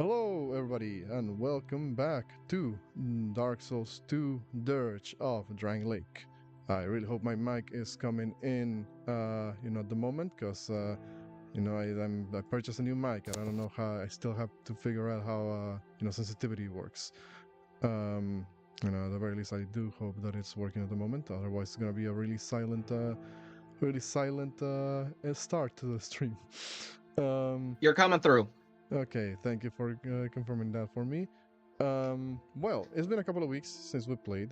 Hello, everybody, and welcome back to Dark Souls 2 Dirge of Drangleic. I really hope my mic is coming in, at the moment, because, I purchased a new mic, and I don't know how, I still have to figure out how, sensitivity works. At the very least, I do hope that it's working at the moment, otherwise it's gonna be a really silent start to the stream. Um, You're coming through. Okay, thank you for confirming that for me. Well, it's been a couple of weeks since we played,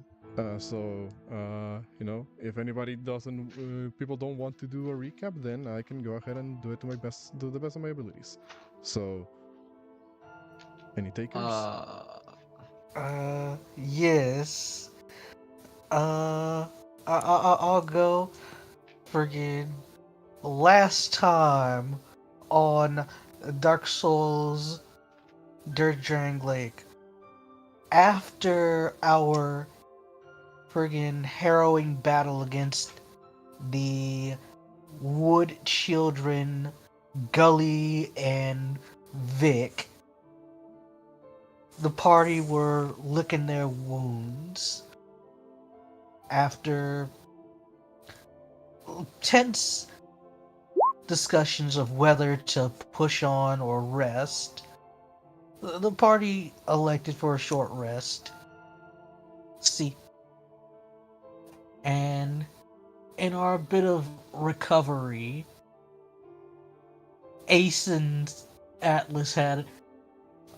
if anybody doesn't, people don't want to do a recap, then I can go ahead and do the best of my abilities. So, any takers? Uh, Yes. I'll go. Friggin' last time on Dark Souls Dirge of Drangleic, after our friggin' harrowing battle against the Wood Children, Gully, and Vic, the party were licking their wounds after tense discussions of whether to push on or rest. The party elected for a short rest. See, and in our bit of recovery, Ace and Atlas had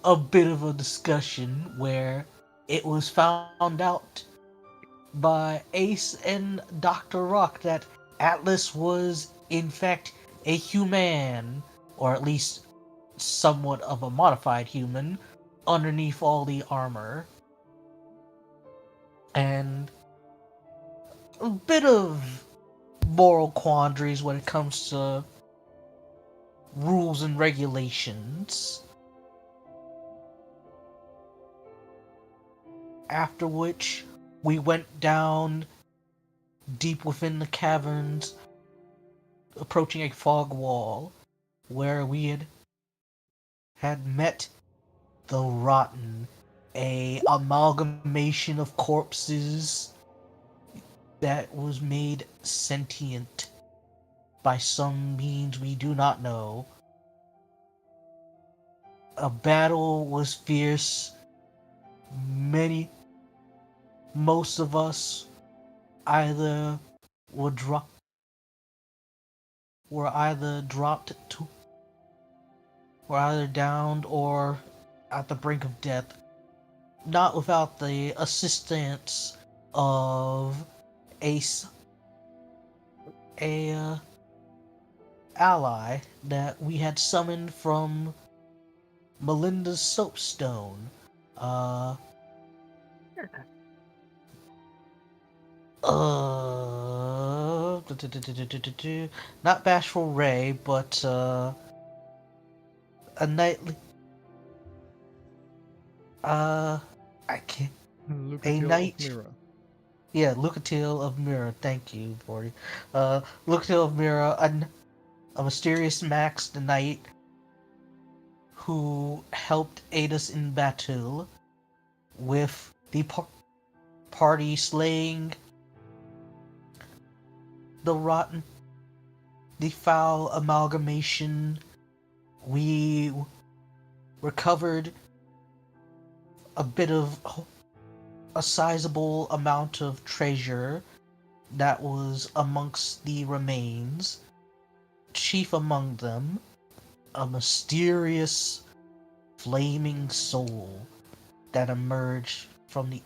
a bit of a discussion where it was found out by Ace and Dr. Rock that Atlas was, in fact, a human, or at least somewhat of a modified human, underneath all the armor. And a bit of moral quandaries when it comes to rules and regulations. After which, we went down deep within the caverns, approaching a fog wall, where we had met the Rotten, a amalgamation of corpses that was made sentient by some means we do not know. A battle was fierce. Most of us either were were either dropped to, were either downed or at the brink of death. Not without the assistance of a a ally that we had summoned from Melinda's soapstone. Uh, not Bashful Ray, but a nightly. Uh, I can't. A Lucatiel of night. Mira. Yeah, Lucatil of Mira. Thank you, Vorty. Lucatil of Mira, a mysterious Max the Knight who helped aid us in battle with the party slaying the rotten, the foul amalgamation. We recovered a bit of a sizable amount of treasure that was amongst the remains. Chief among them, a mysterious flaming soul that emerged from the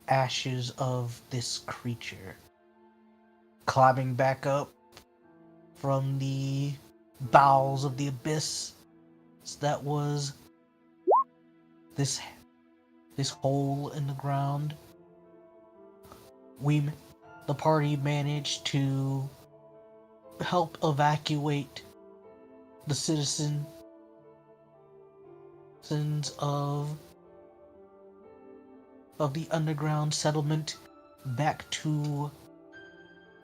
ashes of this creature, climbing back up from the bowels of the abyss that was this this hole in the ground. We, the party, managed to help evacuate the citizens of the underground settlement back to,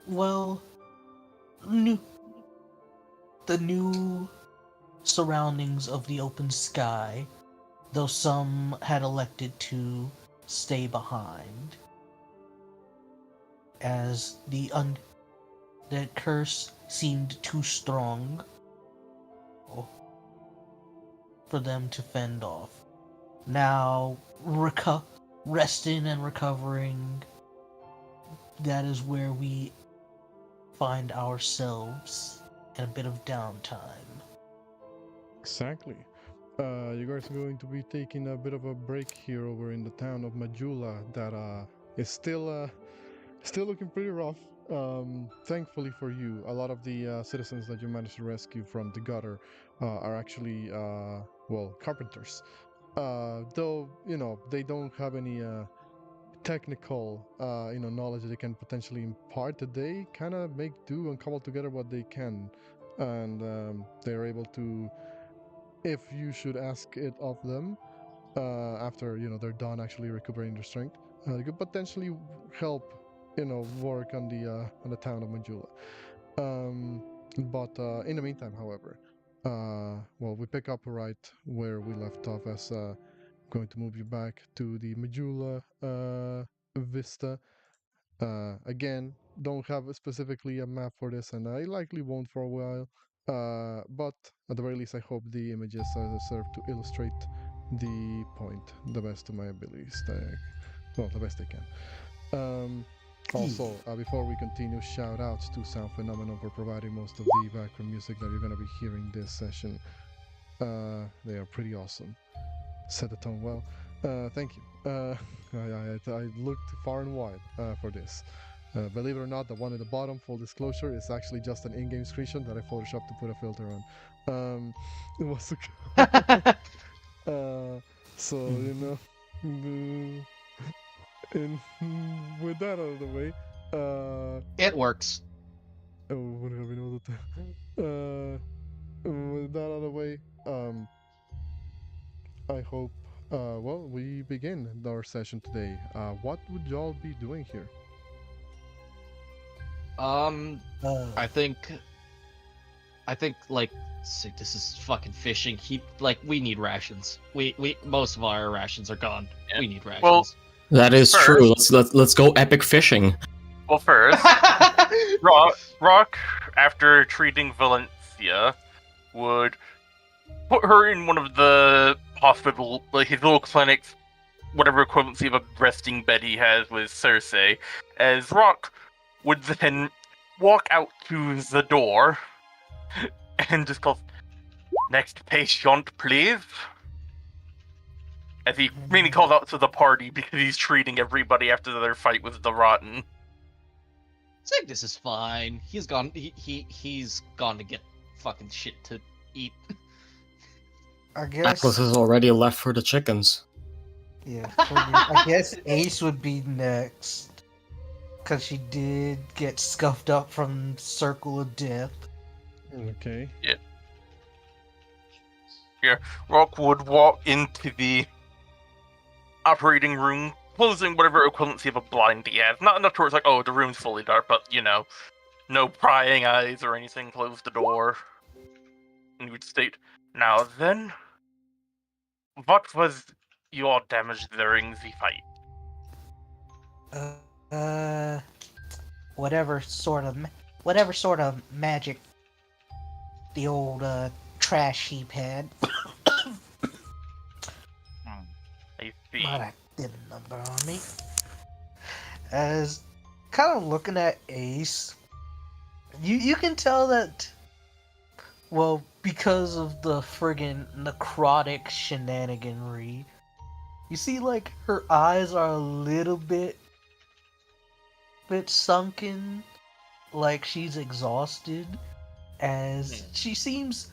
well, new the new surroundings of the open sky, though some had elected to stay behind, as the curse seemed too strong for them to fend off. Now, resting and recovering, that is where we find ourselves in a bit of downtime. Exactly. You guys are going to be taking a bit of a break here over in the town of Majula that is still looking pretty rough. Thankfully for you, a lot of the citizens that you managed to rescue from the gutter are actually carpenters. Though they don't have any technical knowledge that they can potentially impart, that they kind of make do and cobble together what they can, and they're able to, if you should ask it of them, after they're done actually recuperating their strength, they could potentially help work on the town of Manjula. But in the meantime, however, we pick up right where we left off, as going to move you back to the Majula vista. Again, don't have specifically a map for this, and I likely won't for a while. But at the very least, I hope the images serve to illustrate the point the best of my abilities. The best I can. Also, before we continue, shout outs to Sound Phenomenon for providing most of the background music that you're going to be hearing this session. They are pretty awesome. Set the tone well. Thank you. I looked far and wide for this. Believe it or not, the one at the bottom, full disclosure, is actually just an in-game screenshot that I photoshopped to put a filter on. It was so and with that out of the way, it works. With that out of the way, I hope we begin our session today. What would y'all be doing here? I think like this is fucking fishing. We need rations. We most of our rations are gone. Yeah. We need rations. Well, that is true. Let's go epic fishing. Well, first, Rock, after treating Valencia, would put her in one of the hospital, like his little clinics, whatever equivalency of a resting bed he has with Cersei, as Rock would then walk out to the door and just go, "Next patient, please." As he mainly calls out to the party because he's treating everybody after their fight with the Rotten. Signis is fine. He's gone. He's gone to get fucking shit to eat. I guess Atlas has already left for the chickens. Yeah, I guess Ace would be next, because she did get scuffed up from Circle of Death. Okay. Yeah, Rock would walk into the operating room, closing whatever equivalency of a blind he has. Not enough to where it's like, oh, the room's fully dark, but, no prying eyes or anything. Close the door. And he would state, "Now then, what was your damage during the fight?" Whatever sort of magic the old trash heap had. I see. But I did a number on me. As kind of looking at Ace, you can tell that, well, because of the friggin' necrotic shenaniganry, you see, like, her eyes are a little bit sunken, like she's exhausted, as she seems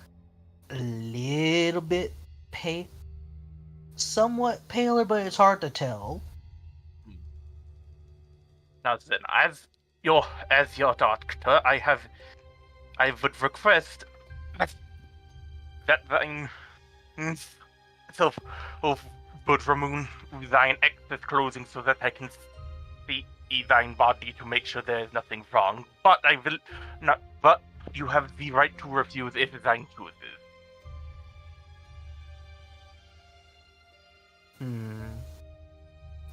a little bit somewhat paler, but it's hard to tell. Now then, as your doctor, I would request that thine self would remove thine excess clothing so that I can see thine body to make sure there is nothing wrong. But I will not. But you have the right to refuse if thine chooses.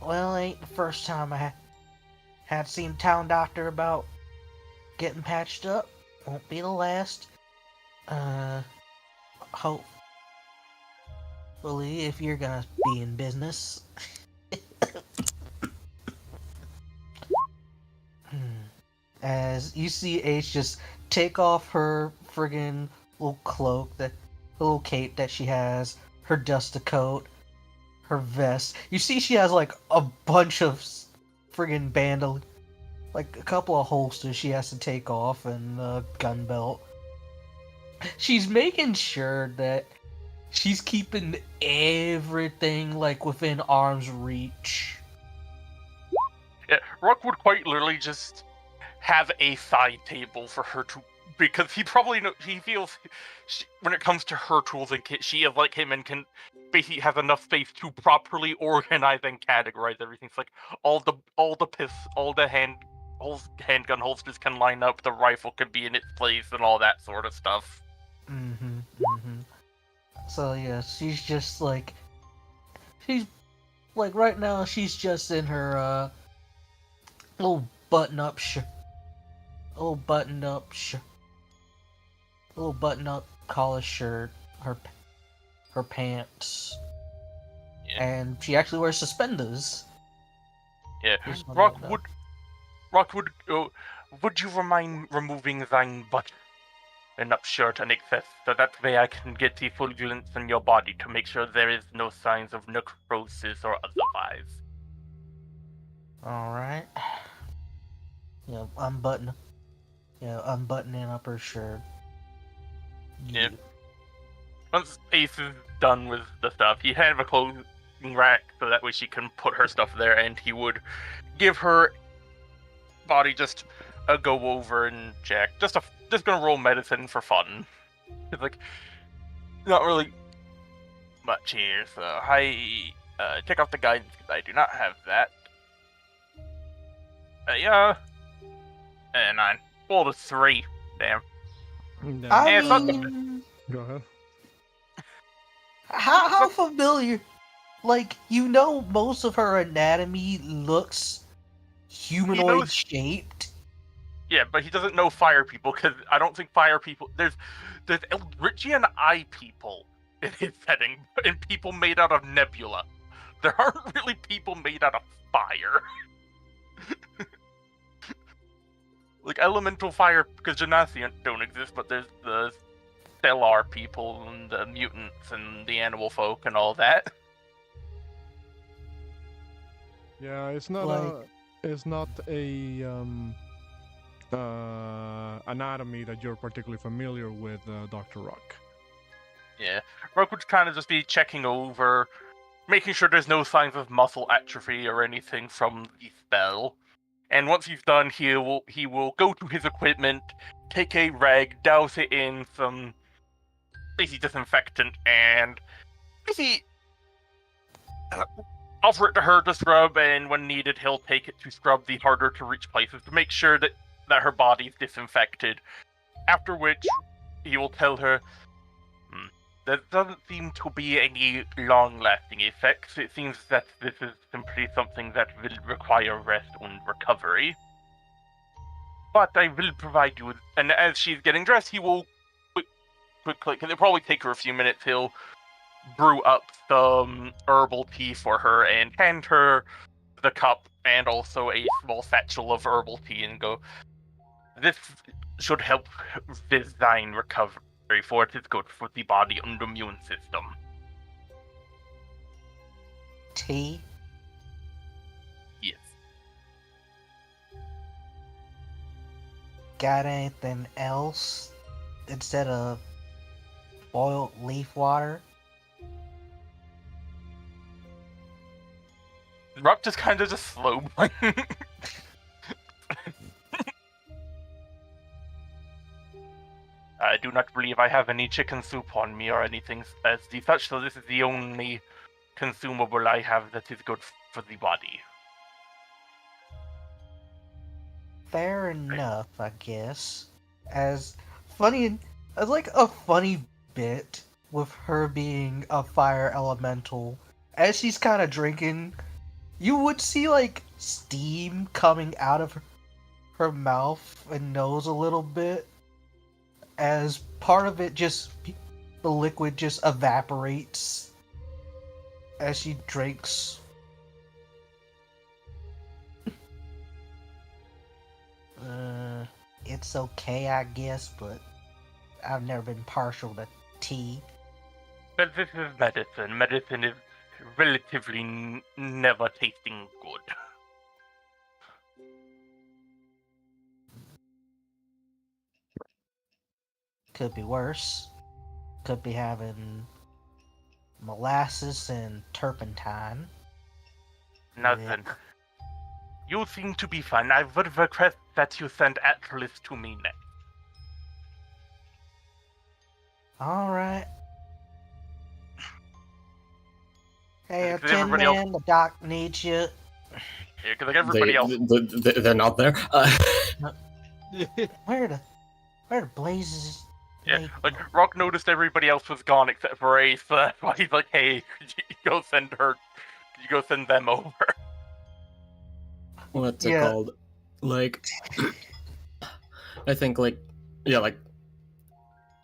Well, it ain't the first time I had seen town doctor about getting patched up. Won't be the last. Hopefully, if you're gonna be in business. As you see H just take off her friggin' little cloak, the little cape that she has, her duster coat, her vest. You see she has like a bunch of friggin' bandol, like a couple of holsters she has to take off, and a gun belt. She's making sure that she's keeping everything like within arm's reach. Yeah, Rock would quite literally just have a side table for her to, because he feels when it comes to her tools and kit, she is like him and can basically has enough space to properly organize and categorize everything. It's like all the handgun holsters can line up, the rifle can be in its place, and all that sort of stuff. So yeah, she's right now she's just in her little button-up little button-up collar shirt, her pants, and she actually wears suspenders. Yeah, would you mind removing thine button-up shirt and excess, so that way I can get the full glimpse in your body to make sure there is no signs of necrosis or otherwise. Alright. Yeah, unbuttoning up her shirt. Yeah. Once Ace is done with the stuff, he had a clothing rack so that way she can put her stuff there, and he would give her body just a go over and check. Just gonna roll medicine for fun. It's like not really much here, so I check off the guidance because I do not have that. Yeah. And 9. Rolled a 3. Damn. I it's mean, Go ahead. how familiar? Like, most of her anatomy looks humanoid shaped. Yeah, but he doesn't know fire people, because I don't think fire people... There's Eldritchian eye people in his setting, and people made out of nebula. There aren't really people made out of fire. Like, elemental fire, because Genasi don't exist, but there's the stellar people, and the mutants, and the animal folk, and all that. Yeah, it's not a anatomy that you're particularly familiar with, Dr. Rock. Yeah, Rock would kind of just be checking over, making sure there's no signs of muscle atrophy or anything from the spell. And once he's done, he will go to his equipment, take a rag, douse it in some basically disinfectant, and basically offer it to her to scrub, and when needed, he'll take it to scrub the harder to reach places to make sure that her body's disinfected. After which, he will tell her, there doesn't seem to be any long-lasting effects. It seems that this is simply something that will require rest and recovery. But I will provide you with... And as she's getting dressed, he will quickly... Because it'll probably take her a few minutes. He'll brew up some herbal tea for her and hand her the cup and also a small satchel of herbal tea and go, this should help with thine recovery, for it is good for the body and immune system. Tea? Yes. Got anything else instead of boiled leaf water? Rock just kind of just slow. I do not believe I have any chicken soup on me or anything as the such, so this is the only consumable I have that is good for the body. Fair enough, I guess. As like a funny bit with her being a fire elemental as she's kind of drinking, you would see like steam coming out of her mouth and nose a little bit, as part of it just the liquid just evaporates as she drinks. It's okay, I guess, but I've never been partial to tea. But this is medicine. Medicine is relatively never tasting good. Could be worse. Could be having molasses and turpentine. Nothing. You seem to be fine. I would request that you send Atlas to me next. Alright. Hey, Because Tin everybody Man, the doc needs you. Yeah, because like everybody else. They're not there. Where the blazes? Yeah, like Rock noticed everybody else was gone except for Ace, so that's why he's like, "Hey, could you go send her? Could you go send them over?" What's it Yeah. called? Like, I think like, yeah, like,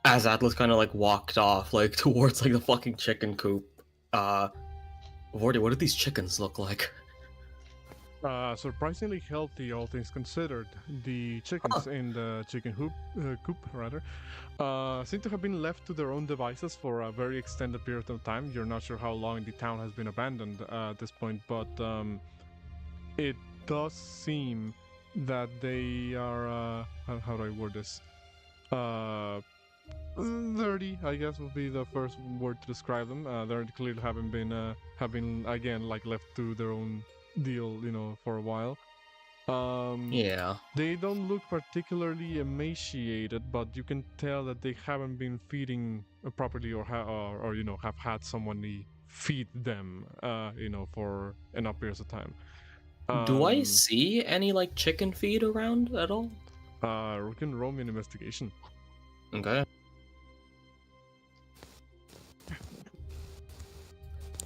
as Atlas kind of like walked off like towards like the fucking chicken coop. Vorti, what do these chickens look like? Surprisingly healthy, all things considered. The chickens in the chicken coop, rather, seem to have been left to their own devices for a very extended period of time. You're not sure how long the town has been abandoned at this point, but it does seem that they are, how do I word this? Dirty, I guess, would be the first word to describe them. They clearly have been again like left to their own deal, for a while. Yeah. They don't look particularly emaciated, but you can tell that they haven't been feeding properly, or have had someone feed them, for enough periods of time. Do I see any like chicken feed around at all? We can roll me an investigation. Okay.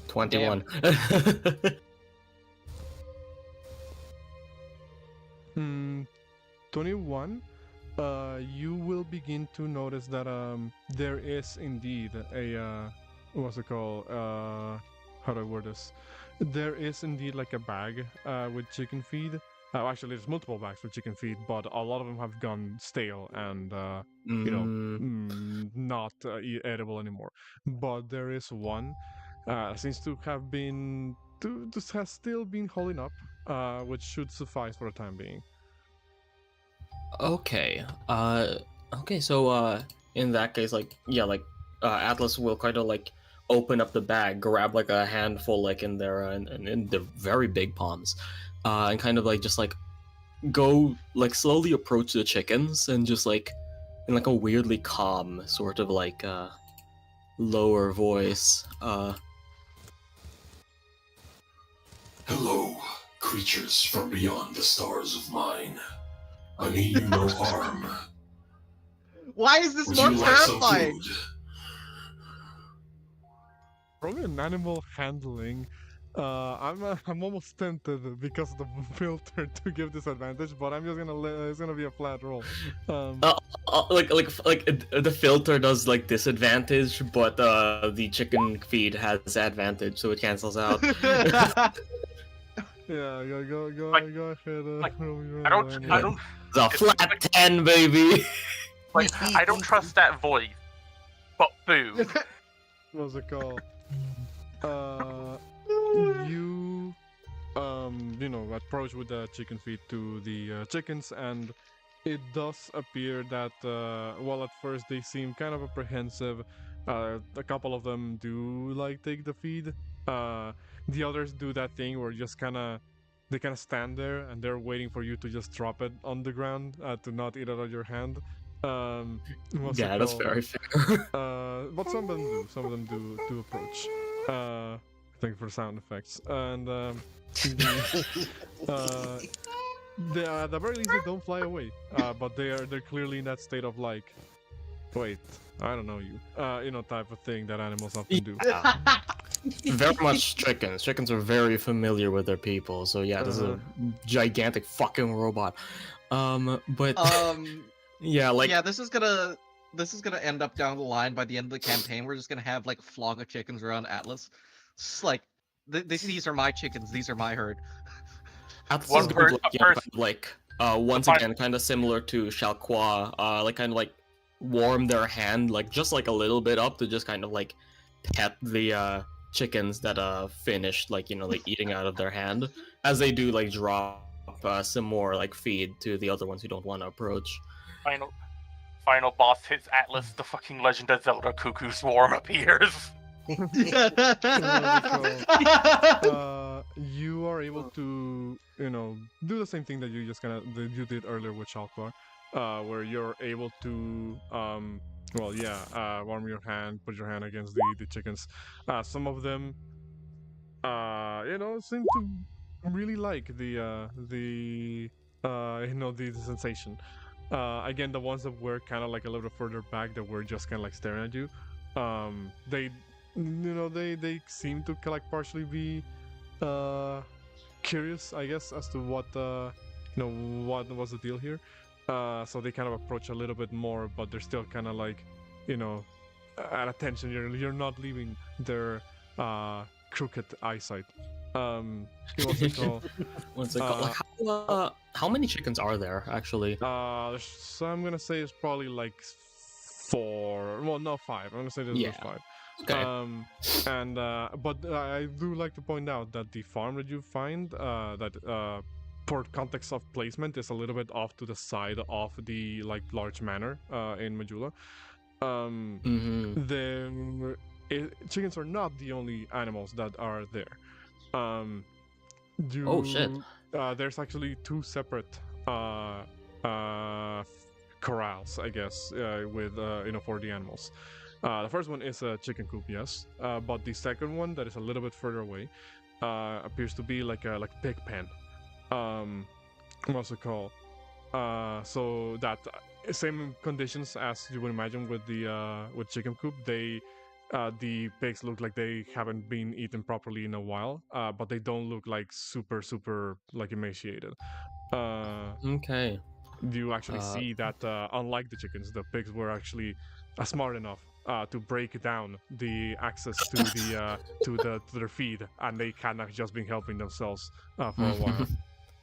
21. 21. You will begin to notice that there is indeed a what's it called? How do I word this? There is indeed like a bag with chicken feed. Actually, there's multiple bags with chicken feed, but a lot of them have gone stale and not edible anymore. But there is one seems to have been this has still been holding up, which should suffice for the time being. Okay. Okay. So, in that case, like, yeah, like, Atlas will kind of like open up the bag, grab like a handful, like in their in their very big palms, and kind of like just like go like slowly approach the chickens and just like in like a weirdly calm sort of like lower voice. Hello, creatures from beyond the stars of mine. I mean you no harm. Why is this Would more you like some terrifying? food? Probably an animal handling. I'm almost tempted because of the filter to give disadvantage, but I'm just gonna it's gonna be a flat roll. Like the filter does like disadvantage, but the chicken feed has advantage, so it cancels out. Yeah, go Like- ahead. I don't. The flat 10, baby. Like, I don't trust that voice. But food. What's it called? You approach with the chicken feed to the chickens, and it does appear that while at first they seem kind of apprehensive, a couple of them do like take the feed. The others do that thing where they kind of stand there and they're waiting for you to just drop it on the ground, to not eat it out of your hand. What's it Yeah, that's called? very fair. But some of them do. Some of them do approach. Thank you for sound effects. And the very least they don't fly away. But they're clearly in that state of like, wait, I don't know you. Type of thing that animals often do. very much chickens. Chickens are very familiar with their people, so yeah, this is a gigantic fucking robot. But yeah, like yeah, this is gonna end up down the line by the end of the campaign. We're just gonna have like a flock of chickens around Atlas. It's like these are my chickens. These are my herd. Atlas One is gonna be per- like, first- kind of like once fine. again, kind of similar to Shalqua, like kind of like warm their hand, like just like a little bit up to just kind of like pet the chickens that finished like like eating out of their hand, as they do like drop some more like feed to the other ones who don't want to approach. Final boss hits Atlas, the fucking Legend of Zelda Cuckoo Swarm appears. You are able to, do the same thing that you just that you did earlier with Shalkvar, where you're able to, warm your hand, put your hand against the chickens. Some of them, seem to really like the sensation. Again, the ones that were kind of like a little bit further back that were just kind of like staring at you, they seem to like partially be curious, I guess, as to what what was the deal here. So they kind of approach a little bit more, but they're still kind of like at attention. You're not leaving their crooked eyesight. What's it called? What's it called? Like how many chickens are there actually? So I'm gonna say it's probably like 4. Well, no, 5. I'm gonna say there's 5. Okay. But I do like to point out that the farm that you find, that for context of placement, is a little bit off to the side of the like large manor in Majula. Chickens are not the only animals that are there. Oh shit. There's actually 2 separate corrals, I guess, with for the animals. The first one is a chicken coop, yes, but the second one that is a little bit further away appears to be like a pig pen. What's it called? So that same conditions as you would imagine with the with chicken coop. The pigs look like they haven't been eaten properly in a while, but they don't look like super like emaciated. Okay. You actually see that unlike the chickens, the pigs were actually smart enough to break down the access to the to their feed, and they kind of just been helping themselves for a while.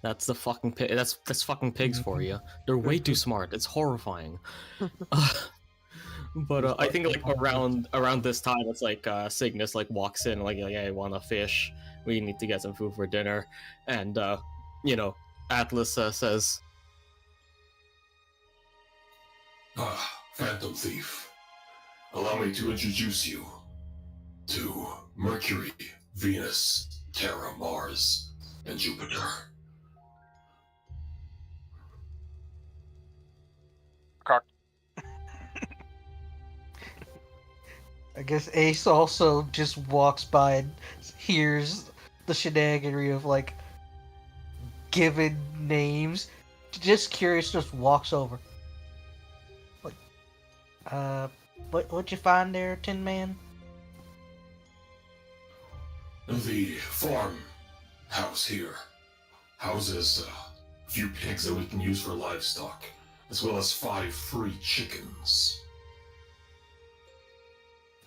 That's the fucking pig. That's fucking pigs for you. They're way too smart. It's horrifying. But I think like around this time, it's like Signis like walks in like, hey, I want a fish. We need to get some food for dinner, and Atlas says, Phantom Thief, allow me to introduce you to Mercury, Venus, Terra, Mars, and Jupiter. Cock. I guess Ace also just walks by and hears the shenaniganry of like giving names. Just curious, just walks over. Like, what'd you find there, Tin Man? The farm house here houses a few pigs that we can use for livestock, as well as 5 free chickens.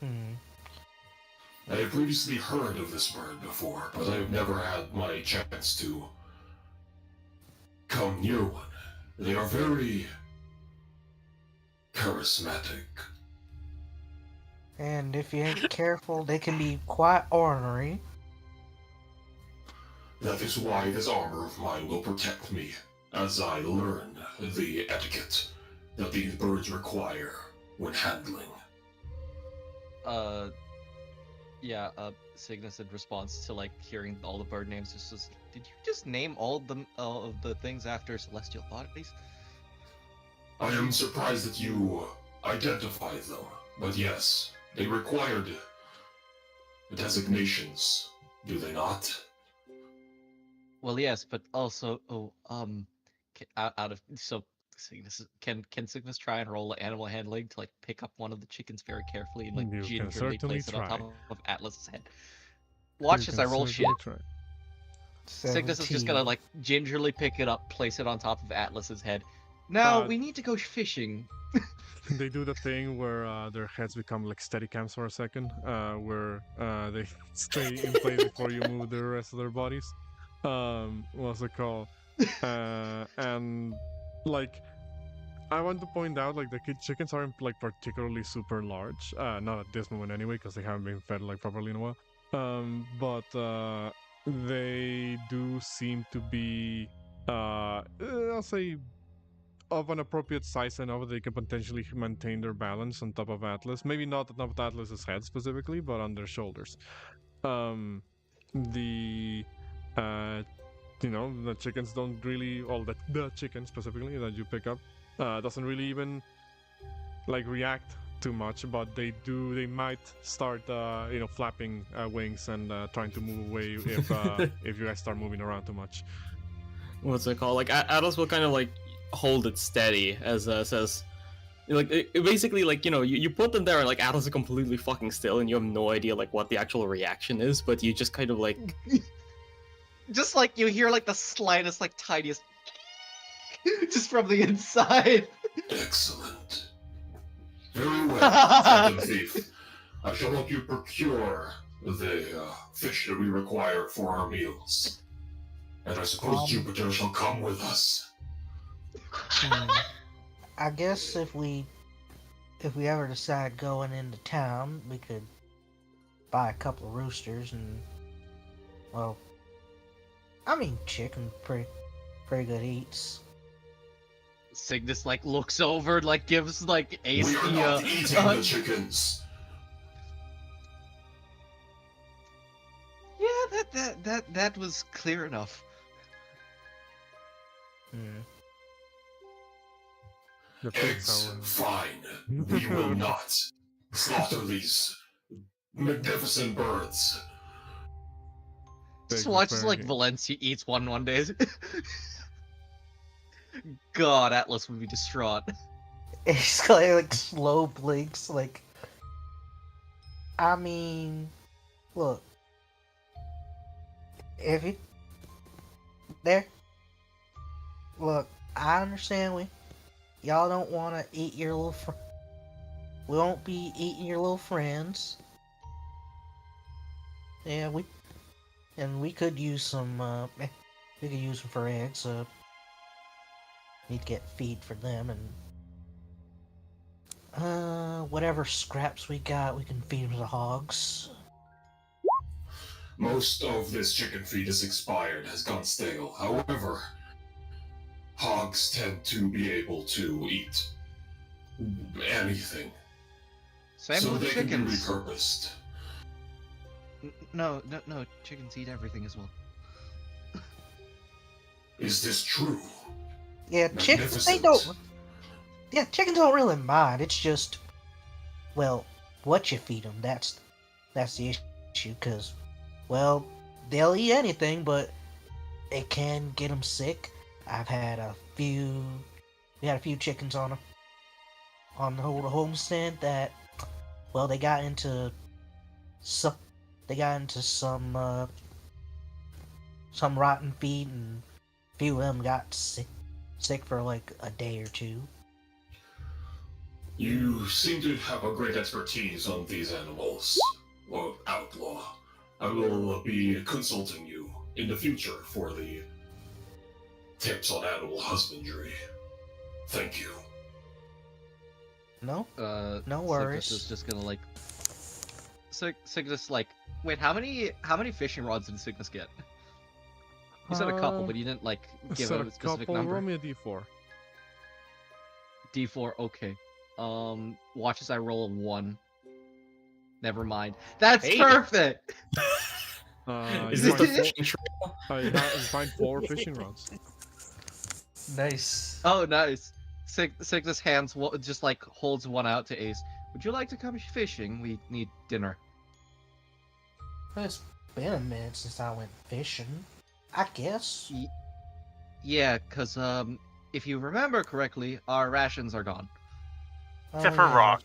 I have previously heard of this bird before, but I have never had my chance to come near one. They are very charismatic. And if you ain't careful, they can be quite ornery. That is why this armor of mine will protect me as I learn the etiquette that these birds require when handling. Signis in response to like hearing all the bird names just says, "Did you just name all of the things after celestial bodies?" I am surprised that you identify them, but yes, they required designations, do they not? Well, yes, but also, out of so Cygnus can Cygnus try and roll animal handling to like pick up one of the chickens very carefully and like You can gingerly certainly place it on try. top of Atlas's head. Watch You as can I roll shit. certainly try. Signis is just gonna 17. like gingerly pick it up, place it on top of Atlas's head. Now Uh, we need to go fishing. They do the thing where their heads become like steady cams for a second, where they stay in place before you move the rest of their bodies. What's it called? And like, I want to point out, like, the chickens aren't like particularly super large. Not at this moment anyway, because they haven't been fed like properly in a while. But they do seem to be, I'll say, of an appropriate size enough that they can potentially maintain their balance on top of Atlas. Maybe not on top of Atlas's head specifically, but on their shoulders. The the chickens don't really, well, the chicken specifically that you pick up doesn't really even like react too much, but they might start flapping wings and trying to move away if you guys start moving around too much. What's it called? Like Atlas will kind of like hold it steady as says, like it basically, like, you put them there and like Atlas is completely fucking still and you have no idea like what the actual reaction is, but you just kind of like Just like you hear like the slightest, like tiniest, just from the inside. Excellent. Very well, Phantom Thief. I shall help you procure the fish that we require for our meals. And I suppose Jupiter shall come with us. I guess if we ever decide going into town, we could buy a couple of roosters and, well, I mean, chicken pretty good eats. Signis like looks over, like gives like Ace We are the not eating the chickens. Yeah, that was clear enough. The pigs Eggs, are. fine. We will not slaughter these magnificent birds. Just Pigs watch are as like very- Valencia eats one day. God, Atlas would be distraught. It's like slow blinks, like, I mean, look, if you, there, look, I understand y'all don't want to eat your little we won't be eating your little friends. Yeah, we could use some, we could use them for eggs, need to get feed for them, and whatever scraps we got, we can feed them to the hogs. Most of this chicken feed is expired, has gone stale. However, hogs tend to be able to eat anything. Same so with they chickens. can be repurposed. No, chickens eat everything as well. Is this true? Yeah, chickens, they don't. Magnificent. Yeah, chickens don't really mind. It's just, well, what you feed them. That's the issue. Cause, well, they'll eat anything, but it can get them sick. I've had a few. We had a few chickens on the whole homestead that, well, they got into some rotten feed, and a few of them got sick for like a day or two. You seem to have a great expertise on these animals, or outlaw. I will be consulting you in the future for the tips on animal husbandry. Thank you. No, no Cygnus worries. is just gonna like. Cygnus like, wait, how many fishing rods did Cygnus get? You said a couple, but you didn't like give Set out a specific couple, number. roll me a d4. D4, okay. Watch as I roll a 1. Never mind. That's Hey. perfect. is You this the find fishing trail? you find 4 fishing rods. Nice. Oh, nice. Cygnus hands just like holds one out to Ace. Would you like to come fishing? We need dinner. It's been a minute since I went fishing. I guess. Yeah, cause if you remember correctly, our rations are gone. Except for Rock.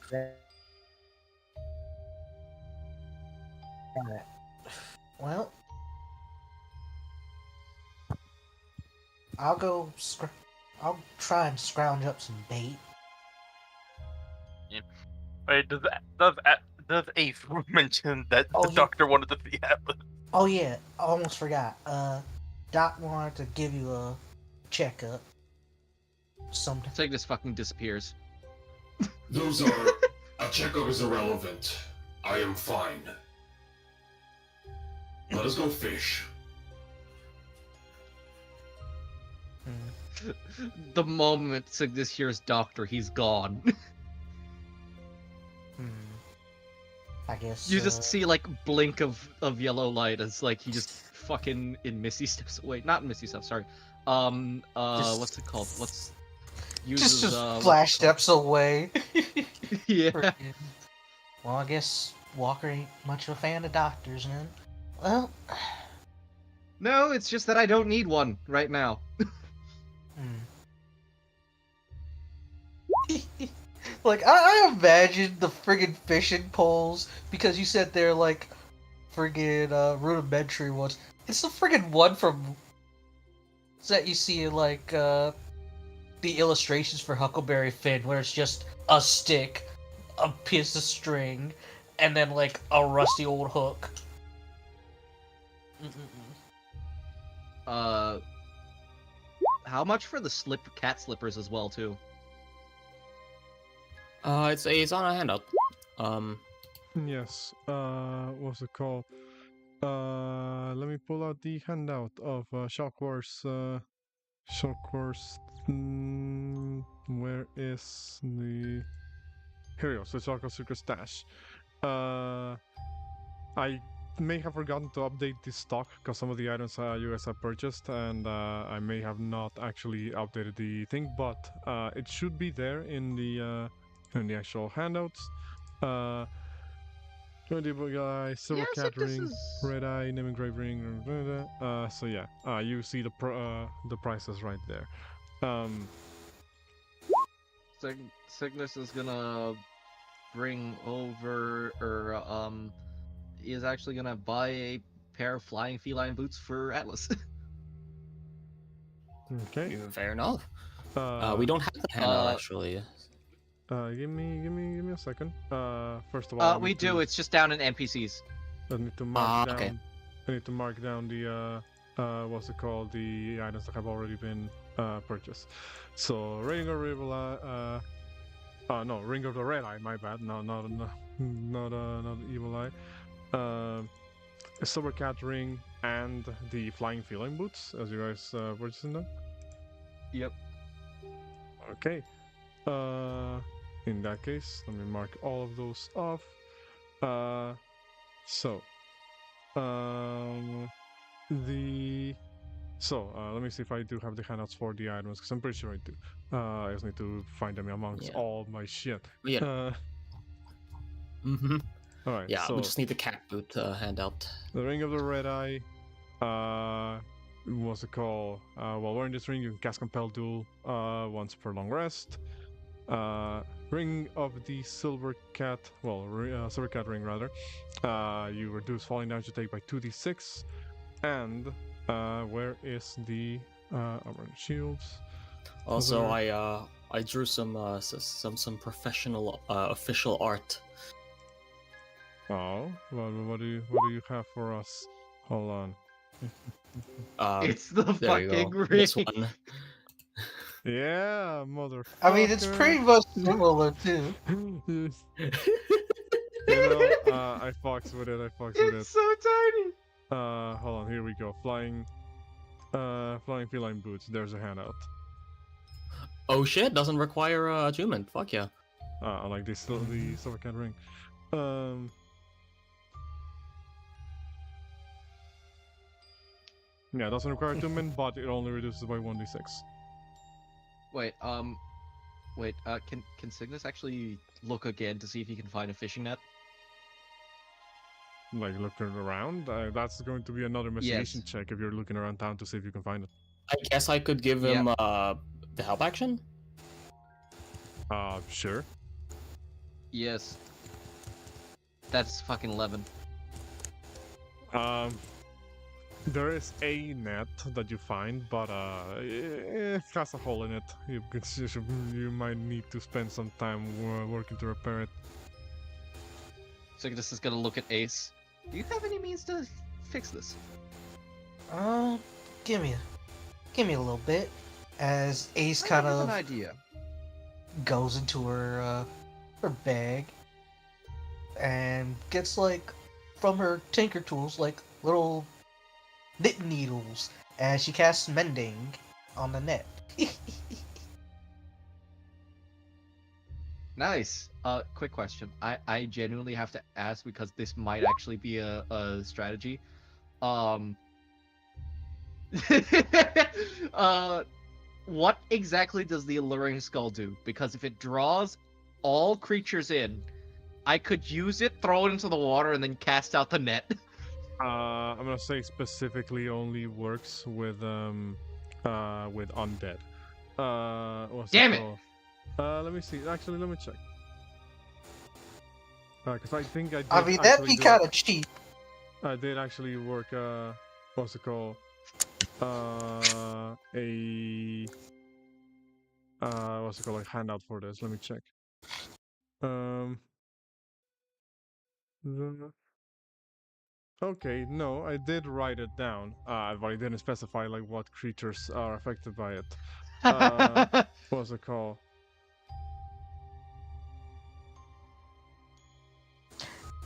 Got it. Well, I'll go. I'll try and scrounge up some bait. Wait, does Ace mention that Oh, the doctor wanted to see Atlas? Oh yeah, I almost forgot. Doc wanted to give you a checkup. Sometime. Signis fucking disappears. Those are. A checkup is irrelevant. I am fine. Let us go fish. The moment Signis hears doctor, he's gone. I guess You just see like blink of yellow light as like he just fucking in Misty steps away. Not in Misty steps, sorry. What's it called? Uses just what's flash it called? steps away. Yeah. Freaking- Well, I guess Walker ain't much of a fan of doctors, man. Well, No, it's just that I don't need one right now. like I imagine the friggin' fishing poles because you said they're like friggin' rudimentary ones. It's the friggin' one from that you see in like the illustrations for Huckleberry Finn, where it's just a stick, a piece of string, and then like a rusty old hook. How much for the cat slippers as well too? It's on a handout. Yes. What's it called? Let me pull out the handout of Shock Wars. Shock Wars. Where is the? Here we go. So Shock Wars Secret Stash. I may have forgotten to update the stock because some of the items you guys have purchased, and I may have not actually updated the thing, but it should be there in the actual handouts. 20 guy, silver Yeah, cat Signis ring, is... red eye, name engraved ring. So yeah, you see the prices right there. Signis is gonna bring over, or he is actually gonna buy a pair of flying feline boots for Atlas. Okay. Fair enough. We don't have the handout actually. Give me a second. First of all, We do. It's just down in NPCs. I need to mark down. Okay. I need to mark down the what's it called? The items that have already been purchased. So Ring of Evil Eye. No, Ring of the Red Eye. My bad. No, not Evil Eye. A silver cat ring and the flying feline boots, as you guys purchasing them. Yep. Okay. In that case, let me mark all of those off. Let me see if I do have the handouts for the items, because I'm pretty sure I do. I just need to find them amongst all my shit. Yeah. All right. Yeah, so we just need the cat boot handout. the Ring of the Red Eye. What's it called? While wearing this ring, you can cast Compel Duel once per long rest. Ring of the Silver Cat. Silver Cat ring rather. You reduce falling damage you take by 2d6. And where is the armor and shields? Also, I drew some professional official art. Oh, well, what do you have for us? Hold on. It's the There you fucking go. ring. This one. Yeah, motherfucker. I mean, it's pretty much similar too. I fucks with it. It's so tiny. Hold on. Here we go. Flying feline boots. There's a handout. Oh shit! Doesn't require attunement. Fuck yeah. I like this. The silver cat ring. Yeah, it doesn't require attunement, but it only reduces by 1d6. Wait, can Signis actually look again to see if he can find a fishing net? Like looking around, that's going to be another investigation Yes. check if you're looking around town to see if you can find it. I guess I could give him the help action. Sure. Yes. That's fucking 11. There is a net that you find, but it has a hole in it. You might need to spend some time working to repair it. Signis is gonna look at Ace. Do you have any means to fix this? Give me a little bit. As Ace I kind have an of idea. goes into her bag and gets like from her tinker tools like little knit needles as she casts mending on the net. Nice. Quick question. I genuinely have to ask because this might actually be a strategy. What exactly does the alluring skull do? Because if it draws all creatures in, I could use it, throw it into the water, and then cast out the net. I'm gonna say specifically only works with undead. What's Damn it it! called? Let me see. Actually, let me check. Because I think I did. I mean, that'd be actually do kind of cheap. I did actually work. What's it called? What's it called? Like handout for this. Let me check. The- Okay, no, I did write it down. But I didn't specify like what creatures are affected by it. What's it called?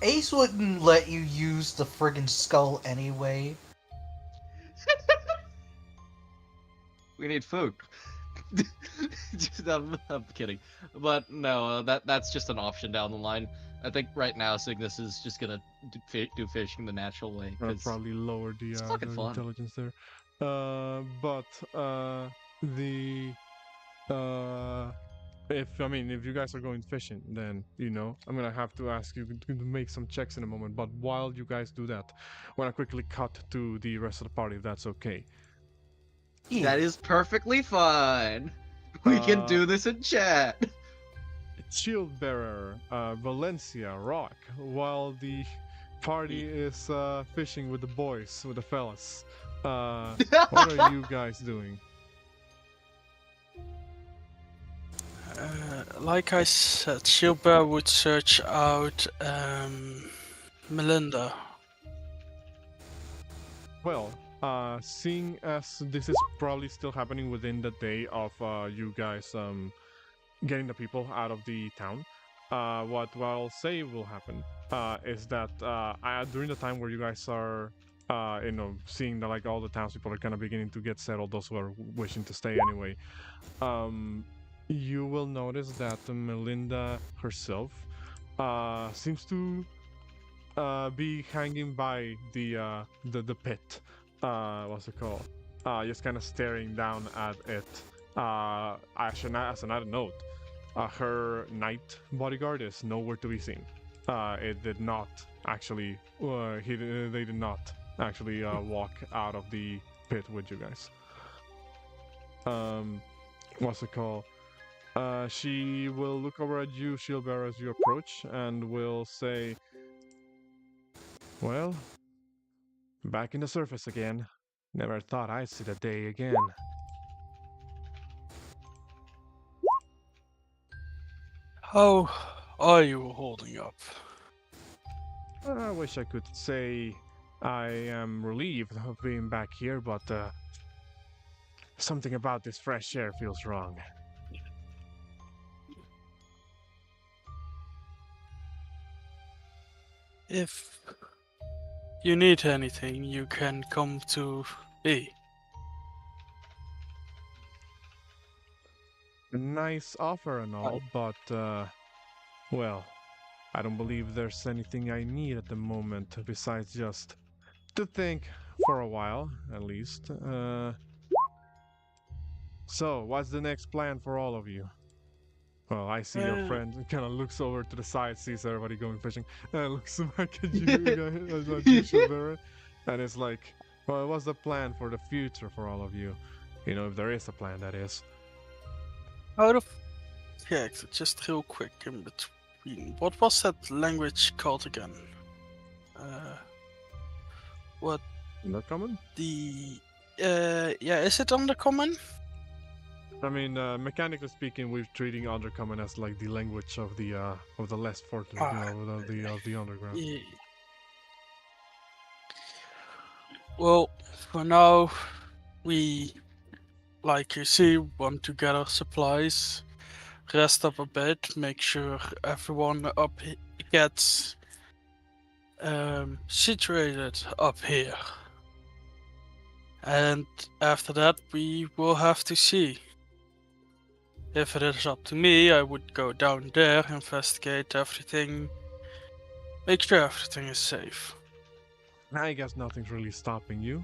Ace wouldn't let you use the friggin' skull anyway. We need food. I'm kidding, but no, that's just an option down the line. I think right now Signis is just gonna do fishing the natural way. Probably lower the, it's the fucking fun. intelligence there. If you guys are going fishing, then I'm gonna have to ask you to make some checks in a moment. But while you guys do that, I wanna quickly cut to the rest of the party. If that's okay. Yeah. That is perfectly fine. We can Uh, do this in chat. Shield bearer, Valencia, Rock, while the party is fishing with the boys, with the fellas. What are you guys doing? Like I said, Shieldbearer would search out Melinda. Well, seeing as this is probably still happening within the day of you guys getting the people out of the town, what I'll say will happen is that during the time where you guys are seeing that like all the townspeople are kind of beginning to get settled, those who are wishing to stay anyway, you will notice that Melinda herself seems to be hanging by the pit. What's it called? Just kind of staring down at it. Actually, as another note, her night bodyguard is nowhere to be seen. It did not actually. They did not actually walk out of the pit with you guys. What's it called? She will look over at you, Shieldbearer, as you approach, and will say, "Well, back in the surface again. Never thought I'd see the day again." How are you holding up? I wish I could say I am relieved of being back here, but something about this fresh air feels wrong. If you need anything, you can come to me. A nice offer and all, but, well, I don't believe there's anything I need at the moment besides just to think for a while, at least. So, what's the next plan for all of you? Well, I see your friend kind of looks over to the side, sees everybody going fishing, and looks back at you guys, and it's like, well, what's the plan for the future for all of you? If there is a plan, that is. Out of just real quick in between. What was that language called again? what Undercommon? yeah, is it Undercommon? I mean, mechanically speaking, we're treating Undercommon as like the language of the less fortunate, of the underground. Yeah. Well, for now, we, like you see, want to gather supplies, rest up a bit, make sure everyone gets situated up here. And after that, we will have to see. If it is up to me, I would go down there, investigate everything, make sure everything is safe. I guess nothing's really stopping you.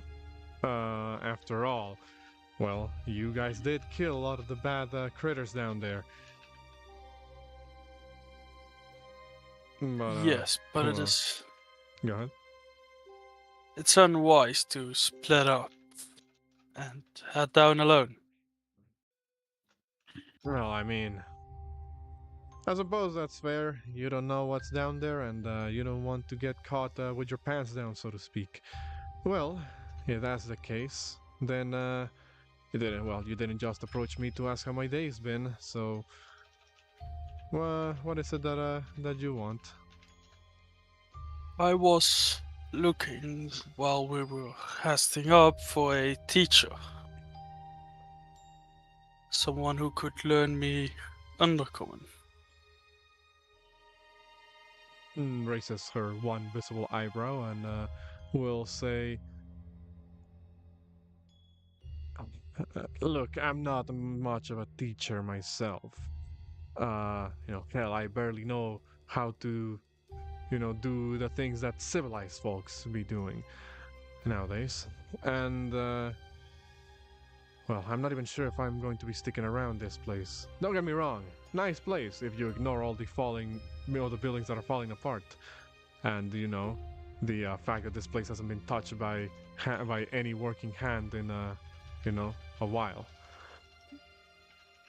After all, well, you guys did kill a lot of the bad critters down there. But, Yes, but it well, is. Go ahead. It's unwise to split up and head down alone. Well, I mean, I suppose that's fair. You don't know what's down there, and you don't want to get caught with your pants down, so to speak. Well, if that's the case, then you didn't just approach me to ask how my day's been. So, what is it that you want? I was looking while we were hasting up for a teacher. Someone who could learn me Undercommon. Raises her one visible eyebrow and will say, "Look, I'm not much of a teacher myself. Hell, I barely know how to, do the things that civilized folks be doing nowadays. And, well, I'm not even sure if I'm going to be sticking around this place. Don't get me wrong, nice place if you ignore all the the buildings that are falling apart. And, the fact that this place hasn't been touched by any working hand in, a while.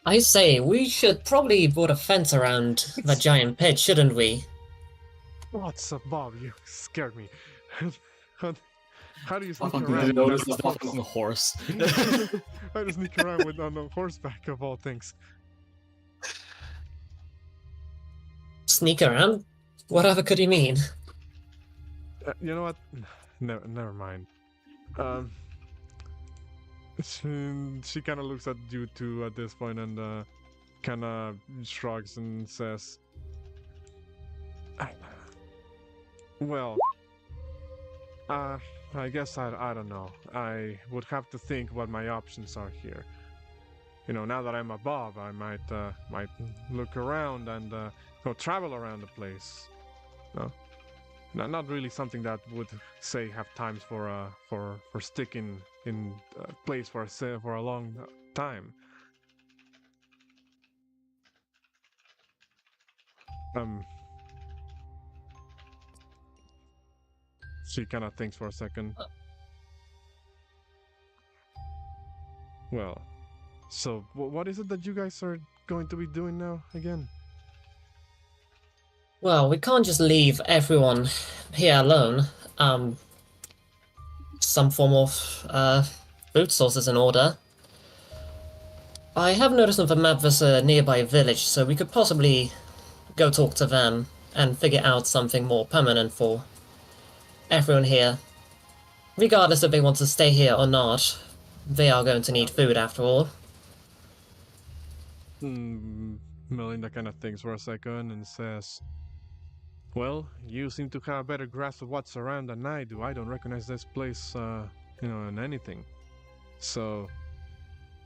I say, we should probably put a fence around the giant pit, shouldn't we? What's up, Bob? You scared me. How do you sneak Fucking around? didn't notice the fucking horse. How do you sneak around on a horseback of all things? Sneak around? Whatever could you mean? You know what? No, never mind. She kind of looks at you two at this point and kind of shrugs and says, "Well, I guess I don't know. I would have to think what my options are here. Now that I'm a Bob, I might look around and travel around the place. No, not really something that would say have times for sticking in a place for a long time. She kind of thinks for a second. Well, so what is it that you guys are going to be doing now again? Well, we can't just leave everyone here alone. Some form of food sources in order. I have noticed on the map there's a nearby village, so we could possibly go talk to them and figure out something more permanent for everyone here. Regardless if they want to stay here or not, they are going to need food after all." Melinda kind of thinks for a second and says, "Well, you seem to have a better grasp of what's around than I do. I don't recognize this place, in anything. So,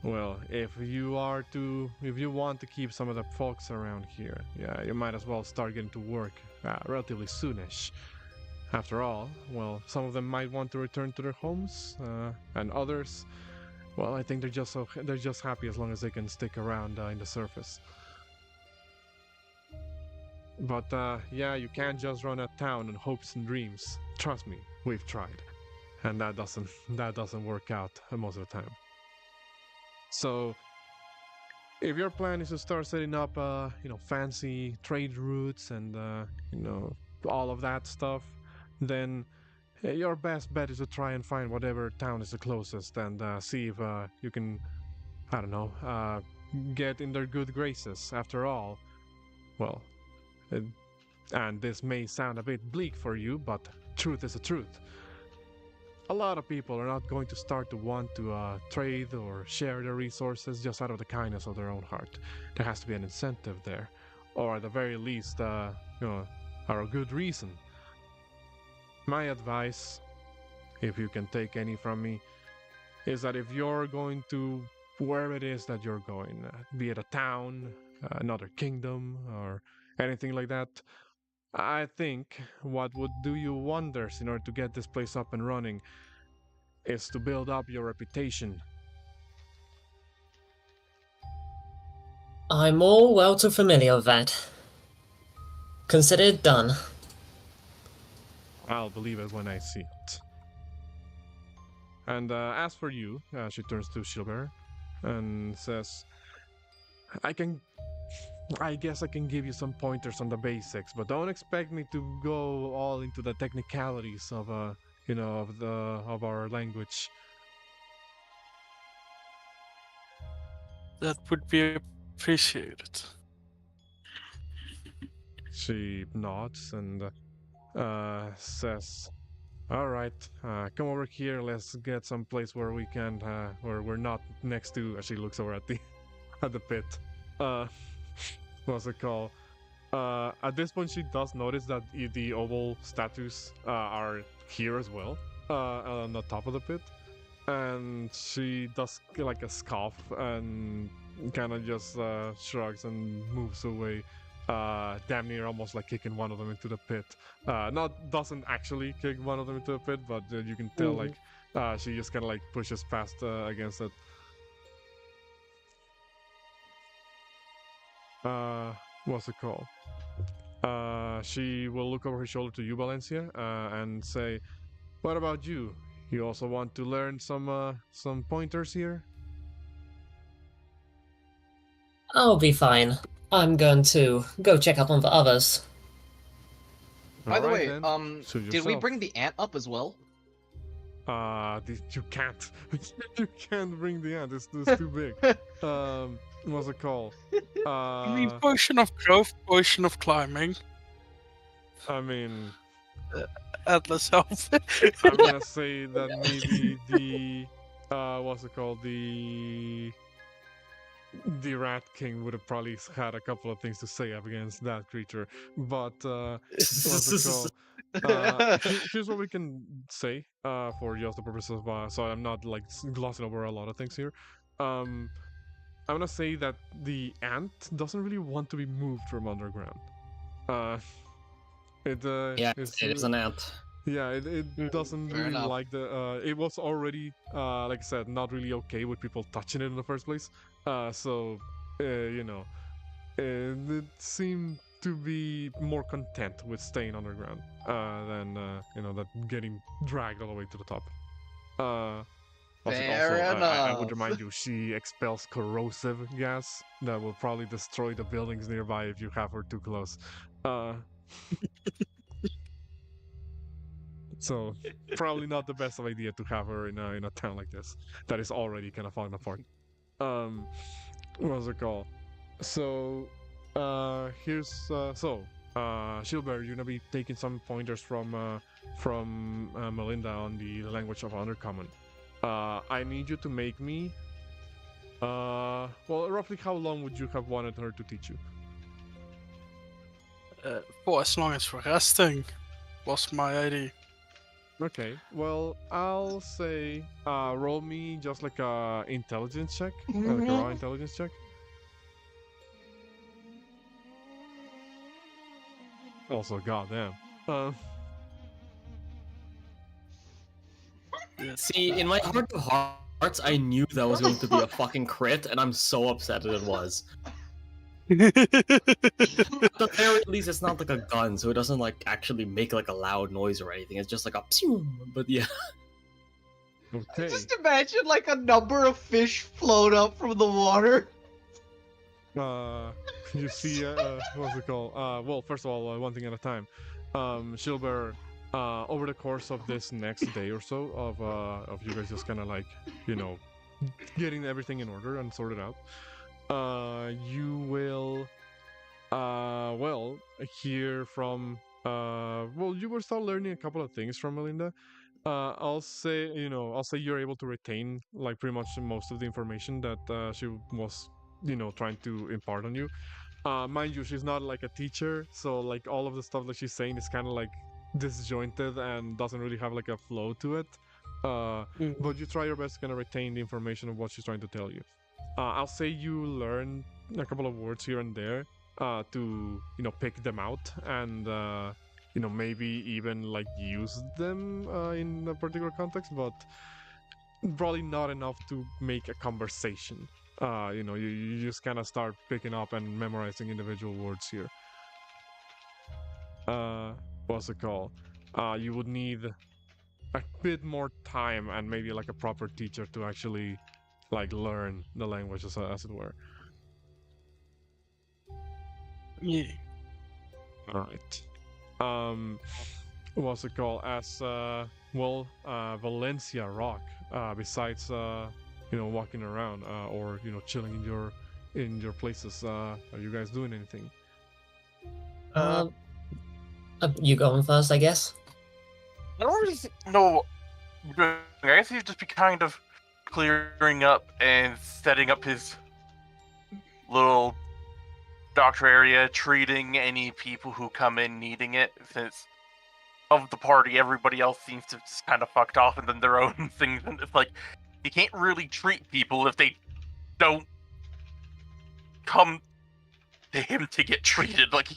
well, if you want to keep some of the folks around here, yeah, you might as well start getting to work relatively soonish. After all, well, some of them might want to return to their homes, and others, well, I think they're just happy as long as they can stick around in the surface. But yeah, you can't just run a town on hopes and dreams. Trust me, we've tried, and that doesn't work out most of the time. So, if your plan is to start setting up, fancy trade routes and all of that stuff, then your best bet is to try and find whatever town is the closest and see if you can, I don't know, get in their good graces. After all, well, it, and this may sound a bit bleak for you, but truth is the truth. A lot of people are not going to start to want to trade or share their resources just out of the kindness of their own heart. There has to be an incentive there, or at the very least, or a good reason. My advice, if you can take any from me, is that if you're going to wherever it is that you're going, be it a town, another kingdom, or anything like that, I think what would do you wonders in order to get this place up and running is to build up your reputation. I'm all well too familiar with that. Consider it done. I'll believe it when I see it. And as for you, she turns to Shilbear and says, I guess I can give you some pointers on the basics, but don't expect me to go all into the technicalities of of our language. That would be appreciated. She nods and says, "All right, come over here. Let's get some place where we can, where we're not next to." She looks over at the at the pit. What's it called? At this point, she does notice that the oval statues are here as well, on the top of the pit, and she does like a scoff and kind of just shrugs and moves away. Damn near almost like kicking one of them into the pit. Doesn't actually kick one of them into the pit, but you can tell like she just kind of like pushes past against it. What's it called? She will look over her shoulder to you, Valencia, and say, "What about you? You also want to learn some pointers here?" I'll be fine. I'm going to go check up on the others. By the way, Suit did we yourself. bring the ant up as well? You can't. You can't bring the ant. It's too big. What's it called? I mean, potion of growth, potion of climbing, I mean, Atlas health. I'm gonna say that maybe the what's it called? The Rat King would have probably had a couple of things to say up against that creature, but what's it called? Here's what we can say for just the purposes of so I'm not like glossing over a lot of things here. I'm gonna say that the ant doesn't really want to be moved from underground. Yeah, it's, it is an ant. yeah, it doesn't Fair really enough. like the. It was already, like I said, not really okay with people touching it in the first place. So, it seemed to be more content with staying underground than that getting dragged all the way to the top. Fair I would enough. remind you, she expels corrosive gas that will probably destroy the buildings nearby if you have her too close. So probably not the best of idea to have her in a town like this that is already kind of falling apart. What's it called? So Shilbear, you're gonna be taking some pointers from Melinda on the language of Undercommon. I need you to make me. Roughly how long would you have wanted her to teach you? For as long as we're resting, was my idea. Okay, well, I'll say roll me just like a intelligence check, like a raw intelligence check. Also, goddamn. See, in my heart of hearts, I knew that was going to be a fucking crit, and I'm so upset that it was. At the very least, it's not like a gun, so it doesn't like actually make like a loud noise or anything. It's just like a pseum. But yeah. Okay. Just imagine like a number of fish float up from the water. You see, what's it called? Well, first of all, one thing at a time. Shilbear over the course of this next day or so of you guys just kind of like, you know, getting everything in order and sorted out, you will well hear from well, you will start learning a couple of things from Melinda. I'll say, you know, I'll say you're able to retain like pretty much most of the information that she was, you know, trying to impart on you. Mind you, she's not like a teacher, so like all of the stuff that she's saying is kind of like disjointed and doesn't really have like a flow to it. But you try your best to kind of retain the information of what she's trying to tell you. I'll say you learn a couple of words here and there to, you know, pick them out and you know, maybe even like use them in a particular context, but probably not enough to make a conversation. You know, you just kind of start picking up and memorizing individual words here. What's it called? You would need a bit more time and maybe like a proper teacher to actually like learn the language as it were. Yeah. All right. What's it called? As well, Valencia Rock. Besides, you know, walking around or, you know, chilling in your places. Are you guys doing anything? You going first, I guess. I don't really know. I guess he'd just be kind of clearing up and setting up his little doctor area, treating any people who come in needing it, since of the party, everybody else seems to just kind of fucked off and done their own things, and it's like, you can't really treat people if they don't come to him to get treated. Like,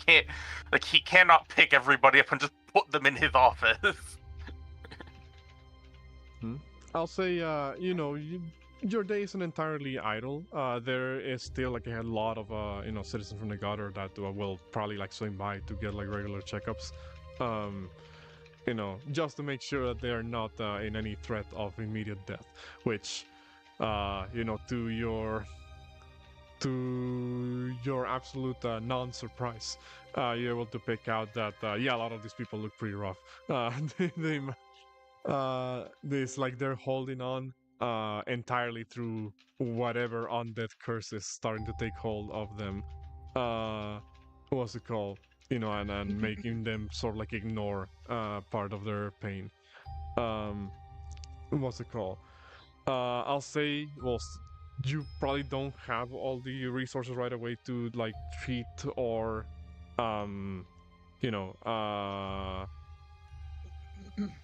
he cannot pick everybody up and just put them in his office. I'll say, you know, your day isn't entirely idle. There is still like a lot of, you know, citizens from the gutter that will probably like swing by to get like regular checkups. You know, just to make sure that they are not in any threat of immediate death, which, you know, to your absolute non-surprise, you're able to pick out that yeah, a lot of these people look pretty rough. This like they're holding on entirely through whatever undead curse is starting to take hold of them. What's it called? You know, and making them sort of like ignore part of their pain. What's it called? I'll say, well, you probably don't have all the resources right away to like treat or, you know,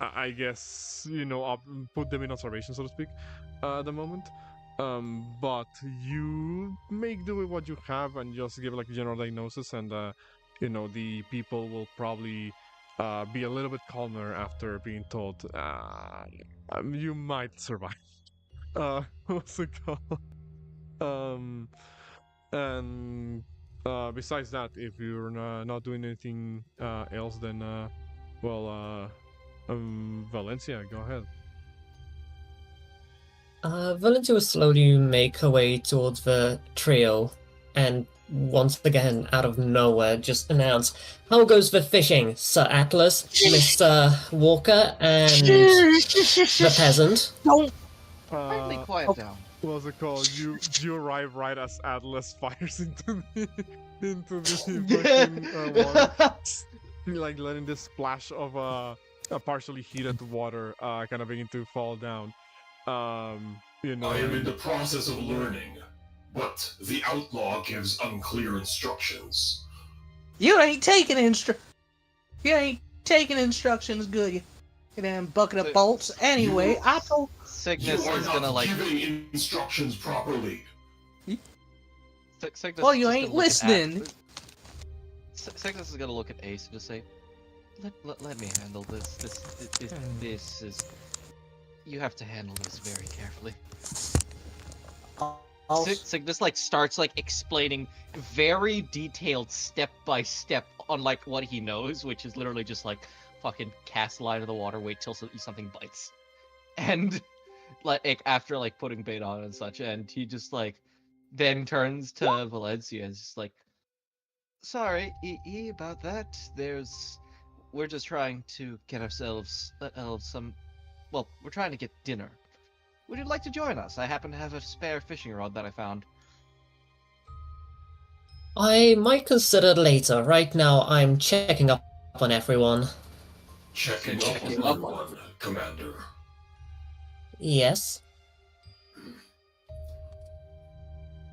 I guess, you know, put them in observation, so to speak, at the moment. But you make do with what you have and just give like a general diagnosis, and you know, the people will probably be a little bit calmer after being told you might survive. What's it called? And besides that, if you're not doing anything else, then well, Valencia, go ahead. Valencia will slowly make her way towards the trio, and once again, out of nowhere, just announce, "How goes the fishing, Sir Atlas, Mr. Walker, and the peasant?" Kindly quiet down. What's it called? You arrive right as Atlas fires into the fucking water, like letting this splash of a partially heated water kind of begin to fall down. You know, I am in the process of learning, but the outlaw gives unclear instructions. You ain't taking instructions good. You damn bucket of bolts. Anyway, I told Cygnus You are is gonna not like. giving instructions properly. Cygnus well, is you just ain't gonna look at listening. Cygnus is gonna look at Ace and just say, "Let me handle this. This is. You have to handle this very carefully." Cygnus like starts like explaining very detailed step by step on like what he knows, which is literally just like fucking cast line of the water, wait till something bites, and like after like putting bait on and such, and he just like then turns to Valencia and is just like, "Sorry, about that. we're just trying to get ourselves some. Well, we're trying to get dinner. Would you like to join us? I happen to have a spare fishing rod that I found. I might consider later. Right now, I'm checking up on everyone. Checking up Checking on up. everyone, Commander. Yes?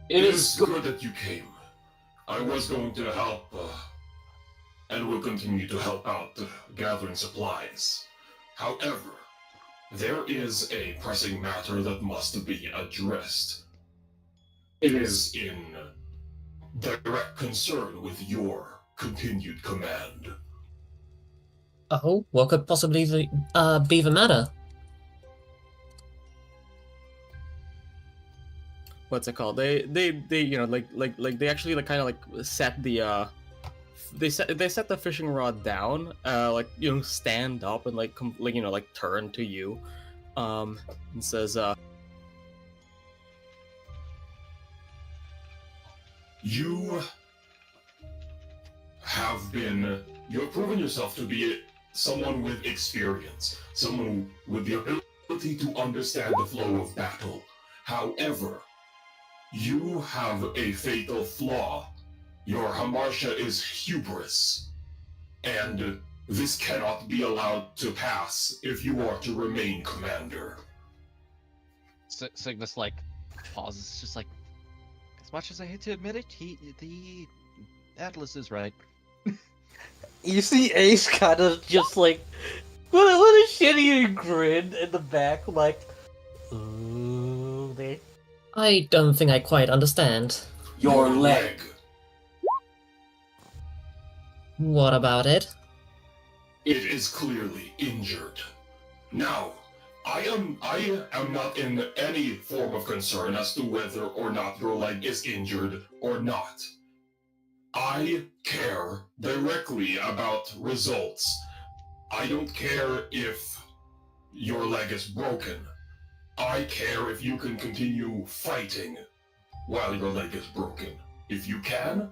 It is good that you came. I was going to help, and will continue to help out gathering supplies. However, there is a pressing matter that must be addressed. It is in direct concern with your continued command. Oh, what could possibly be the matter? What's it called? They you know they actually like kind of like set the they set the fishing rod down, like you know stand up and like like you know like turn to you, and says You have proven yourself to be someone with experience, someone with the ability to understand the flow of battle. However, you have a fatal flaw. Your Hamartia is hubris, and this cannot be allowed to pass if you are to remain commander. Signis like pauses, just like, as much as I hate to admit it, the Atlas is right. You see Ace kind of just like, what a shitty grin in the back, like, ooh, they. I don't think I quite understand. Your leg. What about it? It is clearly injured. Now, I am not in any form of concern as to whether or not your leg is injured or not. I care directly about results. I don't care if your leg is broken. I care if you can continue fighting while your leg is broken. If you can,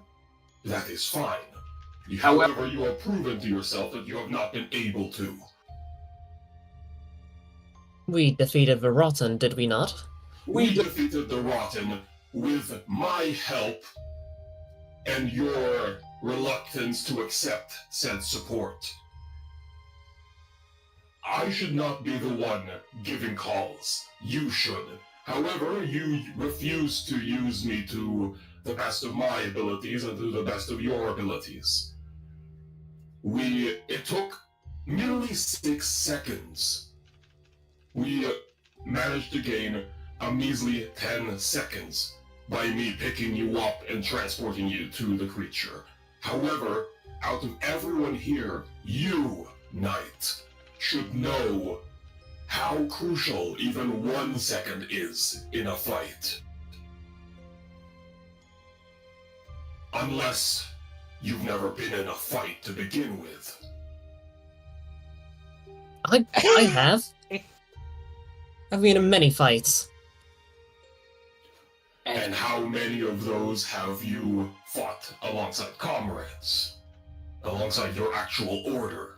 that is fine. However, you have proven to yourself that you have not been able to. We defeated the Rotten, did we not? We defeated the Rotten with my help and your reluctance to accept said support. I should not be the one giving calls. You should. However, you refuse to use me to the best of my abilities and to the best of your abilities. It took merely 6 seconds. We managed to gain a measly 10 seconds by me picking you up and transporting you to the creature. However, out of everyone here, you, Knight, should know how crucial even 1 second is in a fight. Unless you've never been in a fight to begin with. I have. I've been in many fights. And how many of those have you fought alongside comrades? Alongside your actual order?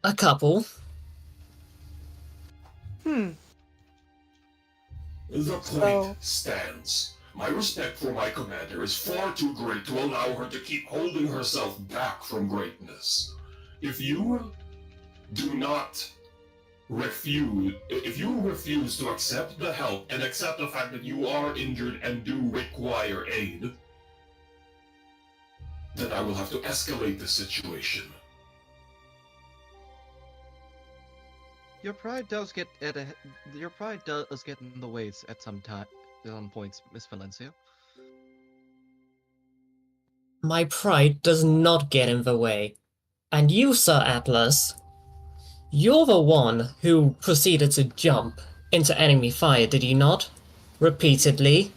A couple. The point stands. My respect for my commander is far too great to allow her to keep holding herself back from greatness. If you refuse to accept the help and accept the fact that you are injured and do require aid, then I will have to escalate the situation. Your pride does get in the ways at some points, Miss Valencia. My pride does not get in the way. And you, Sir Atlas, you're the one who proceeded to jump into enemy fire, did you not? Repeatedly.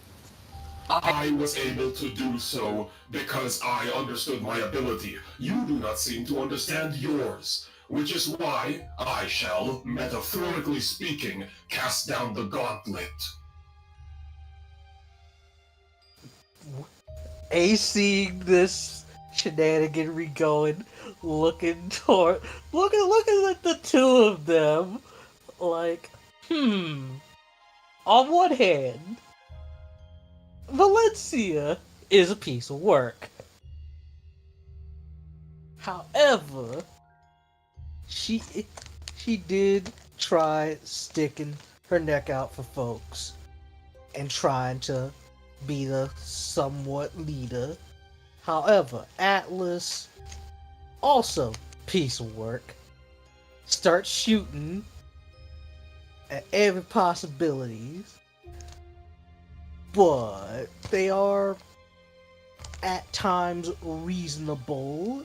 I was able to do so because I understood my ability. You do not seem to understand yours, which is why I shall, metaphorically speaking, cast down the gauntlet. Ace seeing this shenaniganry going, looking at the two of them, like, on one hand, Valencia is a piece of work. However, she did try sticking her neck out for folks and trying to be the somewhat leader. However, Atlas, also piece of work, starts shooting at every possibilities, but they are at times reasonable.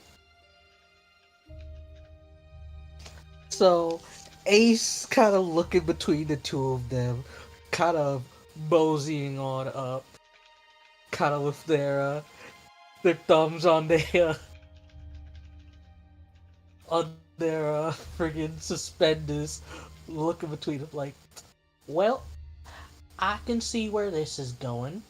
So Ace kind of looking between the two of them, kind of moseying on up, kind of with their thumbs on their friggin' suspenders, looking between them like, well, I can see where this is going.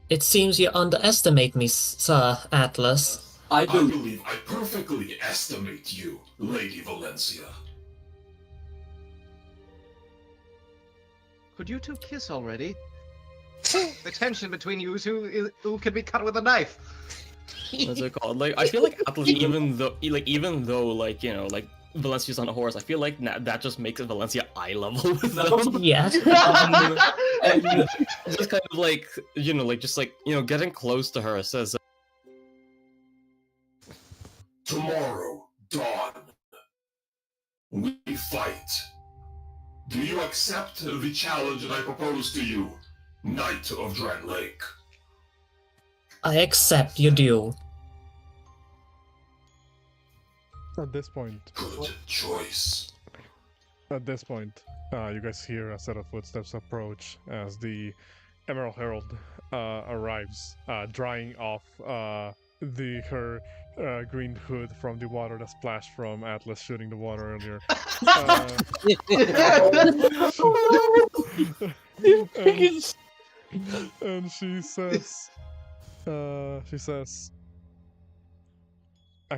It seems you underestimate me, Sir Atlas. I believe I perfectly estimate you, Lady Valencia. Could you two kiss already? The tension between you two who can be cut with a knife. What's it called? Like, I feel like Atlas, even though like, you know, like Valencia's on a horse, I feel like that just makes Valencia eye level with them. Yeah. And just kind of like, you know, like just like, you know, getting close to her says, Tomorrow, dawn, we fight. Do you accept the challenge that I propose to you, Knight of Drangleic? I accept your duel. At this point, Good choice. you guys hear a set of footsteps approach as the Emerald Herald arrives, drying off her green hood from the water that splashed from Atlas shooting the water earlier. And she says, a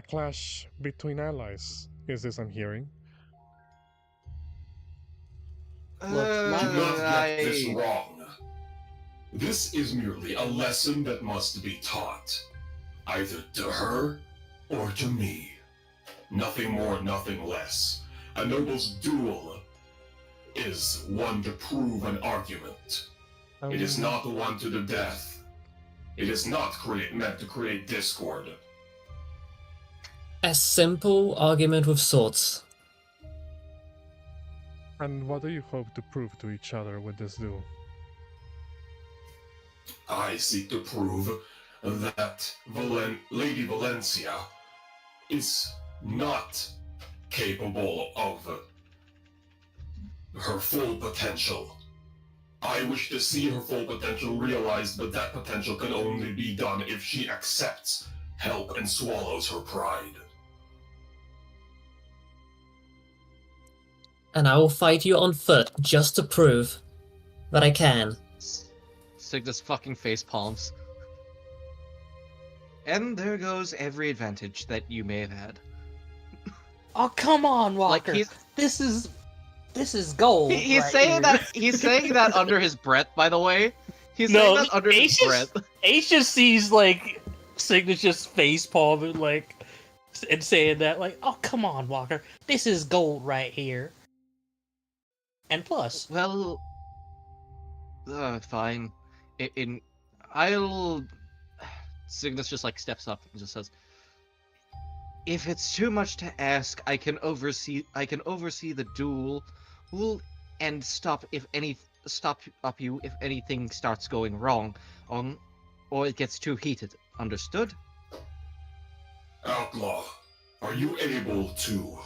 clash between allies. Is this I'm hearing? Do not get this wrong. This is merely a lesson that must be taught, either to her or to me. Nothing more, nothing less. A noble's duel is one to prove an argument. It is not one to the death. It is not meant to create discord. A simple argument with swords. And what do you hope to prove to each other with this duel? I seek to prove that Lady Valencia is not capable of her full potential. I wish to see her full potential realized, but that potential can only be done if she accepts help and swallows her pride. And I will fight you on foot just to prove that I can. Signis fucking face palms. And there goes every advantage that you may have had. Oh, come on, Walker. Like This is gold. He's right saying here. that. He's saying that under his breath. By the way, he's saying that under his breath. Ace just sees like Signis just face palming like and saying that like, oh come on, Walker, this is gold right here. And plus, Well, fine. I'll. Signis just like steps up and just says, "If it's too much to ask, I can oversee the duel, and stop you if anything starts going wrong, or it gets too heated. Understood?" Outlaw, are you able to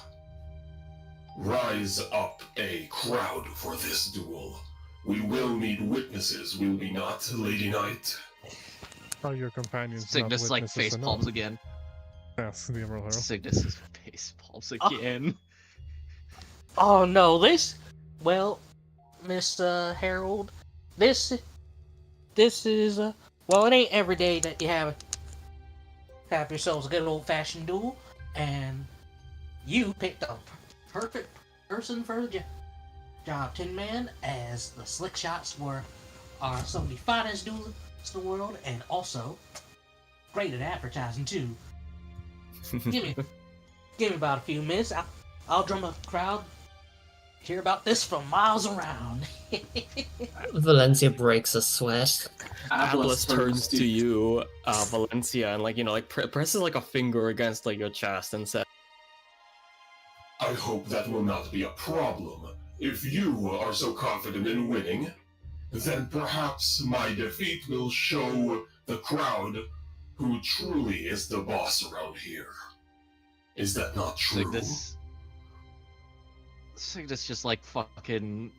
rise up a crowd for this duel? We will need witnesses, will we not, Lady Knight? Are your companions not Signis like witnesses face enough? palms again. Asks the Emerald Herald. Signis is face palms again. oh no, well, Mr. Harold, this is Well, it ain't every day that you have yourselves a good old-fashioned duel, and you picked the perfect person for the job. Tin Man, as the slick shots are some of the finest duelists in the world, and also great at advertising too. Give me about a few minutes. I'll drum a crowd. Hear about this from miles around. Valencia breaks a sweat. Atlas turns to you, Valencia, and presses like a finger against like your chest and says, I hope that will not be a problem. If you are so confident in winning, then perhaps my defeat will show the crowd who truly is the boss around here. Is that not true? Signis just like fucking,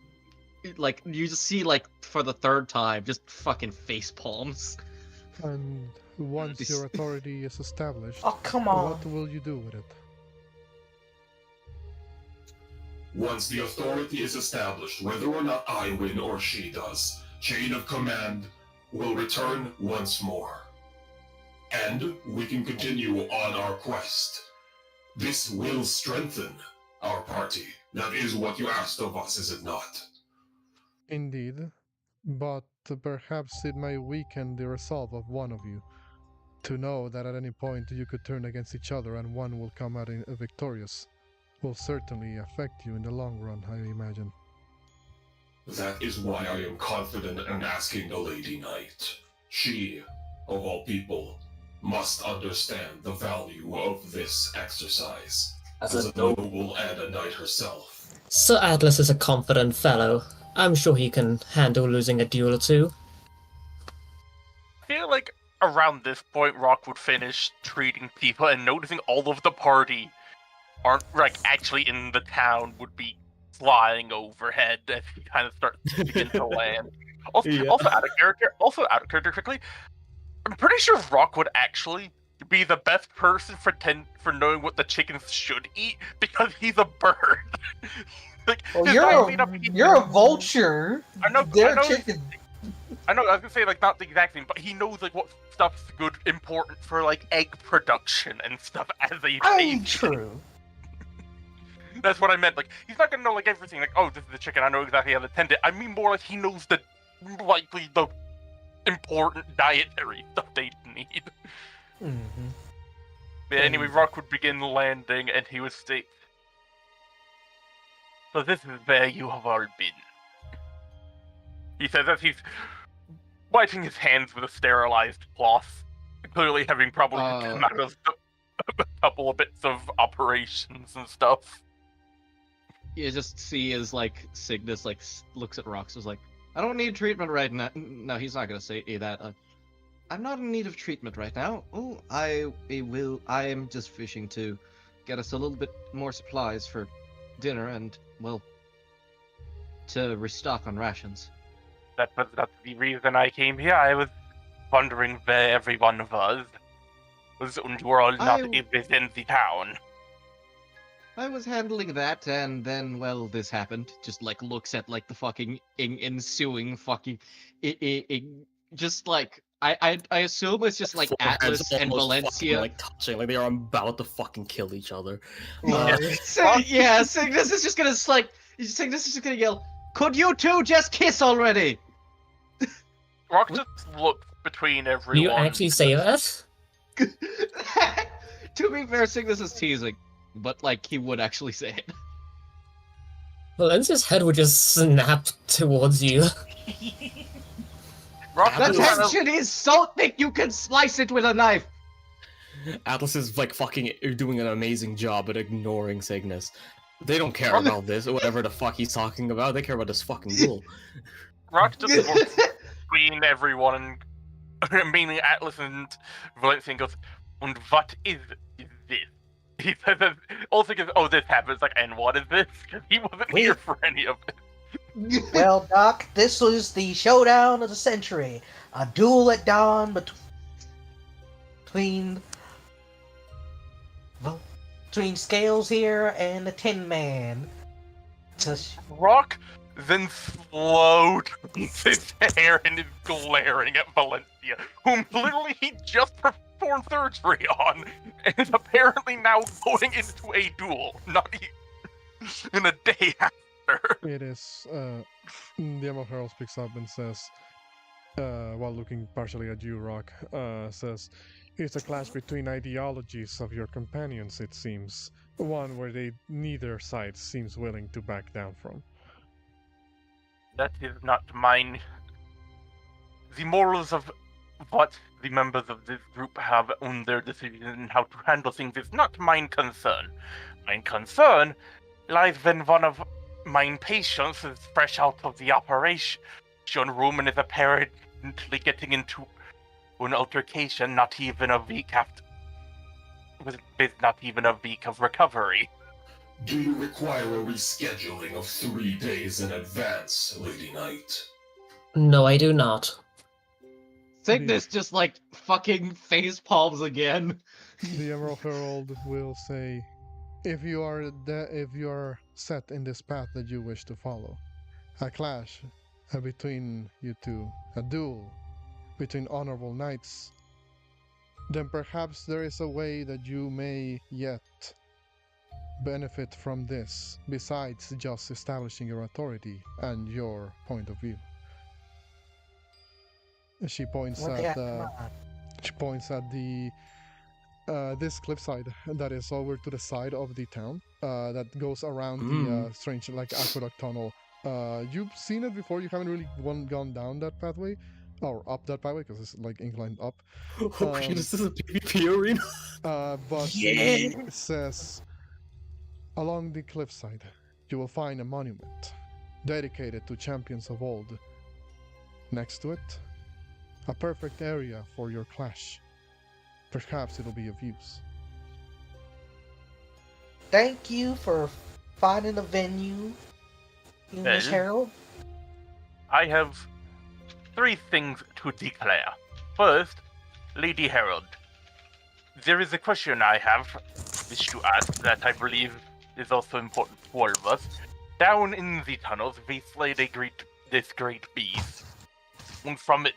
like you just see like for the third time just fucking face palms. And once your authority is established, Oh, come on. what will you do with it? Once the authority is established, whether or not I win or she does, chain of command will return once more. And we can continue on our quest. This will strengthen our party. That is what you asked of us, is it not? Indeed, but perhaps it may weaken the resolve of one of you. To know that at any point you could turn against each other and one will come out victorious will certainly affect you in the long run, I imagine. That is why I am confident in asking the Lady Knight. She, of all people, must understand the value of this exercise. As a noble and a knight herself. Sir Atlas is a confident fellow. I'm sure he can handle losing a duel or two. I feel like around this point, Rock would finish treating people and noticing all of the party aren't like actually in the town would be flying overhead as he kind of starts to begin to land. Also out of character quickly. I'm pretty sure Rock would actually be the best person for knowing what the chickens should eat because he's a bird. Like, well, you're a vulture. I know. They're chickens. I know. I was gonna say like not the exact thing, but he knows like what stuff's good, important for like egg production and stuff as a baby. True. That's what I meant. Like he's not gonna know like everything. Like this is the chicken. I know exactly how to tend it. I mean more like he knows the important dietary stuff they need. Mm-hmm. But anyway, Rock would begin landing, and he would state, "So this is where you have all been." He says as he's wiping his hands with a sterilized cloth, clearly having probably come out of a couple of bits of operations and stuff. You just see as like Signis like looks at Rox, was like, "I don't need treatment right now." No, he's not gonna say that. I'm not in need of treatment right now. Oh, I am just fishing to get us a little bit more supplies for dinner and, well, to restock on rations. That's the reason I came here. I was wondering where everyone was. And you were all not within the town. I was handling that, and then, well, this happened. Just, like, looks at, like, the fucking ensuing fucking... just, like... I assume it's just, like, Atlas and Valencia. Fucking, like, touching, like, they are about to fucking kill each other. Signis is just gonna, like... Signis is just gonna yell, "Could you two just kiss already?" Rock just looks between everyone. You actually say that? To be fair, Signis is teasing. But, like, he would actually say it. Valencia's head would just snap towards you. The tension is so thick you can slice it with a knife! Atlas is, like, fucking doing an amazing job at ignoring Signis. They don't care about this, or whatever the fuck he's talking about. They care about this fucking duel. Rock just looks between everyone, meaning Atlas and Valencia, and goes, "And what is this?" He says, also goes, "Oh, this happens." Like, and what is this? Because he wasn't here for any of it. Well, Doc, this was the showdown of the century. A duel at dawn between Scales here and the Tin Man. Rock then slow turns his hair and is glaring at Valencia, whom literally he just performed surgery on, and is apparently now going into a duel, not in a day after. It is, the Emerald Herald speaks up and says, while looking partially at you, Rock, says, it's a clash between ideologies of your companions, it seems. One where neither side seems willing to back down from. That is not mine. The morals of what the members of this group have on their decision and how to handle things is not mine concern. Mine concern lies when one of mine patients is fresh out of the operation room and is apparently getting into an altercation not even a week after, with not even a week of recovery. Do you require a rescheduling of 3 days in advance, Lady Knight? No, I do not. Signis just like fucking face palms again. The Emerald Herald will say, if you are set in this path that you wish to follow, a clash between you two, a duel between honorable knights, then perhaps there is a way that you may yet benefit from this, besides just establishing your authority and your point of view. She points at the this cliffside that is over to the side of the town that goes around the strange like aqueduct tunnel. You've seen it before. You haven't really gone down that pathway or up that pathway because it's like inclined up. Oh shit, this is a PvP arena. But she says, along the cliffside, you will find a monument dedicated to champions of old. Next to it, a perfect area for your clash. Perhaps it'll be of use. Thank you for finding a venue, Miss Harold. I have 3 things to declare. First, Lady Herald, there is a question I have wish to ask that I believe is also important for all of us. Down in the tunnels, we slayed this great beast. And from it,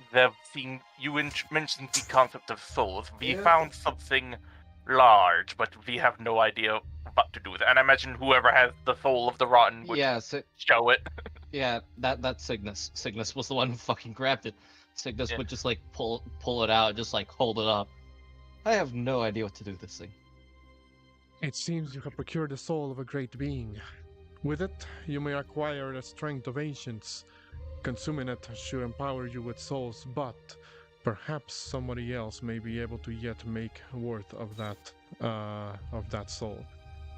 you mentioned the concept of souls. We found something large, but we have no idea what to do with it. And I imagine whoever has the soul of the rotten would show it. Yeah, that's Signis. Signis was the one who fucking grabbed it. Signis would just like pull it out, just like hold it up. I have no idea what to do with this thing. It seems you have procured the soul of a great being. With it, you may acquire the strength of ancients. Consuming it should empower you with souls, but perhaps somebody else may be able to yet make worth of that soul.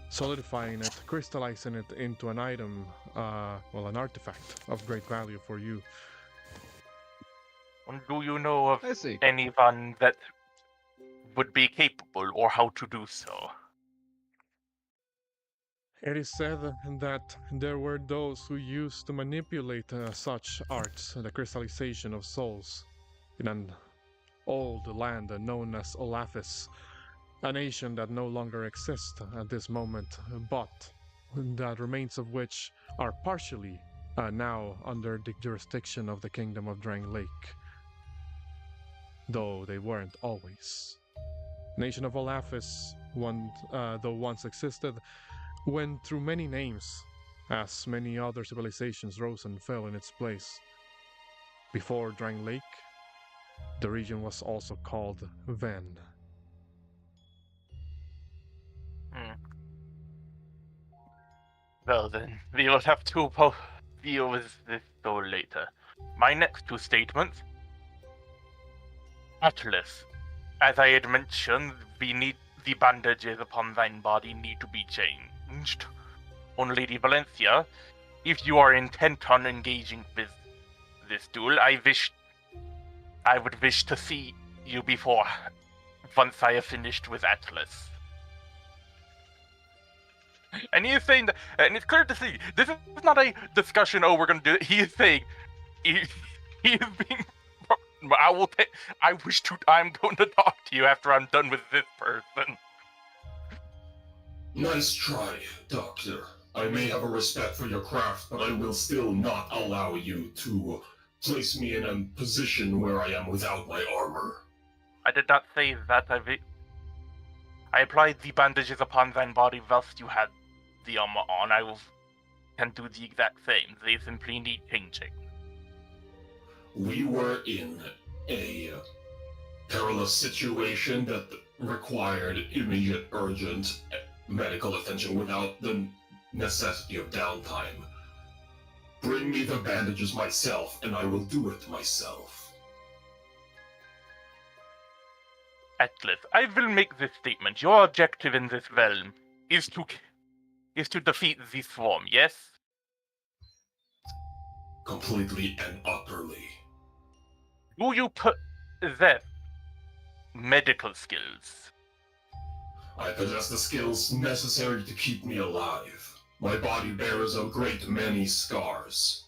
Solidifying it, crystallizing it into an item, an artifact of great value for you. Do you know of anyone that would be capable or how to do so? It is said that there were those who used to manipulate such arts, the crystallization of souls, in an old land known as Olafis, a nation that no longer exists at this moment, but the remains of which are partially now under the jurisdiction of the Kingdom of Drangleic, though they weren't always. Nation of Olafis, though once existed, went through many names, as many other civilizations rose and fell in its place. Before Drangleic, the region was also called Ven. Well then, we will have to deal with this soul later. My next 2 statements. Atlas, as I had mentioned, the bandages upon thine body need to be changed. On Lady Valencia, if you are intent on engaging with this duel, I would wish to see you once I have finished with Atlas. And he is saying that, and it's clear to see, this is not a discussion, we're gonna do it. He is saying, he is being, I'm going to talk to you after I'm done with this person. Nice try, Doctor. I may have a respect for your craft, but I will still not allow you to place me in a position where I am without my armor. I did not say that. I applied the bandages upon thine body whilst you had the armor on. Can do the exact same. They simply need changing. We were in a perilous situation that required immediate, urgent medical attention without the necessity of downtime. Bring me the bandages myself, and I will do it myself. Atlas, I will make this statement. Your objective in this realm is to defeat the swarm, yes? Completely and utterly. Do you possess medical skills? I possess the skills necessary to keep me alive. My body bears a great many scars.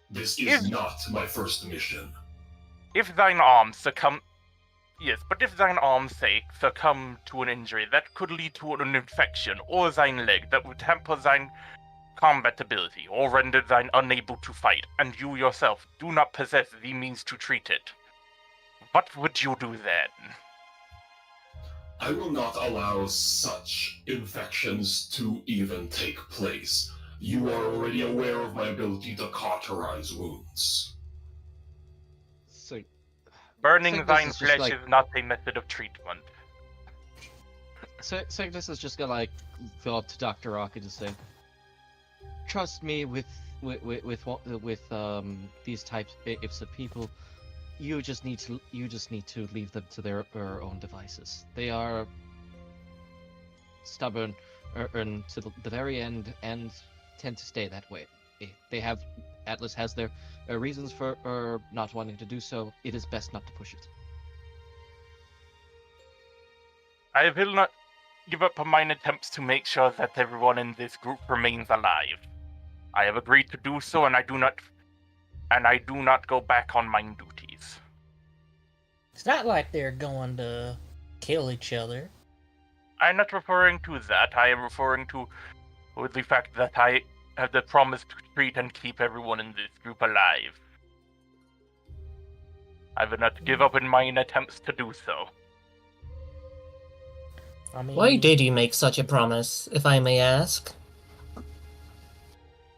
This is not my first mission. If thine arms succumb... Yes, but if thine arms, say, succumb to an injury, that could lead to an infection, or thine leg that would hamper thine combat ability, or render thine unable to fight, and you yourself do not possess the means to treat it. What would you do then? I will not allow such infections to even take place. You are already aware of my ability to cauterize wounds. So, Burning Signis thine is just flesh like- is not a method of treatment. so Signis is just gonna go up to Dr. Rock and just say, "Trust me, with these types of people, you just need to leave them to their own devices. They are stubborn and to the very end, and tend to stay that way. Atlas has their reasons for not wanting to do so. It is best not to push it." I will not give up on mine attempts to make sure that everyone in this group remains alive. I have agreed to do so, and I do not go back on mine duties. It's not like they're going to kill each other. I'm not referring to that. I am referring to the fact that I have the promise to treat and keep everyone in this group alive. I will not give up in mine attempts to do so. I mean, Why did you make such a promise, if I may ask?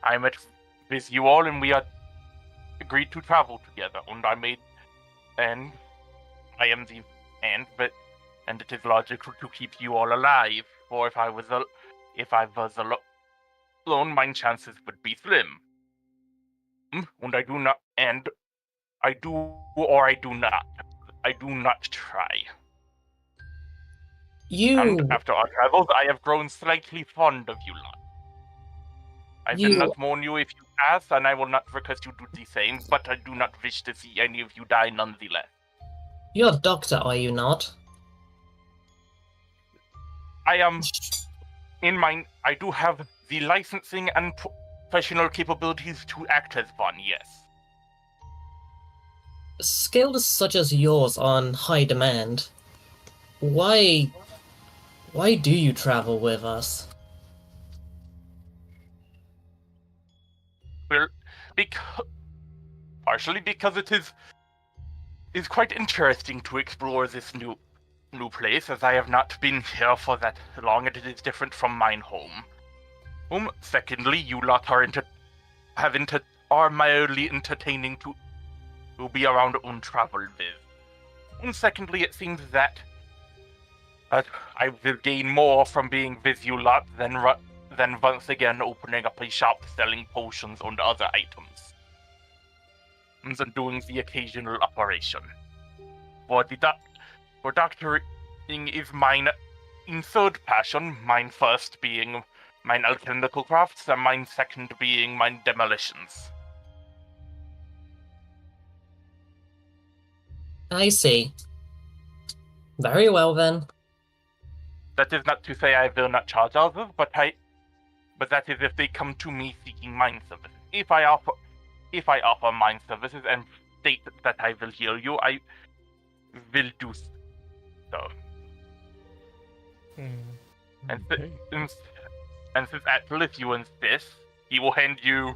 I met with you all, and we had agreed to travel together. And it is logical to keep you all alive. For if I was alone, my chances would be slim. And I do not. And I do or I do not. I do not try. And after our travels, I have grown slightly fond of you lot. I will not mourn you if you pass, and I will not request you do the same, but I do not wish to see any of you die nonetheless. You're a doctor, are you not? I am I do have the licensing and professional capabilities to act as one, yes. Skills such as yours are on high demand. Why do you travel with us? Well, partially because it is quite interesting to explore this new place, as I have not been here for that long, and it is different from mine home. Secondly, you lot are mildly entertaining to be around and travel with. And secondly, it seems that I will gain more from being with you lot than once again opening up a shop selling potions and other items. And doing the occasional operation. For doctoring is mine in third passion, mine first being mine alchemical crafts, and mine second being mine demolitions. I see. Very well then. That is not to say I will not charge others, but that is if they come to me seeking mine services. If I offer mine services and state that I will heal you, I will do so. Okay. And since Atlas you insist, he will hand you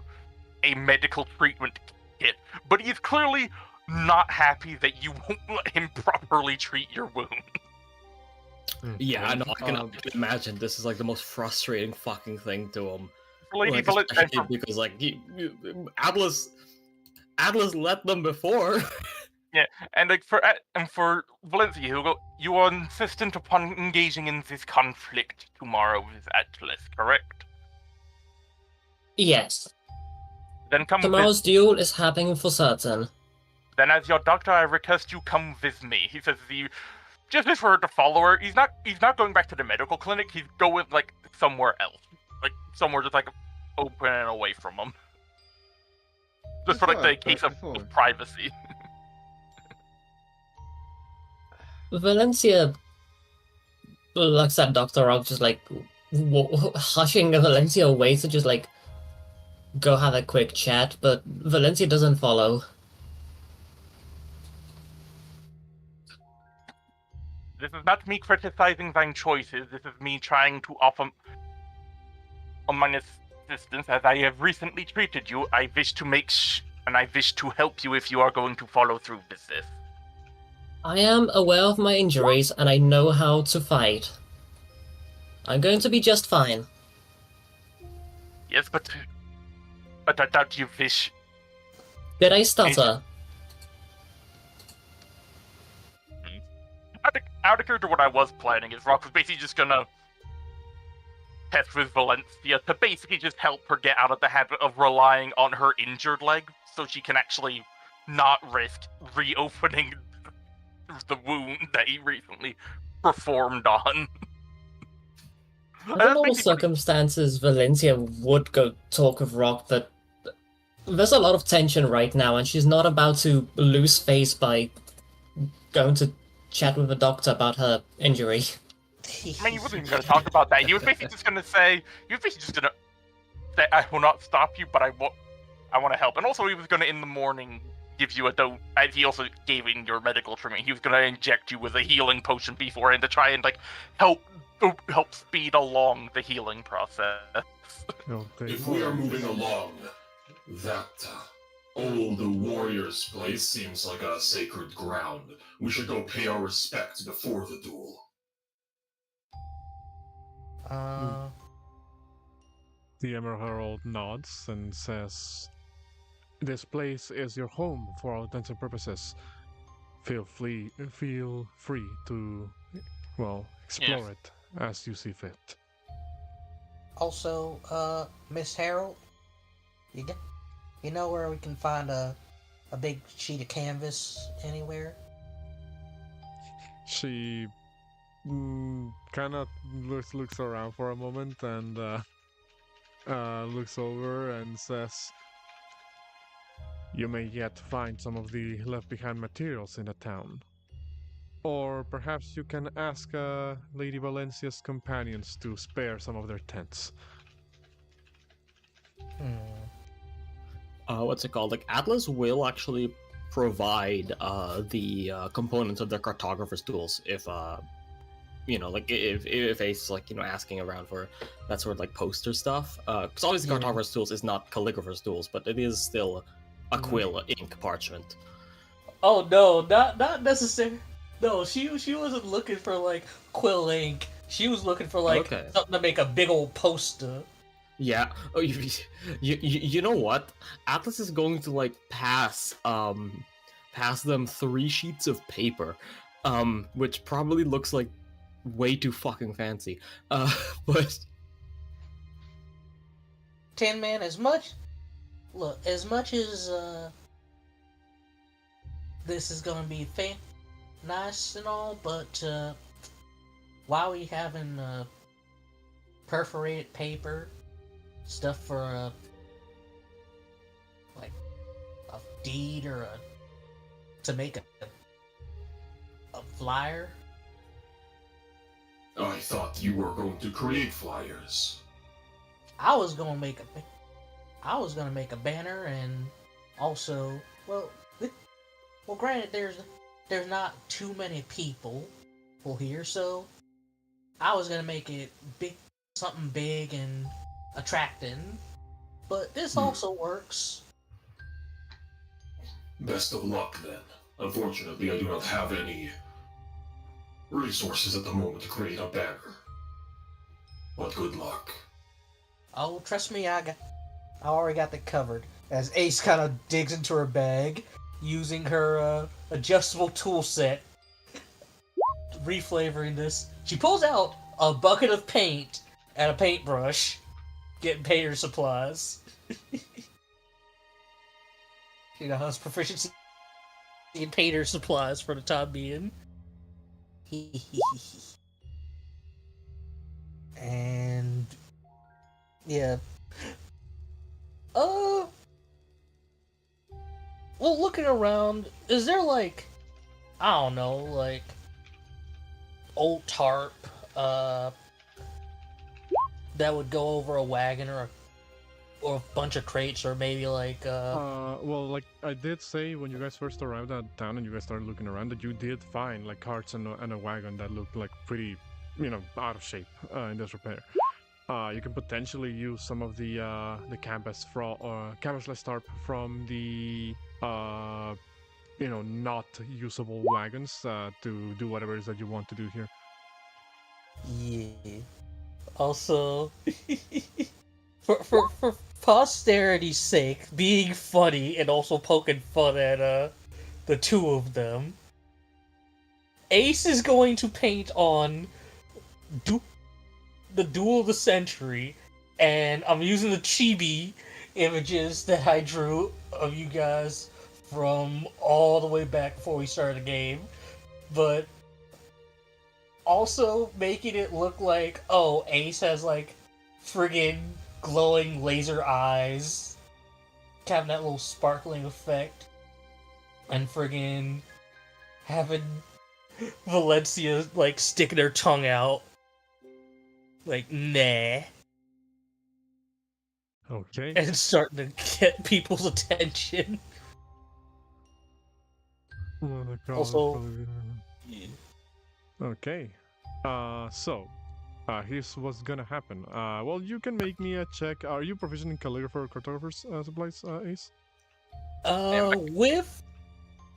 a medical treatment kit. But he's clearly not happy that you won't let him properly treat your wound. Yeah, I know. I can imagine this is like the most frustrating fucking thing to him. Lady Like, especially because like Atlas let them before. Yeah, and like for Valencia, he'll go. You are insistent upon engaging in this conflict tomorrow with Atlas, correct? Yes. Then come Tomorrow's duel is happening for certain. Then, as your doctor, I request you come with me. He says just if we're the follower, he's not going back to the medical clinic. He's going like somewhere else, like somewhere just like open and away from him, just for like the case of privacy. Valencia looks at Dr. Rock, just like hushing Valencia away to just like go have a quick chat, but Valencia doesn't follow. This is not me criticizing thine choices. This is me trying to offer my assistance. As I have recently treated you, I wish to and I wish to help you if you are going to follow through with this. I am aware of my injuries and I know how to fight. I'm going to be just fine. Yes, but I doubt you wish. Did I stutter? Out of character, what I was planning is Rock was basically just gonna test with Valencia to basically just help her get out of the habit of relying on her injured leg, so she can actually not risk reopening the wound that he recently performed on. Under normal circumstances, Valencia would go talk with Rock, but there's a lot of tension right now, and she's not about to lose face by going to chat with the doctor about her injury. I mean, he wasn't even going to talk about that. He was basically just going to say, I will not stop you, but I want to help. And also, he was going to, in the morning, give you as he also gave in your medical treatment, he was going to inject you with a healing potion beforehand to try and, like, help speed along the healing process. If we are moving along, that old warrior's place seems like a sacred ground. We should go pay our respects before the duel. The Emerald Herald nods and says, "This place is your home for all intents and purposes. Feel free to, explore it as you see fit." Also, Miss Harold, you know where we can find a big sheet of canvas anywhere? She kind of looks around for a moment and looks over and says, "You may yet find some of the left behind materials in the town. Or perhaps you can ask Lady Valencia's companions to spare some of their tents." What's it called? Like, Atlas will actually provide the components of the cartographer's tools if if Ace is asking around for that sort of like poster stuff. Because obviously cartographer's tools is not calligrapher's tools, but it is still a quill, ink, parchment. Oh no, not necessary. No, she wasn't looking for like quill ink. She was looking for something to make a big old poster. Yeah. Oh, you know what? Atlas is going to pass them 3 sheets of paper, which probably looks like way too fucking fancy. But Tin Man, as much as this is gonna be nice and all, but why are we having perforated paper? Stuff for a deed or to make a flyer? I thought you were going to create flyers. I was gonna make a banner, and also, granted, there's not too many people here, so I was gonna make it big, something big and attracting. But this Hmm. also works. Best of luck then. Unfortunately, I do not have any resources at the moment to create a banner. But good luck. Oh, trust me, I already got that covered. As Ace kind of digs into her bag, using her adjustable tool set, reflavoring this, she pulls out a bucket of paint and a paintbrush, getting painter supplies. She now has proficiency in painter supplies for the time being. And yeah. Well, looking around, is there like, I don't know, like old tarp that would go over a wagon or a bunch of crates, or maybe like Well, like I did say when you guys first arrived at town and you guys started looking around, that you did find like carts and a wagon that looked like pretty, out of shape, in disrepair. You can potentially use some of the canvas canvas-less tarp from the not usable wagons to do whatever it is that you want to do here. yeah. Also, for posterity's sake, being funny and also poking fun at the two of them, Ace is going to paint on the Duel of the Century, and I'm using the chibi images that I drew of you guys from all the way back before we started the game, but also making it look like, oh, Ace has like friggin' glowing laser eyes, having that little sparkling effect, and friggin' having Valencia like sticking her tongue out. Like, nah. Okay. And it's starting to get people's attention. Also, Okay. Here's what's gonna happen. Well, you can make me a check. Are you proficient in calligrapher or cartographer's supplies, Ace?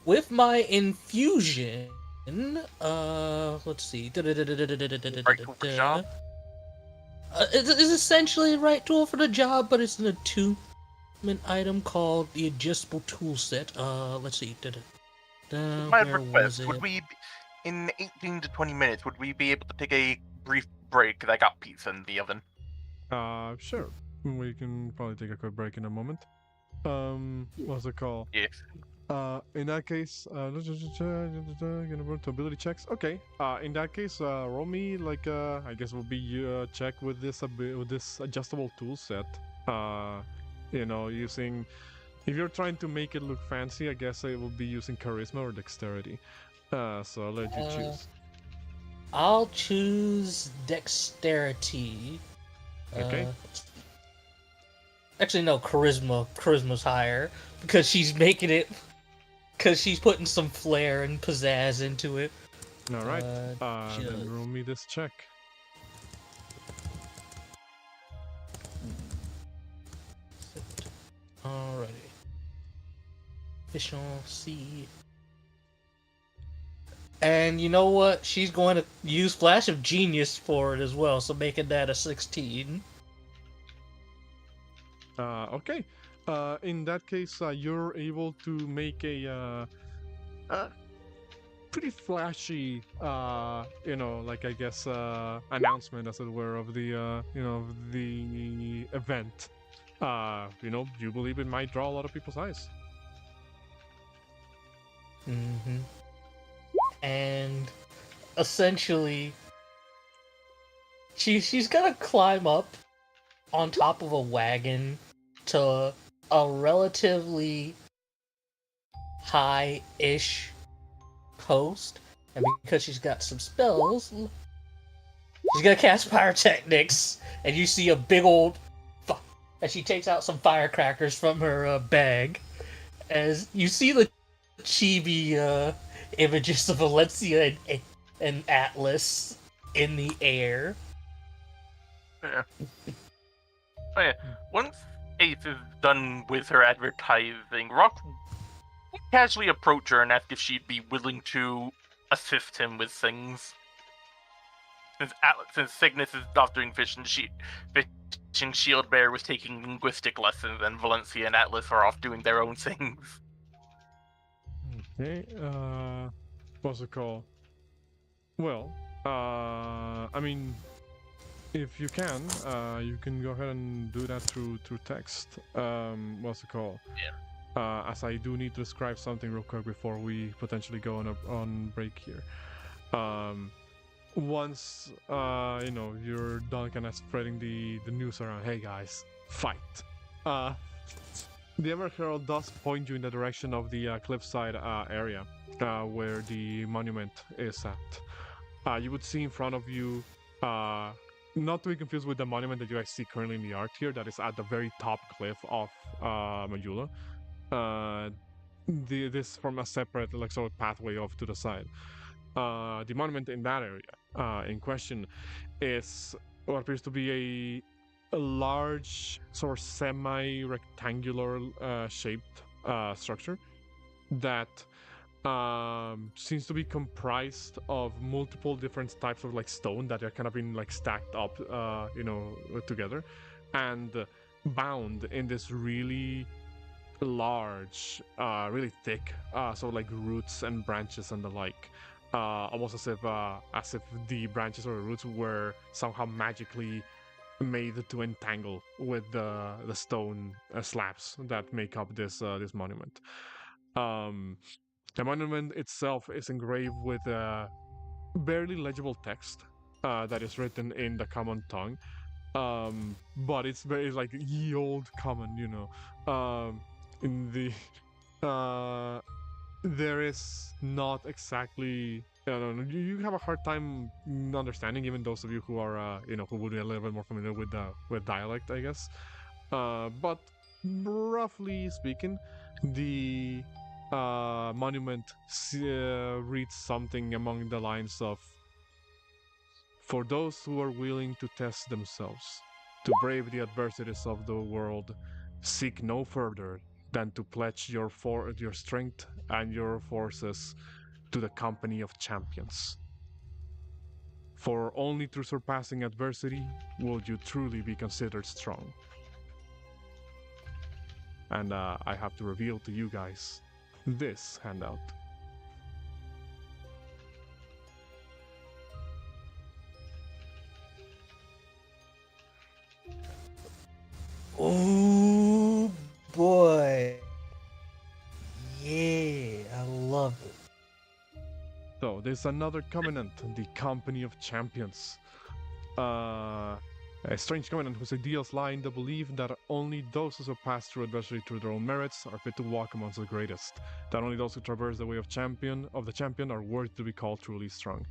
with my infusion, let's see. Right tool for the job? It's essentially the right tool for the job, but it's an attunement item called the adjustable tool set. Let's see. My Where was request, it? would we, in 18 to 20 minutes, would we be able to take a brief break? I got pizza in the oven. Sure. We can probably take a quick break in a moment. What's it called? Yes. In that case, ability checks. Okay. In that case, roll me like I guess will be check with this adjustable tool set. Using, if you're trying to make it look fancy, I guess it will be using charisma or dexterity. So I'll let you choose. I'll choose dexterity. Okay. Actually, no, charisma. Charisma's higher because she's making it. Because she's putting some flair and pizzazz into it. All right. Then roll me this check. Alrighty. Efficiency. And you know what? She's going to use Flash of Genius for it as well, so making that a 16. Okay. In that case, you're able to make a pretty flashy, like I guess announcement, as it were, of the of the event. You believe it might draw a lot of people's eyes. Mm-hmm. And essentially, she's gonna climb up on top of a wagon to a relatively high-ish post, and because she's got some spells, she's gonna cast pyrotechnics, and you see a big old as she takes out some firecrackers from her bag, as you see the chibi images of Valencia and Atlas in the air. Yeah. Oh yeah. Once Ace is done with her advertising, Rock would casually approach her and ask if she'd be willing to assist him with things. Since Signis is off doing fishing, Shield Bear was taking linguistic lessons, and Valencia and Atlas are off doing their own things. Okay, what's it called? Well, I mean, if you can go ahead and do that through text. What's it called? Yeah. As I do need to describe something real quick before we potentially go on break here. Once you're done kind of spreading the news around, hey guys, fight. The Emerald Herald does point you in the direction of the cliffside area where the monument is at. You would see in front of you, not to be confused with the monument that you guys see currently in the art here, that is at the very top cliff of Majula. This from a separate sort of pathway off to the side. The monument in that area in question is what appears to be a large sort of semi-rectangular shaped structure that seems to be comprised of multiple different types of stone that are kind of been stacked up together and bound in this really large, really thick, so roots and branches and the like. Almost as if the branches or the roots were somehow magically made to entangle with the stone slabs that make up this monument. The monument itself is engraved with barely legible text that is written in the common tongue, but it's very ye old common, in the there is not exactly. You have a hard time understanding, even those of you who are, who would be a little bit more familiar with dialect, I guess. But roughly speaking, the monument reads something among the lines of, "For those who are willing to test themselves, to brave the adversities of the world, seek no further than to pledge your strength and your forces to the company of champions. For only through surpassing adversity will you truly be considered strong." And I have to reveal to you guys this handout. Oh boy. Yeah, I love it. So there's another covenant, the Company of Champions. A strange covenant whose ideals lie in the belief that only those who surpass through adversity through their own merits are fit to walk amongst the greatest. That only those who traverse the way of the champion are worthy to be called truly strong.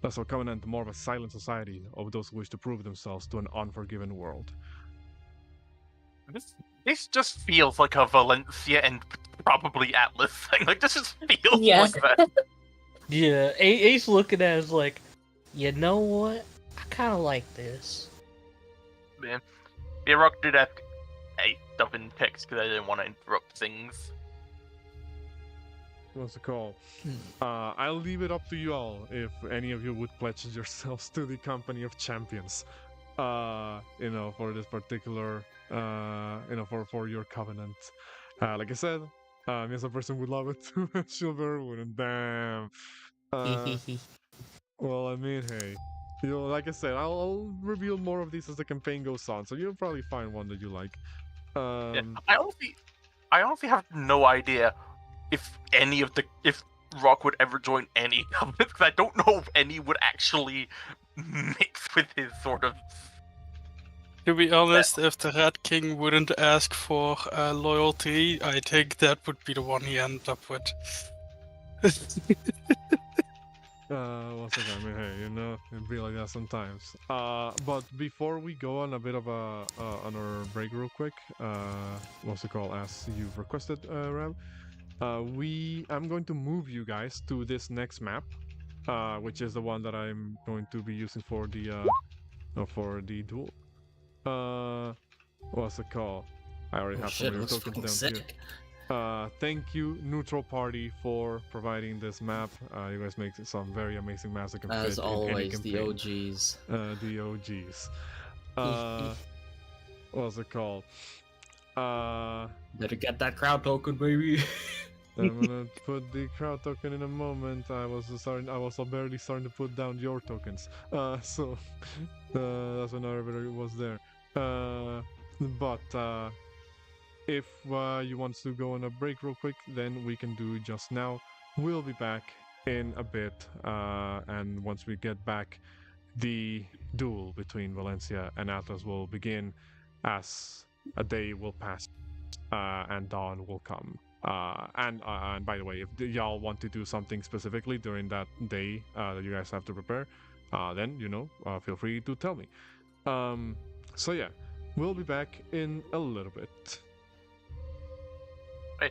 Thus a covenant more of a silent society of those who wish to prove themselves to an unforgiven world. This just feels like a Valencia and probably Atlas thing. This just feels Yeah. like that. Yeah, Ace looking at it is like, you know what? I kind of like this. Man. Yeah, Rock did ask stuff in text because I didn't want to interrupt things. What's it called? I'll leave it up to you all if any of you would pledge yourselves to the Company of Champions. For this particular, for your covenant. Like I said, me as a person would love it too. Silver wouldn't. Damn. Well, I mean, hey, like I said, I'll reveal more of these as the campaign goes on, so you'll probably find one that you like. Yeah, I honestly have no idea if Rock would ever join any covenants, because I don't know if any would actually mix with his sort of. To be honest, if the Red King wouldn't ask for loyalty, I think that would be the one he ended up with. Once again, I mean, hey, it'd be like that sometimes. But before we go on a bit of on our break real quick, what's it called, as you've requested, Rab, I'm going to move you guys to this next map, which is the one that I'm going to be using for the for the duel. What's it called? I already Oh have shit, some it of your looks tokens fucking down here. sick. Thank you, Neutral Party, for providing this map. You guys make some very amazing maps that can As fit in any always, the campaign. OGs. The OGs. What's it called? Better get that crowd token, baby. I'm gonna put the crowd token in a moment. I was barely starting to put down your tokens. So that's when everybody was there. But if you want to go on a break real quick, then we can do it just now. We'll be back in a bit, and once we get back, the duel between Valencia and Atlas will begin as a day will pass and dawn will come. And by the way, if y'all want to do something specifically during that day that you guys have to prepare, then feel free to tell me. So yeah, we'll be back in a little bit. Hey.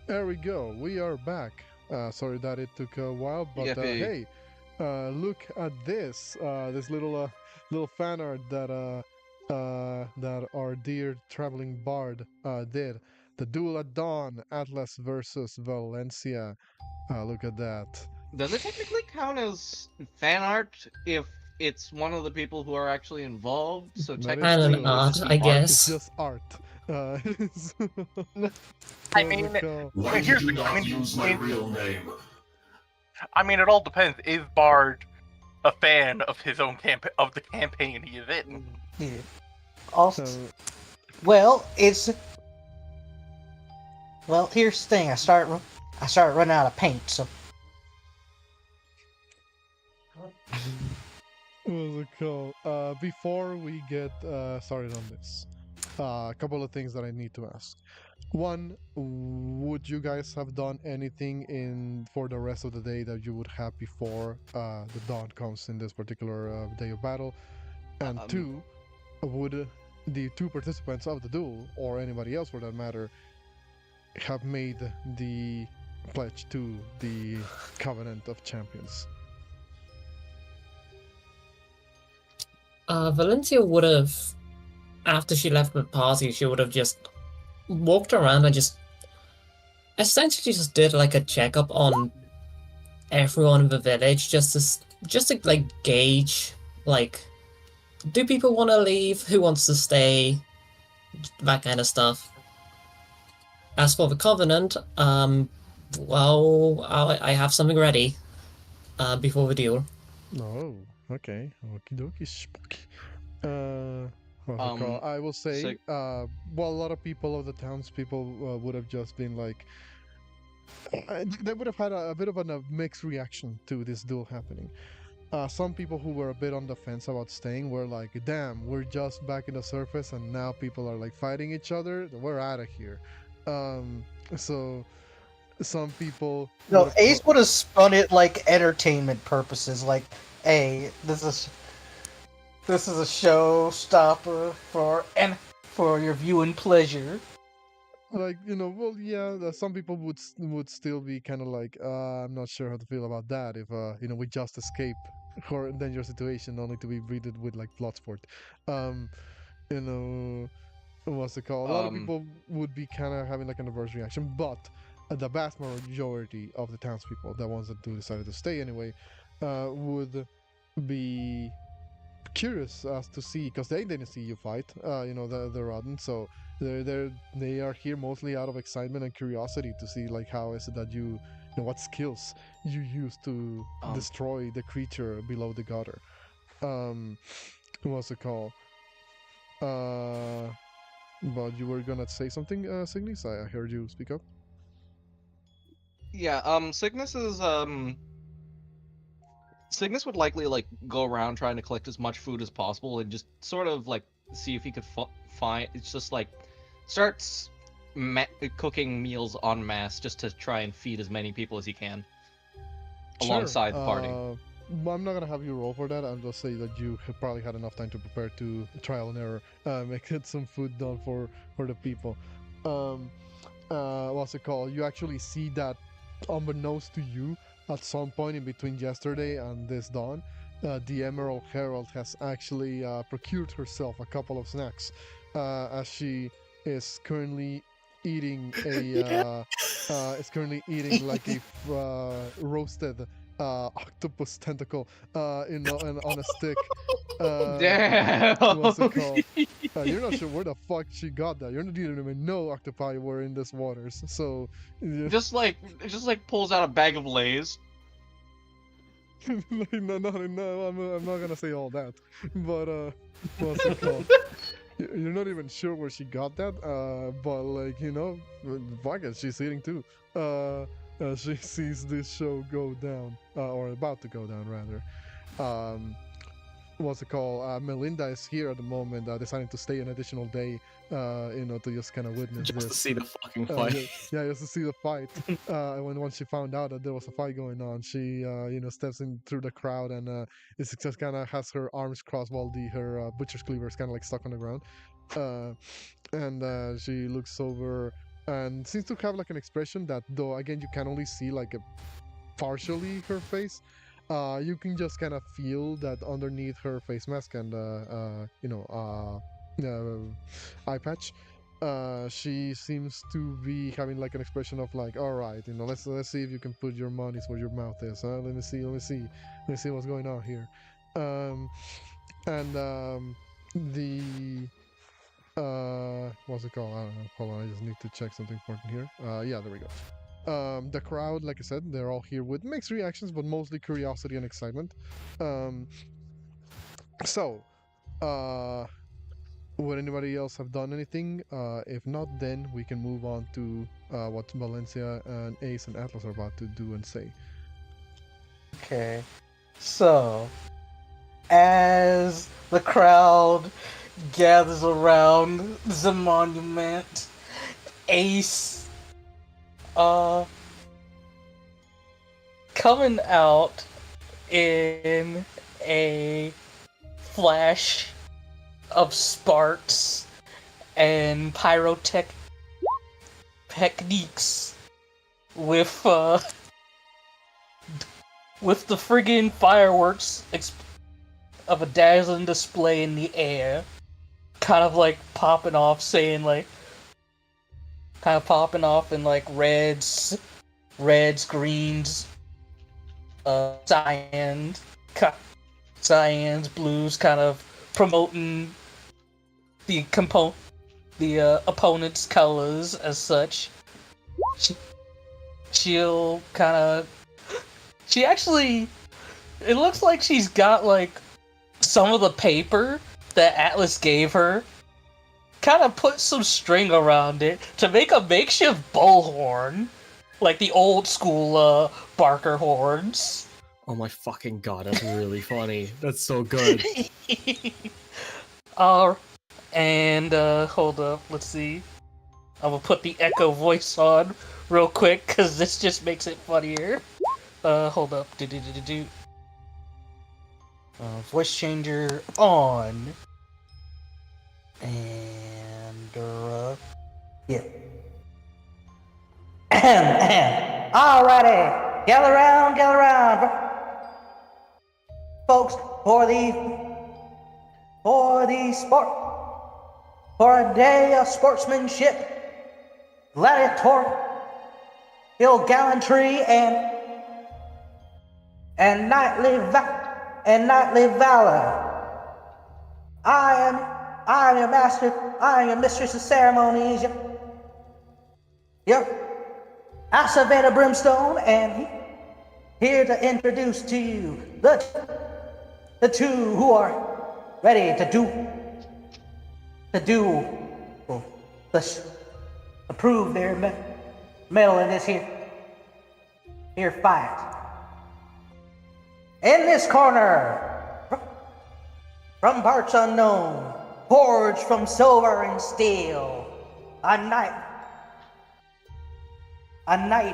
There we go. We are back. Sorry that it took a while, but Yippee. hey, look at this. This little fan art that our dear traveling bard did. The duel at dawn, Atlas versus Valencia. Look at that. Does it technically count as fan art if it's one of the people who are actually involved? So That is technically, Canon true. it would art, just be I art. guess. It's just art. I mean, Why here's did you the- not I mean, use my it- real name? I mean, it all depends. Is Bard a fan of his own of the campaign he is in? Yeah. Also, So, well, it's well. Here's the thing. I started running out of paint, so what was it called? Before we get started on this, a couple of things that I need to ask. One, would you guys have done anything for the rest of the day that you would have before the dawn comes in this particular day of battle? And two, would the two participants of the duel, or anybody else for that matter, have made the pledge to the Covenant of Champions? Valencia would have, after she left the party, she would have just walked around and just essentially just did like a checkup on everyone in the village, just to like gauge, like, do people want to leave? Who wants to stay? That kind of stuff. As for the Covenant, well, I have something ready before the deal. Oh, okay. Okie dokie, spooky. What's it Um, called? I will say, so- well, a lot of people of the townspeople would have just been like, they would have had a bit of a mixed reaction to this duel happening. Some people who were a bit on the fence about staying were like, damn, we're just back in the surface and now people are like fighting each other. We're out of here. So some people. no. would've Ace thought- would have spun it like entertainment purposes. Like, hey, this is a showstopper for your viewing pleasure. Like, well, yeah, some people would still be kind of like, I'm not sure how to feel about that if we just escape or dangerous situation only to be greeted with like bloodsport. You know, what's it called? A lot of people would be kind of having like an adverse reaction, but the vast majority of the townspeople, the ones that decided to stay anyway, would be curious as to see, because they didn't see you fight, the Rodden, so they are here mostly out of excitement and curiosity to see like how is it that what skills you use to destroy the creature below the gutter. What's it called? But you were gonna say something, Signis? I heard you speak up. Yeah, Signis would likely like go around trying to collect as much food as possible and just sort of like see if he could find. It's just like starts cooking meals en masse just to try and feed as many people as he can alongside the party. I'm not gonna have you roll for that. I'll just say that you have probably had enough time to prepare to trial and error, make it some food done for the people. What's it called? You actually see that unbeknownst to you, at some point in between yesterday and this dawn, the Emerald Herald has actually procured herself a couple of snacks, as she is currently eating like a roasted octopus tentacle, on a stick. Damn! What's it called? You're not sure where the fuck she got that. You didn't even know octopi were in this waters. So just like pulls out a bag of Lay's. no, I'm not gonna say all that. But what's it called? You're not even sure where she got that. But like fuck it, she's eating too. She sees this show go down, or about to go down rather. What's it called? Melinda is here at the moment, deciding to stay an additional day, to just kind of witness Just to this. see the fucking fight. Yeah, just to see the fight. Once she found out that there was a fight going on, she steps in through the crowd and is just kind of has her arms crossed while her butcher's cleaver is kind of like stuck on the ground, and she looks over and seems to have like an expression that, though again you can only see like a partially her face, you can just kind of feel that underneath her face mask and eye patch, she seems to be having like an expression of like, all right, let's see if you can put your money where your mouth is. Let me see what's going on here. And the what's it called? I don't know. Hold on, I just need to check something important here. Yeah, there we go. The crowd, like I said, they're all here with mixed reactions, but mostly curiosity and excitement. So, would anybody else have done anything? If not, then we can move on to what Valencia and Ace and Atlas are about to do and say. Okay. So, as the crowd gathers around the monument, Ace coming out in a flash of sparks and pyrotech techniques with the friggin' fireworks of a dazzling display in the air, kind of like popping off, saying like, kind of popping off in like reds, greens, cyans, blues, kind of promoting the opponent's colors as such. She'll kind of. She actually. It looks like she's got like some of the paper that Atlas gave her. Kind of put some string around it to make a makeshift bullhorn, like the old school Barker horns. Oh my fucking god, that's really funny. That's so good. And hold up, let's see. I'm gonna put the echo voice on real quick because this just makes it funnier. Hold up, voice changer on. And yeah. Alrighty, gather around, folks, for the sport, for a day of sportsmanship, gladiatorial gallantry, and knightly valor. I am your master. I am your mistress of ceremonies. Yep. Aceveda Brimstone, and here to introduce to you the two who are ready to prove their mettle in this here fight. In this corner, from parts unknown, forged from silver and steel, a knight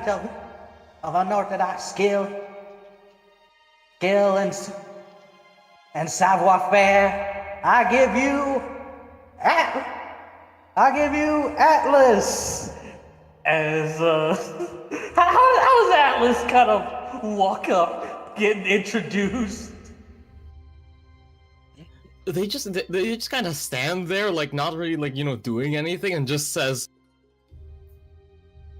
of unorthodox skill and savoir-faire. I give you Atlas. As how does Atlas kind of walk up, getting introduced? They just kind of stand there, like not really like doing anything, and just says,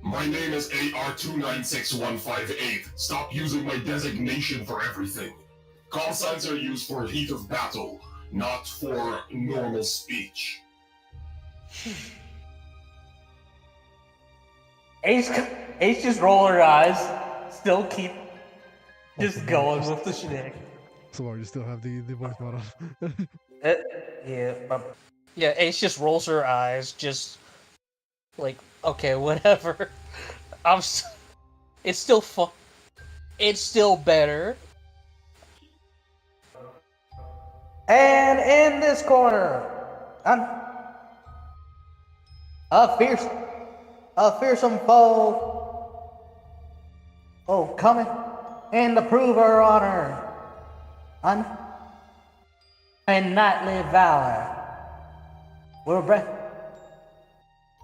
My name is AR296158. Stop using my designation for everything. Call signs are used for heat of battle, not for normal speech. Ace just roll her eyes, still keep just going with the shenanigans. So you still have the voice model. Yeah, Ace just rolls her eyes, just like, okay, whatever. It's still fun. It's still better. And in this corner, a fearsome foe. Oh, coming in to prove her honor. And knightly valor.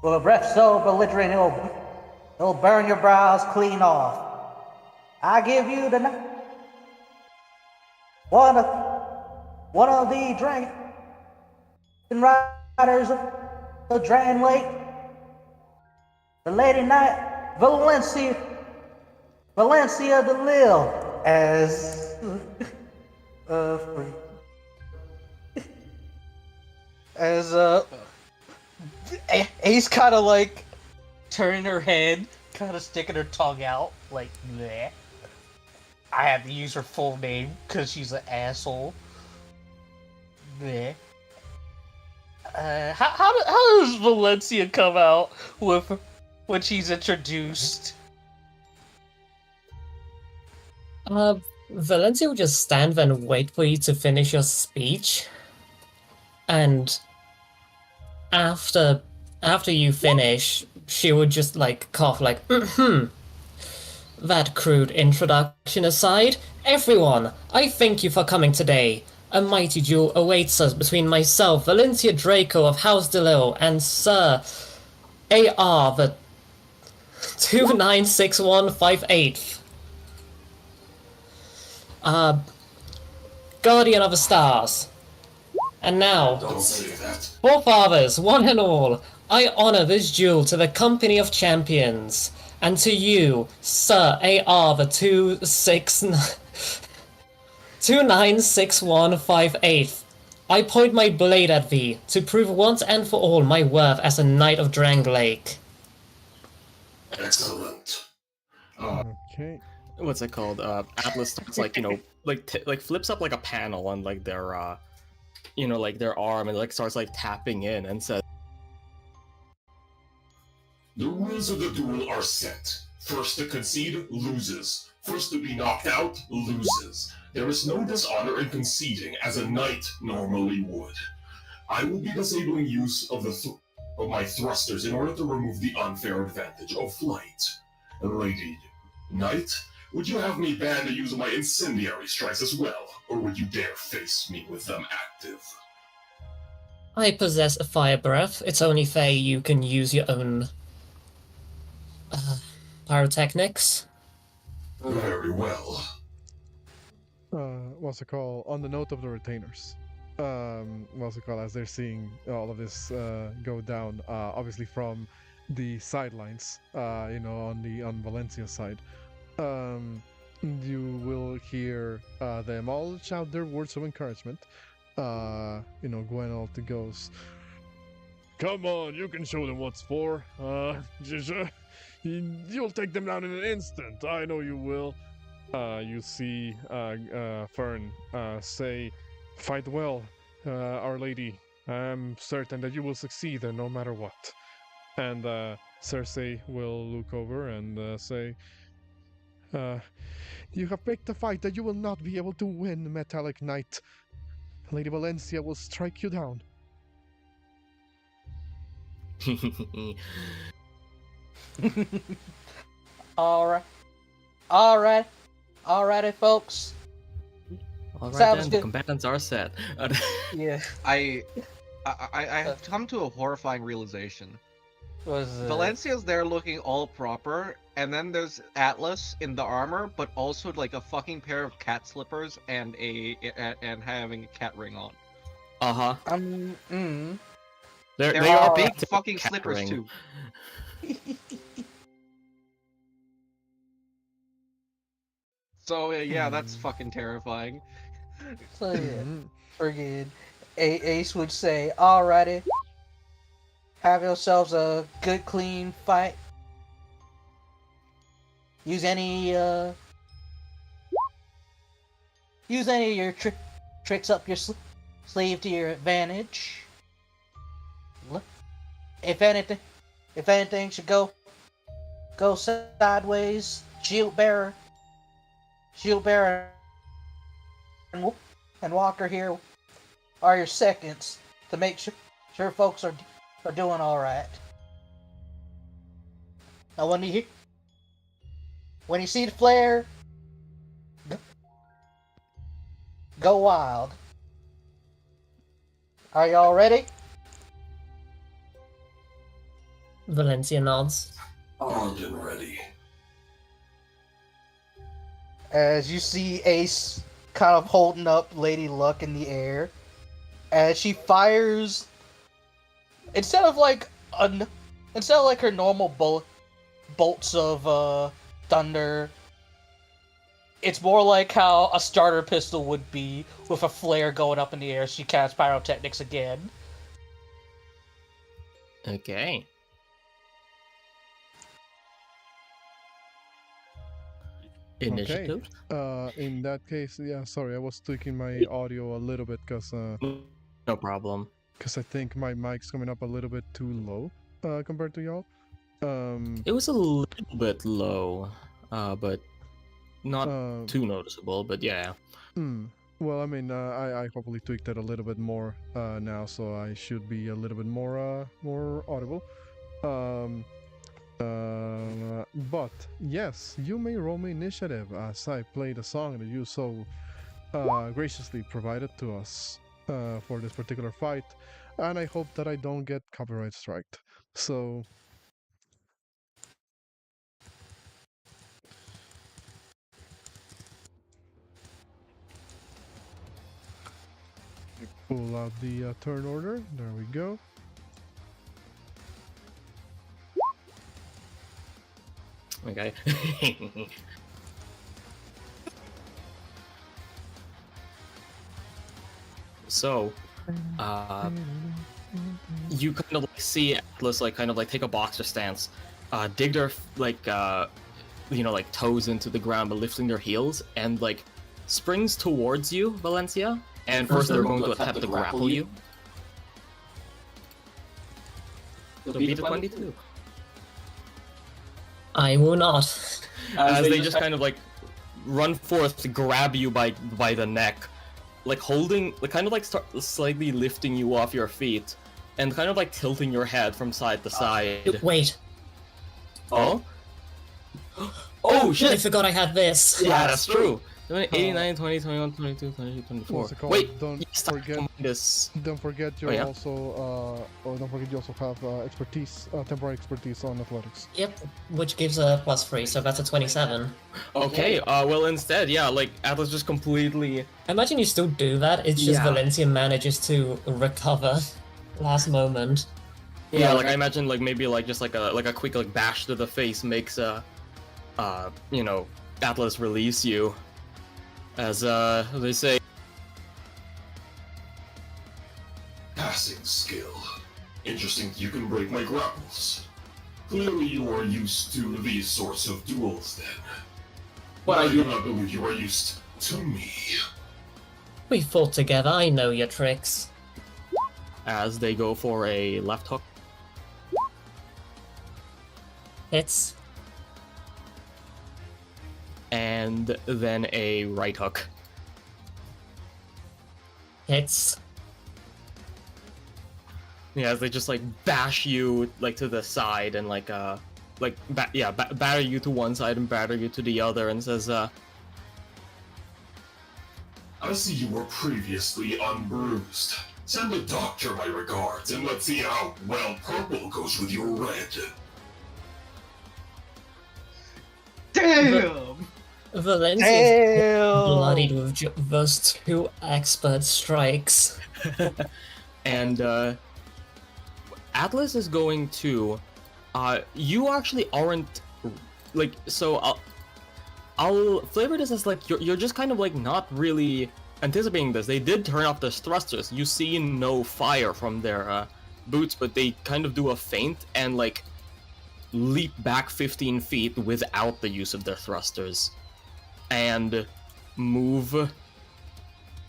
With a breath so belligerent it'll burn your brows clean off. I give you the one of the dragon riders of Drangleic, the Lady Knight Valencia de Lille, as Ace kind of like turning her head, kind of sticking her tongue out, like, bleh. I have to use her full name because she's an asshole. Bleh. How does Valencia come out with when she's introduced? Valencia will just stand there and wait for you to finish your speech. And after you finish, she would just like cough like, That crude introduction aside, everyone, I thank you for coming today. A mighty duel awaits us between myself, Valencia Draco of House DeLille, and Sir AR, the 296158. Guardian of the Stars. And now, Don't say that. forefathers, one and all, I honor this duel to the Company of Champions, and to you, Sir AR, the 296158. I point my blade at thee, to prove once and for all my worth as a Knight of Drangleic. Excellent. Okay. What's it called? Atlas starts like like flips up like a panel on like their like their arm and like starts like tapping in and says, The rules of the duel are set. First to concede, loses. First to be knocked out, loses. There is no dishonor in conceding, as a knight normally would. I will be disabling use of my thrusters in order to remove the unfair advantage of flight. Lady Knight, would you have me ban the use of my incendiary strikes as well, or would you dare face me with them active? I possess a fire breath. It's only fair you can use your own pyrotechnics. Very well. What's it called? On the note of the retainers. What's it called? As they're seeing all of this go down, obviously from the sidelines, on Valencia's side, you will hear them all shout their words of encouragement. Gwynolth goes, "Come on, you can show them what's for. You'll take them down in an instant. I know you will." You see Fern say, "Fight well, Our Lady. I'm certain that you will succeed no matter what." And Cersei will look over and say, "You have picked a fight that you will not be able to win, Metallic Knight. Lady Valencia will strike you down." Alrighty, folks. All right, Sounds then, good. the combatants are set. Yeah. I have come to a horrifying realization. Valencia's there looking all proper, and then there's Atlas in the armor, but also like a fucking pair of cat slippers and having a cat ring on. Uh-huh. They They are are big big fucking cat slippers ring. too. So yeah, that's fucking terrifying. So yeah, friggin' Ace would say, "Alrighty, have yourselves a good, clean fight. Use any of your tricks up your sleeve to your advantage. If anything should go sideways, shield bearer and Walker here are your seconds to make sure folks are doing all right. Now, when you see the flare, go wild. Are y'all ready?" Valencia nods. Armed and ready. As you see Ace kind of holding up Lady Luck in the air, as she fires, instead of like her normal bolts of thunder, it's more like how a starter pistol would be, with a flare going up in the air. She casts pyrotechnics again. Okay. Initiative? In that case, yeah, sorry, I was tweaking my audio a little bit because No problem. I think my mic's coming up a little bit too low compared to y'all. It was a little bit low, but not too noticeable, but yeah. Well, I mean, I hopefully tweaked it a little bit more now, so I should be a little bit more audible. But yes, you may roll me initiative as I play the song that you so graciously provided to us for this particular fight, and I hope that I don't get copyright striked. So. Pull out the turn order. There we go. Okay. So, you kind of like see Atlas like kind of like take a boxer stance, dig their like like toes into the ground, but lifting their heels, and like springs towards you, Valencia. And first they're going to attempt to grapple you. So beat a 22. I will not. As they just kind of like run forth to grab you by the neck, like holding, like kind of like start slightly lifting you off your feet, and kind of like tilting your head from side to side. Wait. Oh? Oh shit! I forgot I had this. Yeah, that's true. 89, 20, 21, 22, 23, 24. What's it called? Wait, Don't forget. this. Don't forget you Oh, yeah? also don't forget you also have expertise, temporary expertise on athletics. Yep, which gives a +3, so that's a 27. Okay, well instead, yeah, like Atlas just completely. I imagine you still do that, it's just Yeah. Valencia manages to recover last moment. Yeah, like I imagine like maybe like just like a quick like bash to the face makes Atlas release you. As they say. Passing skill. Interesting you can break my grapples. Clearly you are used to these sorts of duels then. But I do not believe you are used to me. We fought together, I know your tricks. As they go for a left hook. Hits. And then a right hook. Hits. Yeah, as they just like bash you like to the side and like batter you to one side and batter you to the other, and says I see you were previously unbruised. Send the doctor my regards, and let's see how well purple goes with your red. Damn! Valencia is bloodied with those two expert strikes. and Atlas is going to you actually aren't like, so I'll flavor this as like you're just kind of like not really anticipating this. They did turn off their thrusters. You see no fire from their boots, but they kind of do a feint and like leap back 15 feet without the use of their thrusters and move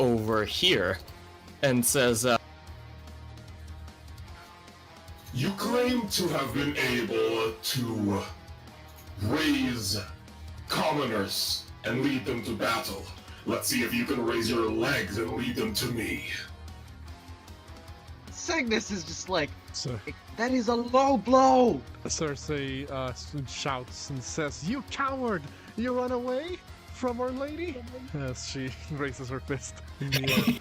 over here and says You claim to have been able to raise commoners and lead them to battle. Let's see if you can raise your legs and lead them to me. Signis is just like, So that is a low blow! Cersei shouts and says, "You coward! You run away from Our Lady?" As she raises her fist in the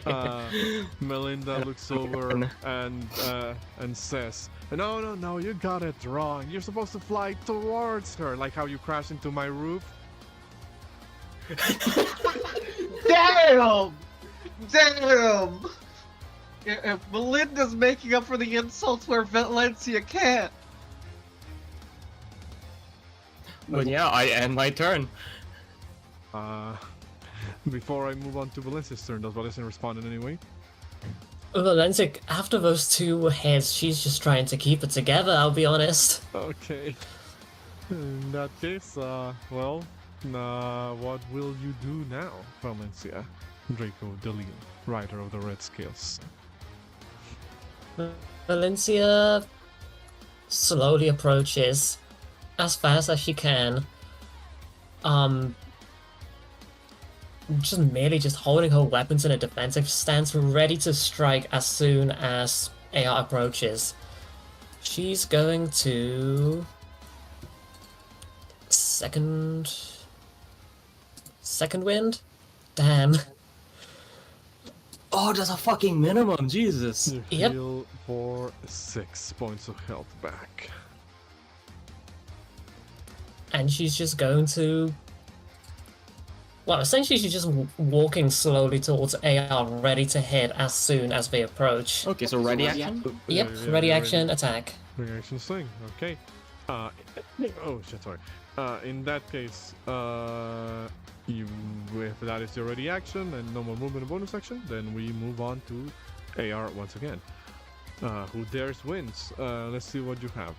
air. Melinda looks over and says, No, you got it wrong. You're supposed to fly towards her, like how you crashed into my roof. Damn! Damn! Melinda's making up for the insults where Valencia can't. But yeah, I end my turn. Before I move on to Valencia's turn, does Valencia respond in any way? Valencia, after those two hits, she's just trying to keep it together, I'll be honest. Okay. In that case, what will you do now, Valencia? Draco Delisle, Rider of the Red Scales. Valencia slowly approaches as fast as she can. Just holding her weapons in a defensive stance, ready to strike as soon as AR approaches. She's going to... Second wind? Damn. Oh, that's a fucking minimum, Jesus. You Yep. heal for 6 points of health back. And she's just going to... Well, essentially she's just walking slowly towards AR, ready to hit as soon as they approach. Okay, so ready action? Yep, ready action, attack. Ready action swing, okay. Oh shit, sorry. In that case, if that is your ready action and no more movement and bonus action, then we move on to AR once again. Who dares wins. Let's see what you have.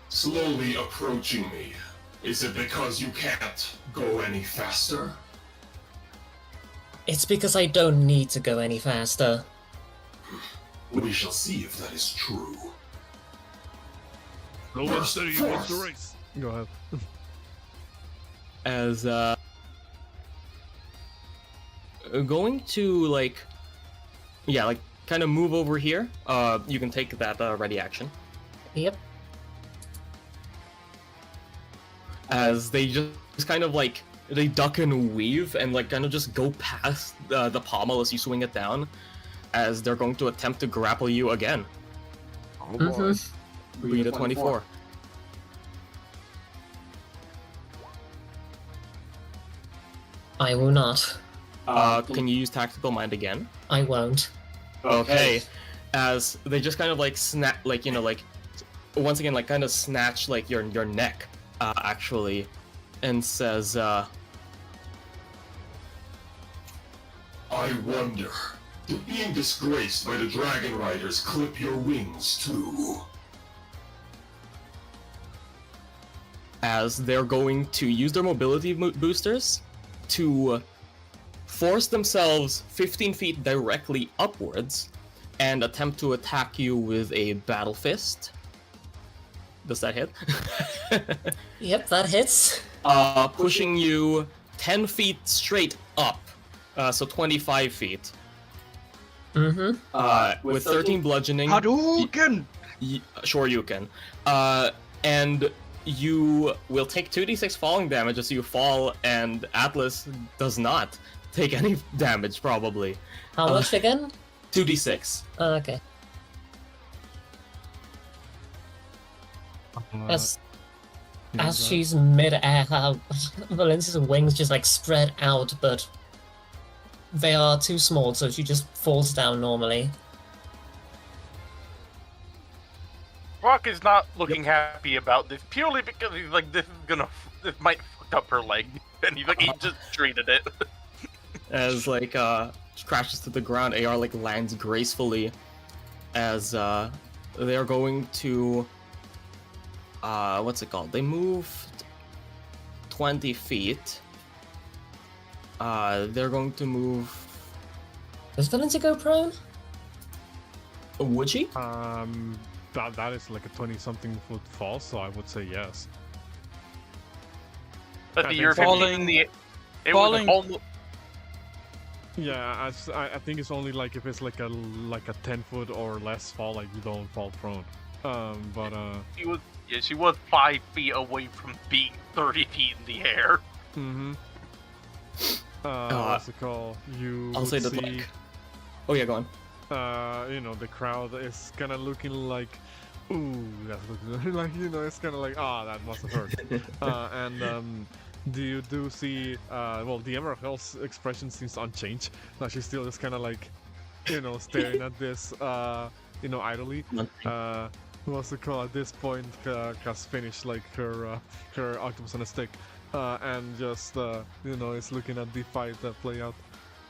Slowly approaching me. Is it because you can't go any faster? It's because I don't need to go any faster. We shall see if that is true. Go and steady, what's the race? Go ahead. As going to kind of move over here. You can take that ready action. Yep. As they just kind of they duck and weave and kind of just go past the pommel as you swing it down, as they're going to attempt to grapple you again. Oh boy. We need a 24. I will not. Can you use Tactical Mind again? I won't. Okay. As they just kind of snap, once again, kind of snatch your neck, actually, and says, I wonder, did being disgraced by the Dragon Riders clip your wings too? as they're going to use their mobility boosters to force themselves 15 feet directly upwards and attempt to attack you with a Battle Fist. Does that hit? Yep, that hits. Pushing you 10 feet straight up, so 25 feet. Mm-hmm. With 13 bludgeoning. Hadouken! Sure you can. And you will take 2d6 falling damage as you fall, and Atlas does not take any damage, probably. How much again? 2d6. Okay. As she's mid-air, Valencia's wings just spread out, but they are too small, so she just falls down normally. Rock is not looking happy about this purely because he's like, this might fuck up her leg, and he just treated it. As crashes to the ground, AR lands gracefully, as they are going to what's it called? They moved 20 feet. They're going to move. Does Valencia go prone? Would she? That is like a 20-something foot fall, so I would say yes. But you're falling- the it falling- was almost. Yeah, I think it's only if it's like a 10-foot or less fall, you don't fall prone. She was 5 feet away from being 30 feet in the air. Mm-hmm. What's it called? I'll say that see... Oh yeah, go on. the crowd is kind of looking like, ooh, that looks like, it's kind of like, that must have hurt. And do see, the Emerald Hell's expression seems unchanged. Like she's still just kind of like, staring at this, idly. What's it called? At this point, has finished like her octopus on a stick, and just is looking at the fight play out.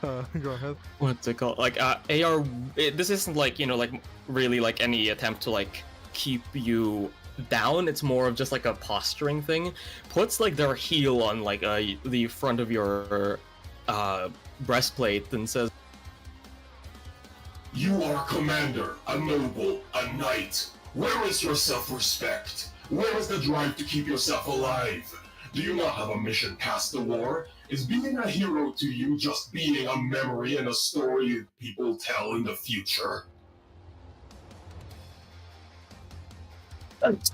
Go ahead. What's it called? Like AR. This isn't like like really like any attempt to like keep you down. It's more of just like a posturing thing. Puts like their heel on like the front of your breastplate and says, You are commander, a noble, a knight. Where is your self-respect? Where is the drive to keep yourself alive? Do you not have a mission past the war? Is being a hero to you just being a memory and a story people tell in the future?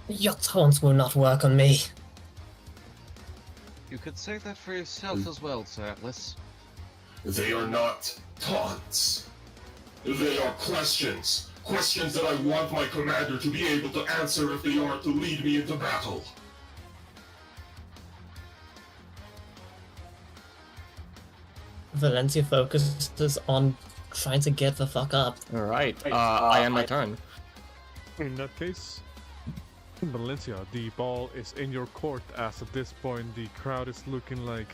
Your taunts will not work on me. You could say that for yourself as well, Sir Atlas. They are not taunts. They are questions. Questions that I want my commander to be able to answer if they are to lead me into battle. Valencia focuses on trying to get the fuck up. "All right, I end my turn." In that case, Valencia, the ball is in your court. As at this point, the crowd is looking like,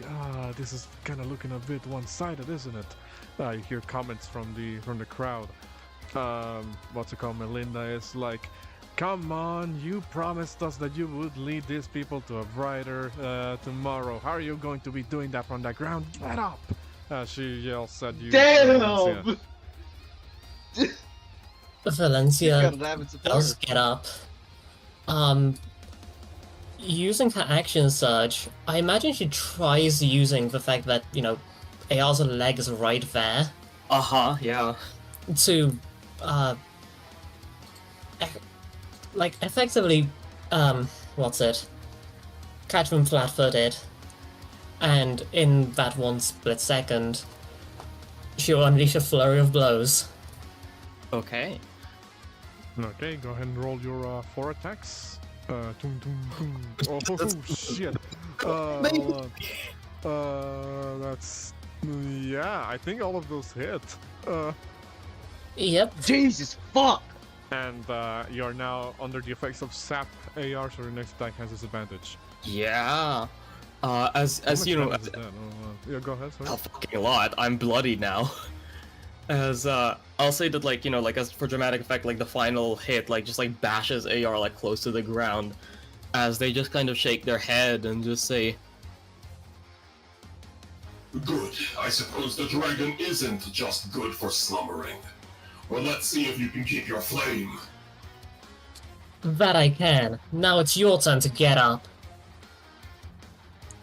this is kind of looking a bit one-sided, isn't it? You hear comments from the crowd. What's it called? Melinda is like, come on, you promised us that you would lead these people to a brighter tomorrow. How are you going to be doing that from the ground? Get up! She yells at you. Damn! Valencia Got an avid does supporter. get up. Using her action surge, I imagine she tries using the fact that, AR's leg is right there Yeah. to, effectively, catch them flat-footed, and in that one split second, she'll unleash a flurry of blows. Okay. Okay, go ahead and roll your 4 attacks. Tung, tung, tung. Oh, shit. Hold on. That's... Yeah, I think all of those hit. Yep. Jesus fuck! And you're now under the effects of sap AR, so your next attack has disadvantage. Yeah. As How much you know, damage is that? Yeah, go ahead, sorry. a fucking lot. I'm bloody now. As I'll say that as for dramatic effect, like the final hit just bashes AR close to the ground, as they just kind of shake their head and just say, Good. I suppose the dragon isn't just good for slumbering. Well, let's see if you can keep your flame. That I can. Now it's your turn to get up.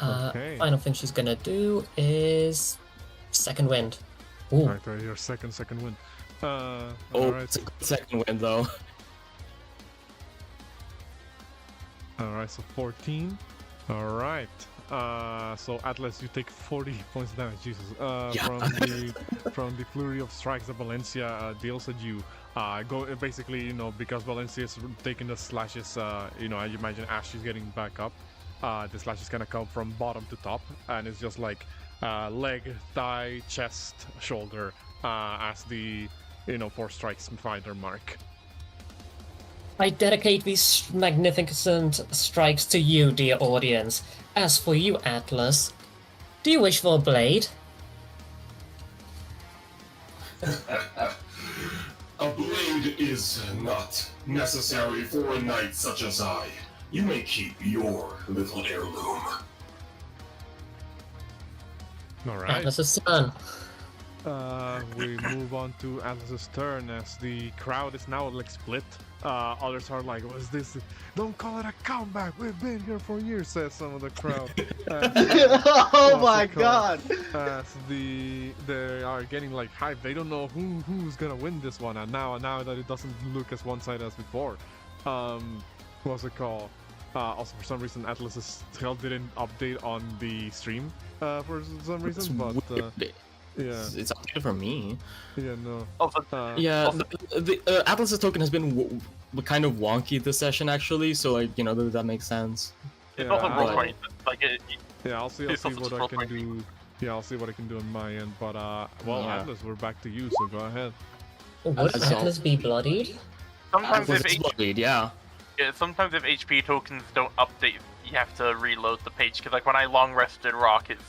Okay. Final thing she's gonna do is second wind. Ooh. Alright, your second wind. "Oh, Alright. it's a good second win though." Alright, so 14. Alright. So Atlas, you take 40 points of damage, Jesus. Yeah. From the flurry of strikes that Valencia deals at you. Basically, because Valencia is taking the slashes, I imagine as she's getting back up, the slashes gonna come from bottom to top, and it's just like leg, thigh, chest, shoulder, as the 4 strikes find their mark. I dedicate these magnificent strikes to you, dear audience. As for you, Atlas, do you wish for a blade? A blade is not necessary for a knight such as I. You may keep your little heirloom. Alright. Atlas's turn. We move on to Atlas's turn as the crowd is now split. Others are like, what's this? Don't call it a comeback. We've been here for years, says some of the crowd. Oh my god! As they are getting hyped. They don't know who's gonna win this one. And now that it doesn't look as one-sided as before. What's it called? Also, for some reason, Atlas's tail didn't update on the stream for some reason, but Yeah. It's updated for me. Yeah, no. Also, Yeah, also- the Atlas's token has been kind of wonky this session actually, so like that makes sense. it's Yeah, also roll I- 20. Like, Yeah, I'll see It's also what I just can roll do. Yeah, I'll see what I can do on my end. But well, Yeah. Atlas, we're back to you, so go ahead. Would That's all. Atlas be bloodied? sometimes Atlas if is bloodied, yeah. sometimes if HP tokens don't update, you have to reload the page. Because like when I long rested Rock, its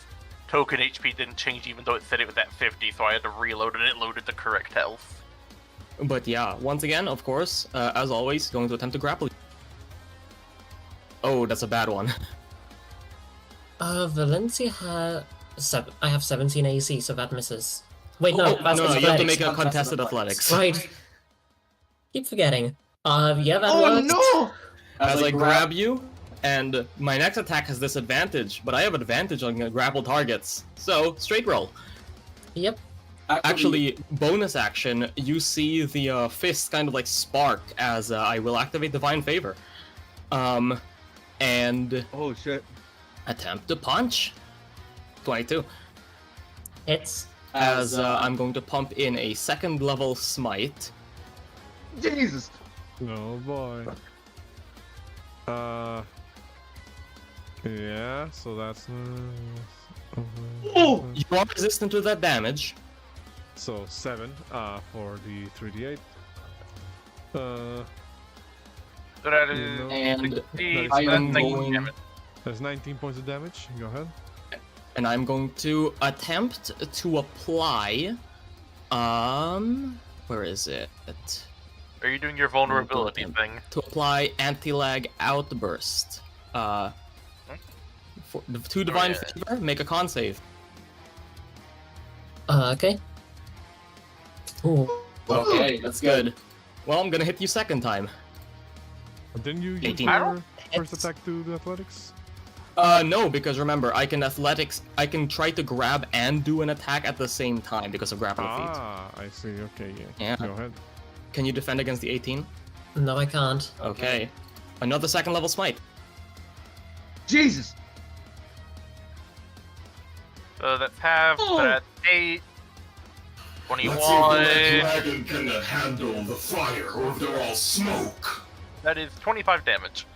token HP didn't change even though it said it was at 50, so I had to reload and it loaded the correct health. But yeah, once again, of course, as always, going to attempt to grapple. Oh, that's a bad one. Valencia had I have 17 AC, so that misses. Wait, no, Oh, that's no, you have to athletics. make a Contested contested athletics. athletics. Right. Keep forgetting. Yeah, that Oh works. no! As I grab you, and my next attack has disadvantage, but I have advantage on grapple targets. So, straight roll. Yep. Actually, bonus action, you see the fist kind of like spark as I will activate Divine Favor. And Oh shit. attempt to punch. 22. Hits. As I'm going to pump in a second level smite. Jesus! Oh boy. Yeah, so that's. Oh! You are resistant to that damage. So 7 for the 3d8. So that is No. And 60, I so am that's 19 going- damage. That's 19 points of damage. Go ahead. And I'm going to attempt to apply. Where is it? Are you doing your vulnerability Important. thing? To apply anti-lag outburst. For the 2 divine yeah. favor, make a con save. Okay. Ooh. Okay, that's good. Well, I'm gonna hit you second time. Didn't you use 18. your first attack to the athletics? No, because remember, I can try to grab and do an attack at the same time because of grapple feet. Ah, I see. Okay, yeah. Yeah. Go ahead. Can you defend against the 18? No, I can't. Okay. Another second level smite. Jesus! So that's half, so that's 8. Let's see if the 21. dragon can handle the fire, or if they're all smoke. That is 25 damage.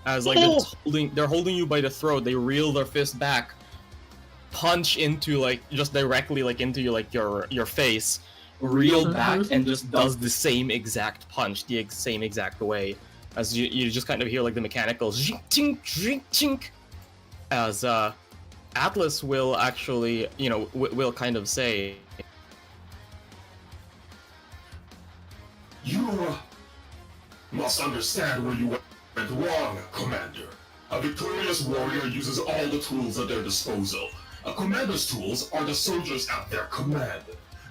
As like they're holding you by the throat, they reel their fist back, punch into like just directly like into your face, reel back and just does the same exact punch, the same exact way. As you just kind of hear like the mechanical zink, tink, zink, tink. As Atlas will actually, will kind of say, You must understand where you went wrong, Commander. A victorious warrior uses all the tools at their disposal. A commander's tools are the soldiers at their command.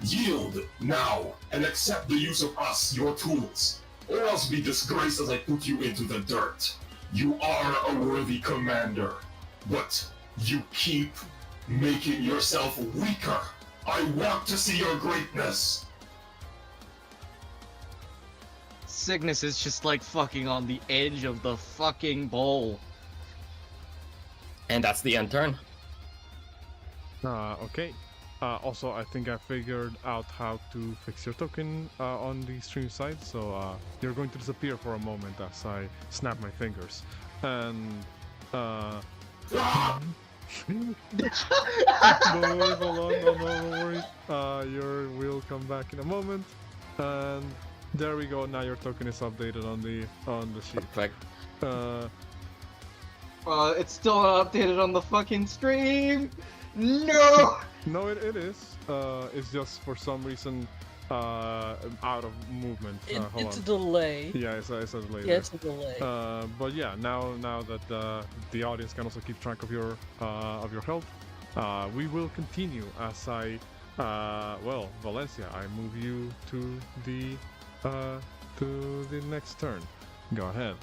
Yield now and accept the use of us, your tools, or else be disgraced as I put you into the dirt. You are a worthy commander, but you keep making yourself weaker. I want to see your greatness. Signis is just like fucking on the edge of the fucking bowl. and that's the end turn. Okay. Also, I think I figured out how to fix your token on the stream side, so you're going to disappear for a moment as I snap my fingers. And, don't worry, hold on, don't worry. Your will come back in a moment. And there we go, now your token is updated on the sheet. Perfect. It's still not updated on the fucking stream! No! No, it is. It's just for some reason out of movement. Hold It's a on. delay. Yeah, it's a delay. Yeah, it's a delay. But yeah, now that the audience can also keep track of your health, we will continue as I, well, Valencia, I move you to the next turn. Go ahead.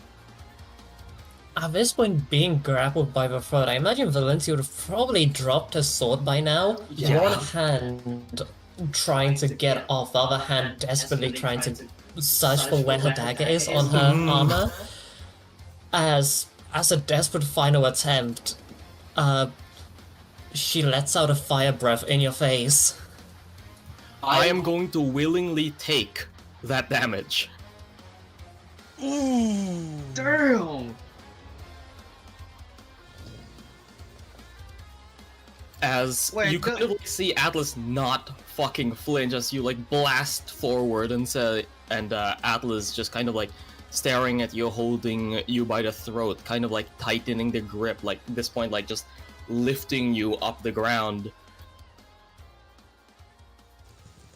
At this point, being grappled by the throat, I imagine Valencia would have probably dropped his sword by now. Yeah. One hand trying to get off, the other hand desperately trying to search for where her dagger is on her armor. As as a desperate final attempt, she lets out a fire breath in your face. I am going to willingly take that damage. Ooh. Damn. As Wait, you kind of like, see Atlas not fucking flinch as you like blast forward and Atlas just kind of like staring at you, holding you by the throat, kind of like tightening the grip, like at this point like just lifting you up the ground.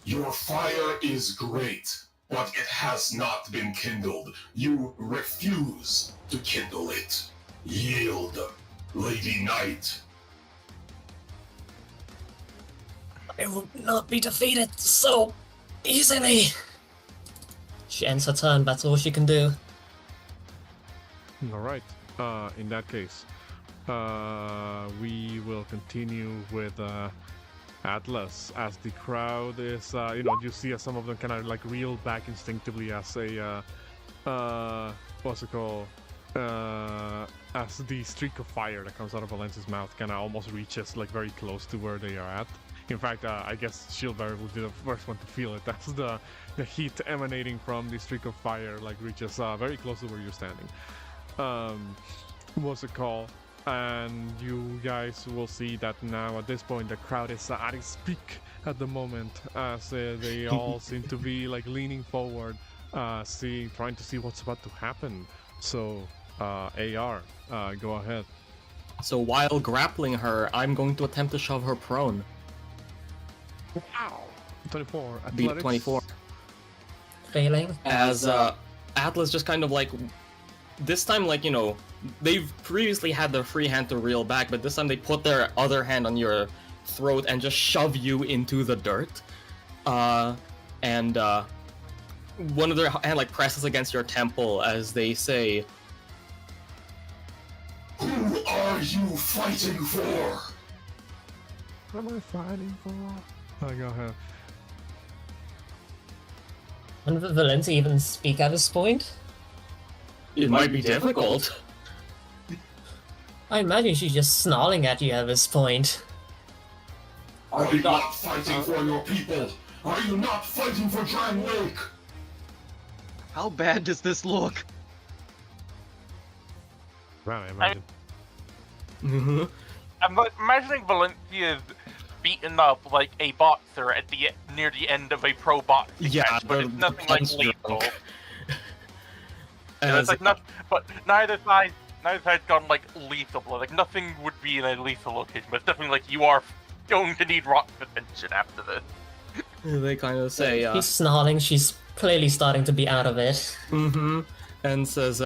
Your fire is great, but it has not been kindled. You refuse to kindle it. Yield, Lady Knight. I will not be defeated so easily. She ends her turn, that's all she can do. Alright, in that case, we will continue with Atlas as the crowd is, you see as some of them kind of like reel back instinctively as what's it called? As the streak of fire that comes out of Valencia's mouth kind of almost reaches like very close to where they are at. In fact, I guess Shieldbearer will be the first one to feel it. That's the heat emanating from the streak of fire, like reaches very close to where you're standing. What's it called? And you guys will see that now at this point the crowd is at its peak at the moment, as they all seem to be like leaning forward, trying to see what's about to happen. So, AR, go ahead. So while grappling her, I'm going to attempt to shove her prone. Wow. 24. Beat Athletics. 24. Failing. As Atlas just kind of like, this time like, they've previously had their free hand to reel back, but this time they put their other hand on your throat and just shove you into the dirt. And one of their hand like presses against your temple as they say, Who are you fighting for? What am I fighting for? Go ahead. Can Valencia even speak at this point? it might be difficult. I imagine she's just snarling at you at this point. Are you not fighting for your people? Are you not fighting for Drangleic? How bad does this look? Wow, I imagine. I'm imagining Valencia's beaten up like a boxer at near the end of a pro boxing match, but it's nothing like lethal. It's like not, but neither side's gone like lethal. Like nothing would be in a lethal location, but it's definitely like you are going to need rock attention after this. They kind of say, She's snarling, she's clearly starting to be out of it. and says,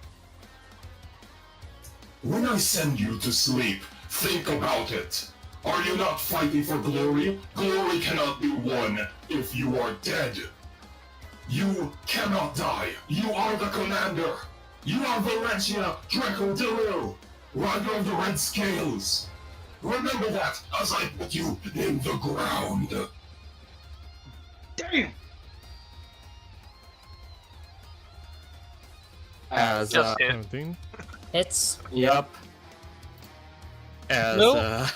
When I send you to sleep, think about it. Are you not fighting for glory? Glory cannot be won if you are dead. You cannot die. You are the commander. You are Valencia Drangleic, rider of the red scales. Remember that as I put you in the ground. Damn! as, Just hit. 17. It's yep. As, No.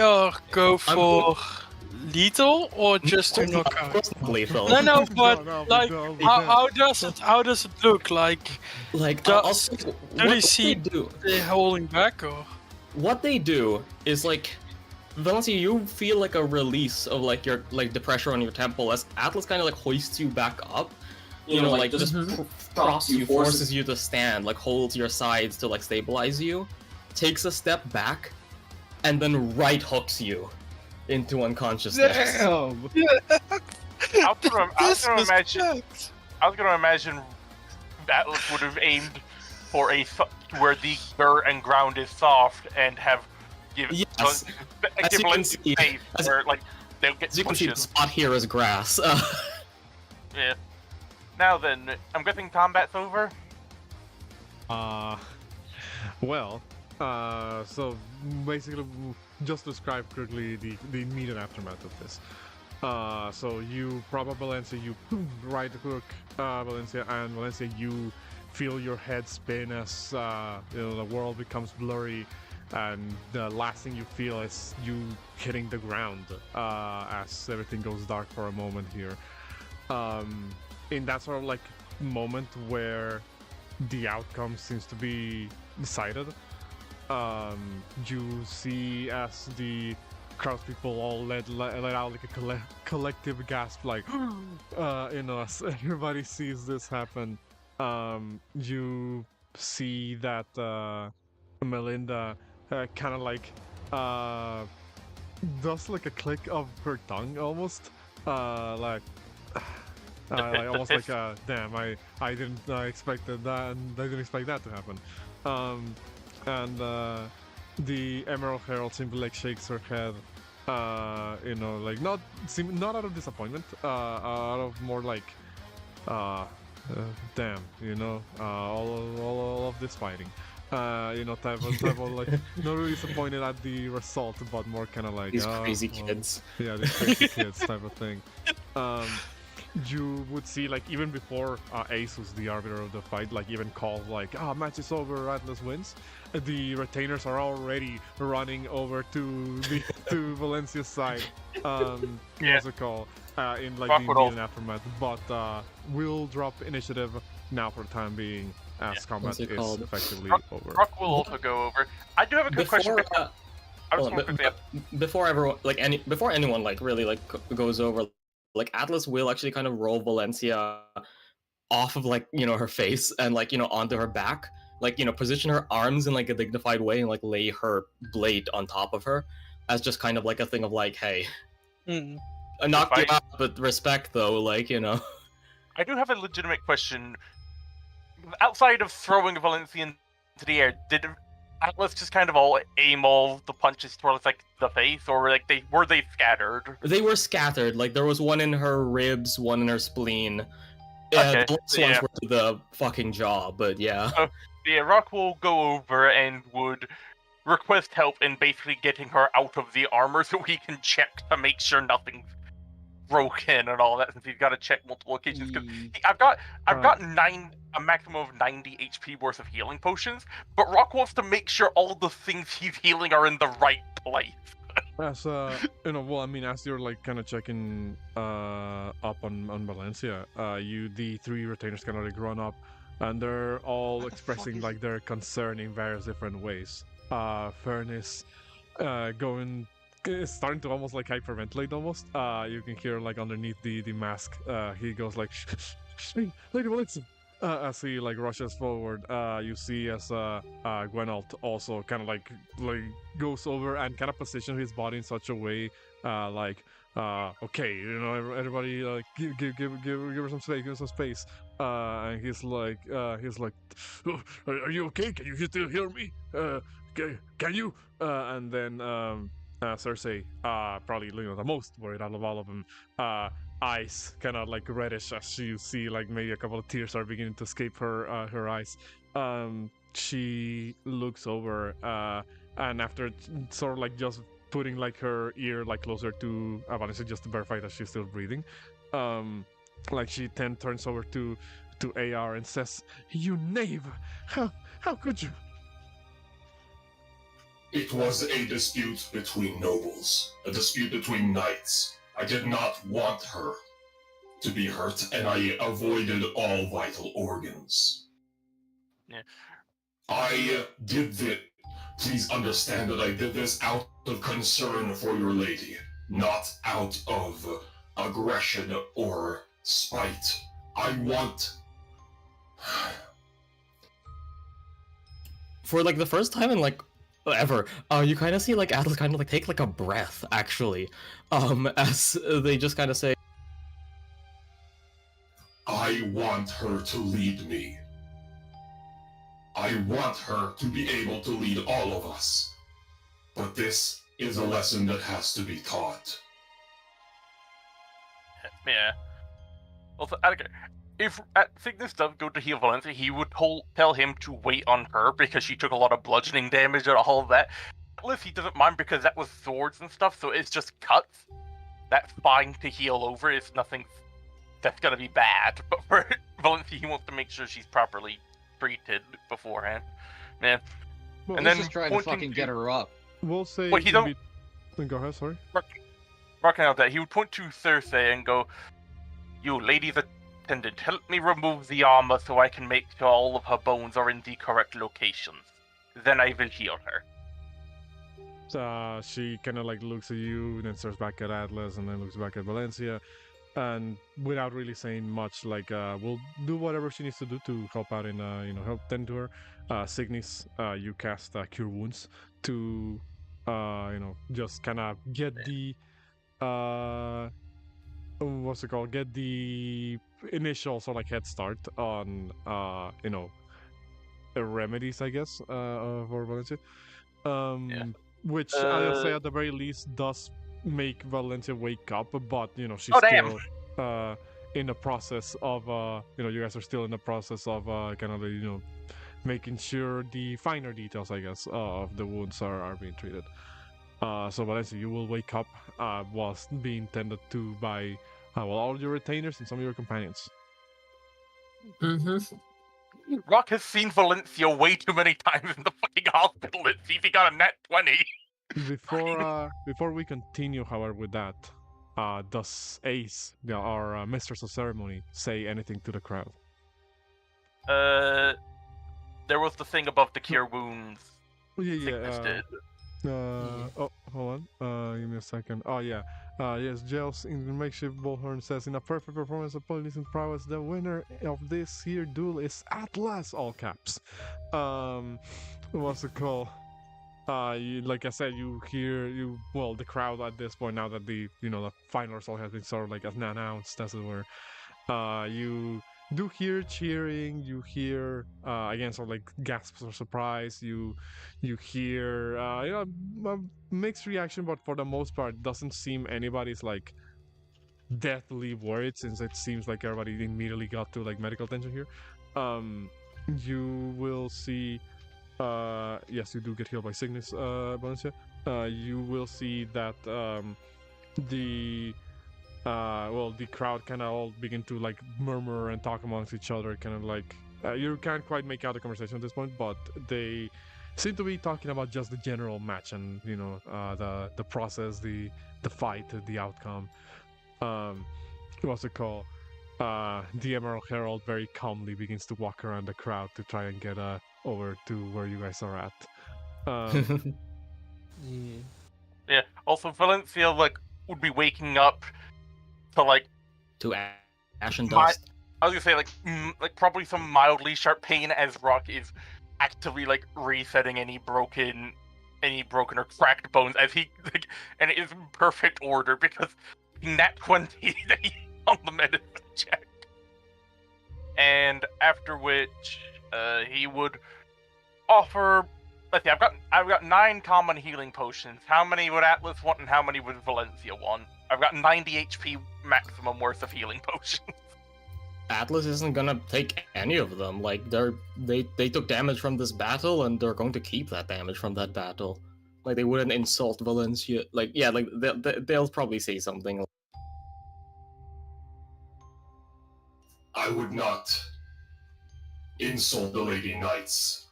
AR go for lethal or just to knock out? lethal. No, but No, like, no, how does it look like? Like, Do- also, Do what they see do? they're holding back or? What they do is like, Valencia, you feel like a release of like your the pressure on your temple as Atlas kind of like hoists you back up. You know, like just props you, forces you to stand, like holds your sides to like stabilize you, takes a step back, and then right hooks you into unconsciousness. Damn! I was gonna imagine Atlas would have aimed for where the dirt and ground is soft and have give Yes. give As you can Valencia see- space as- where like they'll get As you can see, pushing. the spot here is grass. Yeah. Now then, I'm guessing combat's over. Well, so basically, just describe quickly the immediate aftermath of this. So you prop up Valencia, you right hook Valencia, and Valencia, you feel your head spin as the world becomes blurry, and the last thing you feel is you hitting the ground as everything goes dark for a moment here. In that sort of like moment where the outcome seems to be decided, you see as the crowdspeople all let out like a collective gasp, like as everybody sees this happen. You see that Melinda kind of like does like a click of her tongue almost, like almost like damn, I didn't expected that, and I didn't expect that to happen. And the Emerald Herald simply like shakes her head, like not out of disappointment, out of more like damn, all of this fighting, type of like not really disappointed at the result, but more kind of like These crazy kids. Yeah, these crazy kids type of thing. You would see, like, even before Ace, who's the arbiter of the fight, like, even called, like, match is over, Atlas wins. The retainers are already running over to Valencia's side. What's it called? In, like, the immediate aftermath. But we'll drop initiative now for the time being, as combat is effectively over. Rock will also go over. I do have a good question. Before everyone, before anyone, like, really, like, goes over, like, Atlas will actually kind of roll Valencia off of, like, her face and, like, onto her back. Like, position her arms in, like, a dignified way and, like, lay her blade on top of her as just kind of, like, a thing of, like, hey. I knocked you out, but respect, though, like, I do have a legitimate question. Outside of throwing Valencia into the air, did Atlas just kind of all aim all the punches towards, like, the face, or like were they scattered? They were scattered. Like, there was one in her ribs, one in her spleen. Okay, the last ones were to the fucking jaw, but yeah. Rock will go over and would request help in basically getting her out of the armor so he can check to make sure nothing's broken and all that, since he's got to check multiple occasions. Because I've got a maximum of 90 HP worth of healing potions, but Rock wants to make sure all the things he's healing are in the right place. As as you're like kind of checking up on Valencia, the three retainers kind of like run up, and they're all expressing like their concern in various different ways. Furnace is starting to almost like hyperventilate almost. You can hear like underneath the mask, he goes like, Lady Valencia. As he like rushes forward, you see as Gwenalt also kind of like goes over and kind of positions his body in such a way, okay, everybody like give her some space, give her some space. And he's like, are you okay? Can you still hear me? Can you? And then Cersei, probably the most worried out of all of them, eyes kind of like reddish as you see like maybe a couple of tears are beginning to escape her eyes. She looks over, and after sort of like just putting like her ear like closer to Valencia just to verify that she's still breathing, like she then turns over to AR and says, "You knave! How could you?" It was a dispute between nobles, a dispute between knights. I did not want her to be hurt, and I avoided all vital organs. Yeah. I did this. Please understand that I did this out of concern for your lady, not out of aggression or spite. I want... For like the first time in like ever, you kind of see like Atlas kind of like take like a breath actually, as they just kind of say, I want her to lead me. I want her to be able to lead all of us. But this is a lesson that has to be taught. Yeah. Also, if Signis does go to heal Valencia, he would tell him to wait on her because she took a lot of bludgeoning damage and all of that. Atlas, he doesn't mind because that was swords and stuff, so it's just cuts. That's fine to heal over. It's nothing that's gonna be bad. But for Valencia, he wants to make sure she's properly treated beforehand. Man. Well, And He's then just trying to pointing fucking get her up. we'll say. Wait, he don't- Go ahead. Sorry. Rocking out that, he would point to Cersei and go, "You, lady's attendant, help me remove the armor so I can make sure all of her bones are in the correct locations. Then I will heal her." She kind of like looks at you, then stares back at Atlas, and then looks back at Valencia, and without really saying much, like, we'll do whatever she needs to do to help out in, help tend to her. Signis, you cast Cure Wounds to, just kind of get the, what's it called? Get the initial sort of like head start on, remedies, I guess, for Valencia. Which I'll say at the very least does make Valencia wake up, but she's still in the process of you guys are still in the process of kind of making sure the finer details, I guess, of the wounds are being treated. So Valencia, you will wake up whilst being tended to by all your retainers and some of your companions. Mm-hmm. Rock has seen Valencia way too many times in the fucking hospital. Let's see if he got a nat 20. Before we continue, however, with that, does Ace, our mistress of ceremony, say anything to the crowd? There was the thing above the cure wounds. Signis did. Oh, hold on. Give me a second. Oh, yeah. Yes, Gels in the makeshift bullhorn says, in a perfect performance of police and prowess, the winner of this here duel is Atlas, all caps. What's it called? Like I said, you hear the crowd at this point, now that the final result has been sort of like announced, as it were. You do hear cheering. You hear again sort of like gasps of surprise. You hear a mixed reaction, but for the most part, it doesn't seem anybody's like deathly worried, since it seems like everybody immediately got to like medical attention here. You will see. Yes, you do get healed by Signis, Valencia. You will see that the crowd kind of all begin to like murmur and talk amongst each other, kind of like you can't quite make out the conversation at this point, but they seem to be talking about just the general match and the process, the fight, the outcome. What's it called? The Emerald Herald very calmly begins to walk around the crowd to try and get over to where you guys are at. Yeah. Also, Valencia would be waking up to to ash and dust. I was gonna say like probably some mildly sharp pain as Rock is actively resetting any broken or cracked bones as he and it is in perfect order because nat 20 on the medicine check. And after which he would offer. Let's see, I've got 9 common healing potions. How many would Atlas want, and how many would Valencia want? I've got 90 HP maximum worth of healing potions. Atlas isn't gonna take any of them. Like they took damage from this battle, and they're going to keep that damage from that battle. Like they wouldn't insult Valencia. They'll probably say something. I would not insult the Lady Knight's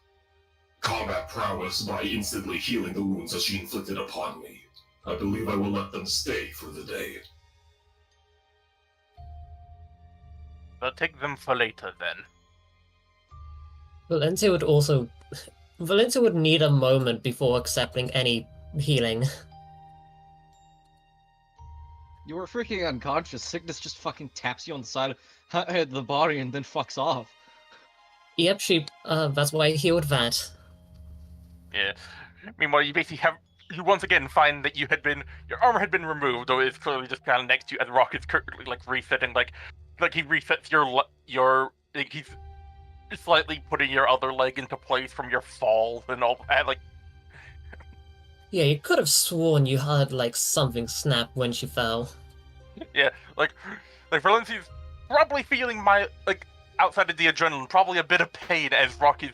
combat prowess by instantly healing the wounds that she inflicted upon me. I believe I will let them stay for the day. I'll take them for later then. Valencia would need a moment before accepting any healing. You were freaking unconscious. Signis just fucking taps you on the side of the body and then fucks off. Yep, that's why he would that. Yeah. Meanwhile, you once again find that your armor had been removed, though it's clearly just kind of next to you as Rock is currently resetting, like he resets he's slightly putting your other leg into place from your fall and all that, Yeah, you could have sworn you heard something snap when she fell. Yeah, like Valencia's probably feeling outside of the adrenaline, probably a bit of pain as Rock is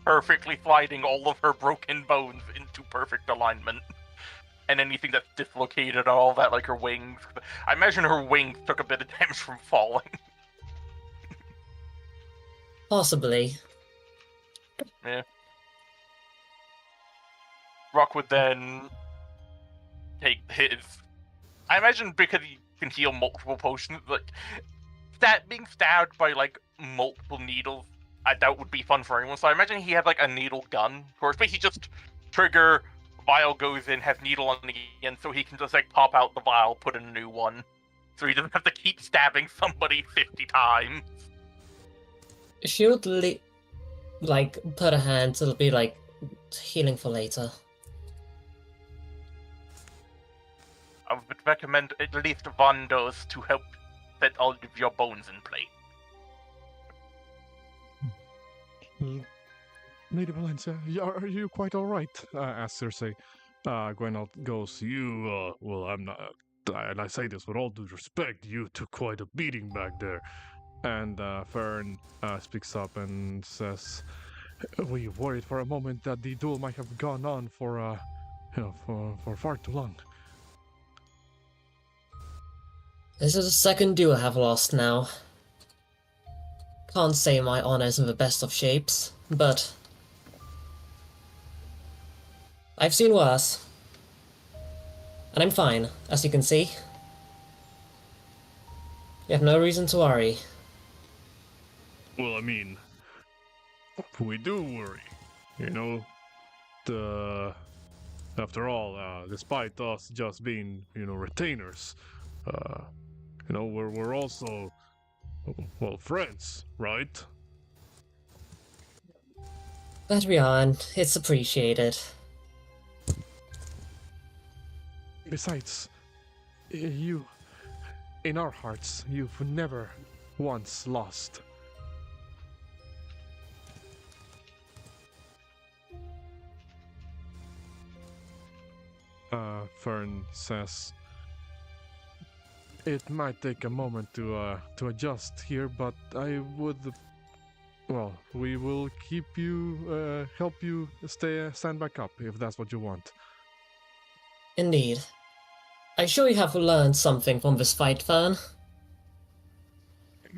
perfectly sliding all of her broken bones into perfect alignment. And anything that's dislocated and all that, like her wings. I imagine her wings took a bit of damage from falling. Possibly. Rock would then take his. I imagine because he can heal multiple potions, like being stabbed by like multiple needles, I doubt would be fun for anyone. So I imagine he had like a needle gun, or it's basically just trigger, vial goes in, has needle on the end, so he can just like pop out the vial, put in a new one, so he doesn't have to keep stabbing somebody 50 times. She would like put her hand. It'll be like healing for later. I would recommend at least one dose to help set all of your bones in place. Lady Valencia, are you quite all right? Asks Cersei. Gwyneth goes, well, I'm not, and I say this with all due respect, you took quite a beating back there. And Fern speaks up and says, we worried for a moment that the duel might have gone on for far too long. This is the second duel I have lost now. Can't say my honor is in the best of shapes, but I've seen worse. And I'm fine, as you can see. You have no reason to worry. Well, I mean, we do worry. You know, after all, despite us just being, retainers, we're also, well, friends, right? That we are, and it's appreciated. Besides, you, in our hearts, you've never once lost. Fern says, it might take a moment to adjust here, but I would, well, we will keep you, help you stand back up if that's what you want. Indeed. I'm sure you have learned something from this fight, Fern.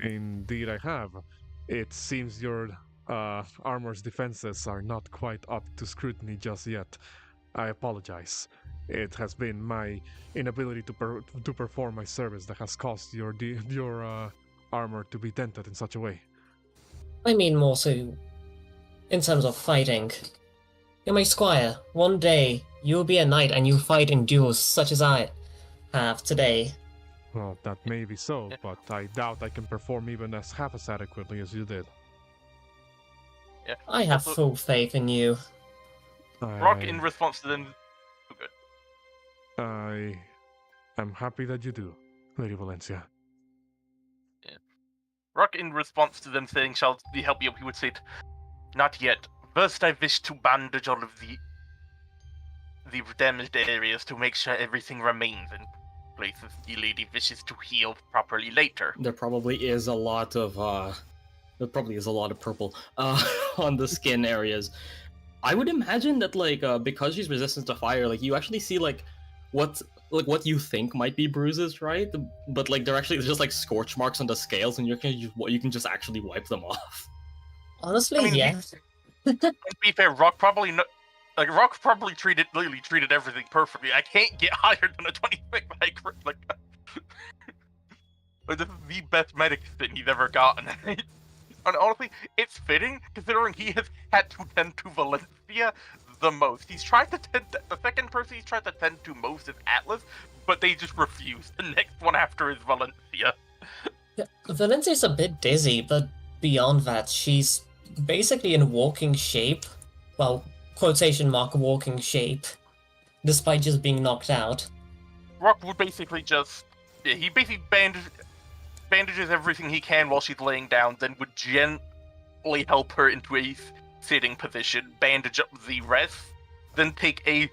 Indeed I have. It seems your armor's defenses are not quite up to scrutiny just yet. I apologize. It has been my inability to perform my service that has caused your armor to be dented in such a way. I mean more so in terms of fighting. You're my squire. One day you'll be a knight and you'll fight in duels such as I have today. Well, that may be so, but I doubt I can perform even half as adequately as you did. Yeah. I have full faith in you. Rock, in response to them... Oh, good. I am happy that you do, Lady Valencia. Yeah. Rock, in response to them saying, shall we help you, he would say, not yet. First I wish to bandage all of the damaged areas to make sure everything remains in place as the lady wishes to heal properly later. There probably is a lot of purple on the skin areas. I would imagine that because she's resistant to fire, you actually see what you think might be bruises, right? But they're actually just scorch marks on the scales, and you can just actually wipe them off. Honestly, I mean, yeah. To be fair, Rock probably Rock probably treated everything perfectly. I can't get higher than a 26. This is the best medic spin he's ever gotten. And honestly, it's fitting considering he has had to tend to Valencia the most. The second person he's tried to tend to most is Atlas, but they just refuse. The next one after is Valencia. Yeah, Valencia's a bit dizzy, but beyond that, she's basically in walking shape. Well, quotation mark walking shape, despite just being knocked out. Rock would basically bandages everything he can while she's laying down, then would gently help her into a sitting position, bandage up the rest, then take a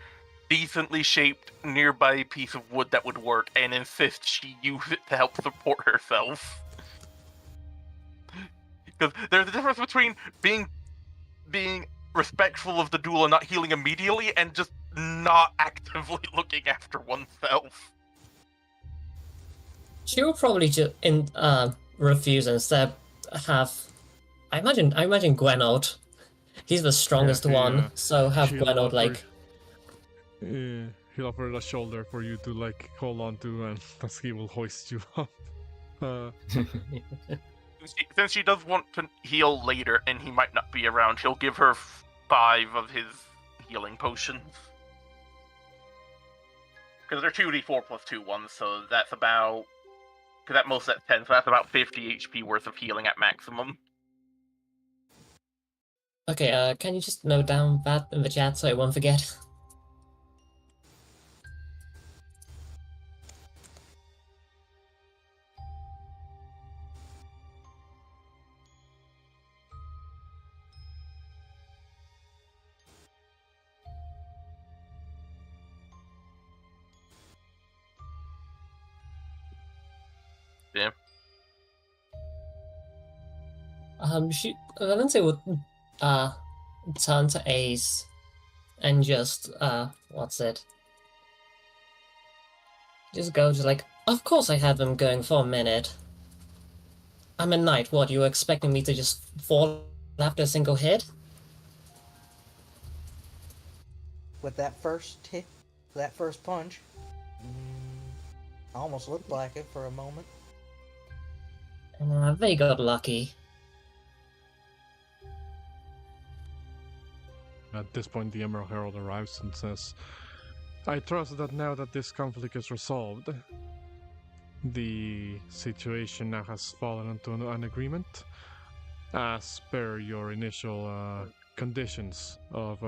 decently shaped nearby piece of wood that would work and insist she use it to help support herself. Because there's a difference between being respectful of the duel and not healing immediately, and just not actively looking after oneself. She will probably just refuse and instead have I imagine Gwenod. He's the strongest one, so have he'll Gwenod offer- like. Yeah, he'll offer a shoulder for you to like hold on to, and thus he will hoist you up. Since she does want to heal later and he might not be around, he'll give her 5 of his healing potions. Because they're 2d4 plus 2 ones, so that's about... Because at most that's 10, so that's about 50 HP worth of healing at maximum. Okay, can you just note down that in the chat so I won't forget? Yeah. Valencia would turn to Ace and just what's it? Just like, of course I have them going for a minute. I'm a knight. What, you were expecting me to just fall after a single hit? With that first hit, that first punch, almost looked like it for a moment. They got lucky. At this point, the Emerald Herald arrives and says, I trust that now that this conflict is resolved, the situation now has fallen into an agreement as per your initial conditions of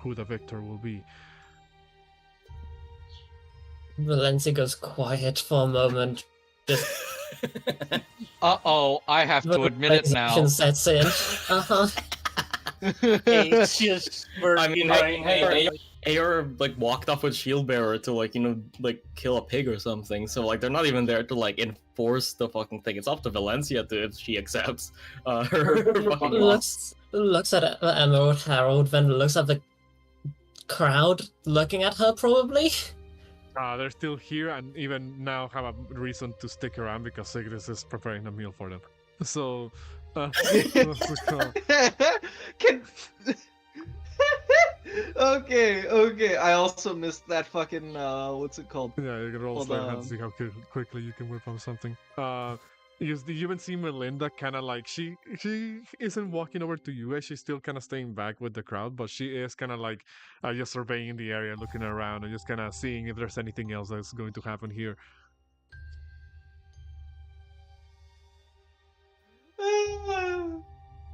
who the victor will be. Valencia goes quiet for a moment. Just Uh-oh, I have to admit it now. realization sets in. It's just I mean, Ayor like walked off with shield bearer to like like kill a pig or something. So like they're not even there to like enforce the fucking thing. It's up to Valencia to if she accepts her fucking loss. looks at the Emerald Herald, then looks at the crowd looking at her probably. They're still here and even now have a reason to stick around because Signis is preparing a meal for them. So, what's it called? Can... okay. I also missed that fucking what's it called? Yeah, you can roll Hold sleight of hand on. to see how quickly you can whip up something. You even see Melinda kind of like she isn't walking over to you, as she's still kind of staying back with the crowd, but she is kind of like just surveying the area, looking around, and just kind of seeing if there's anything else that's going to happen here.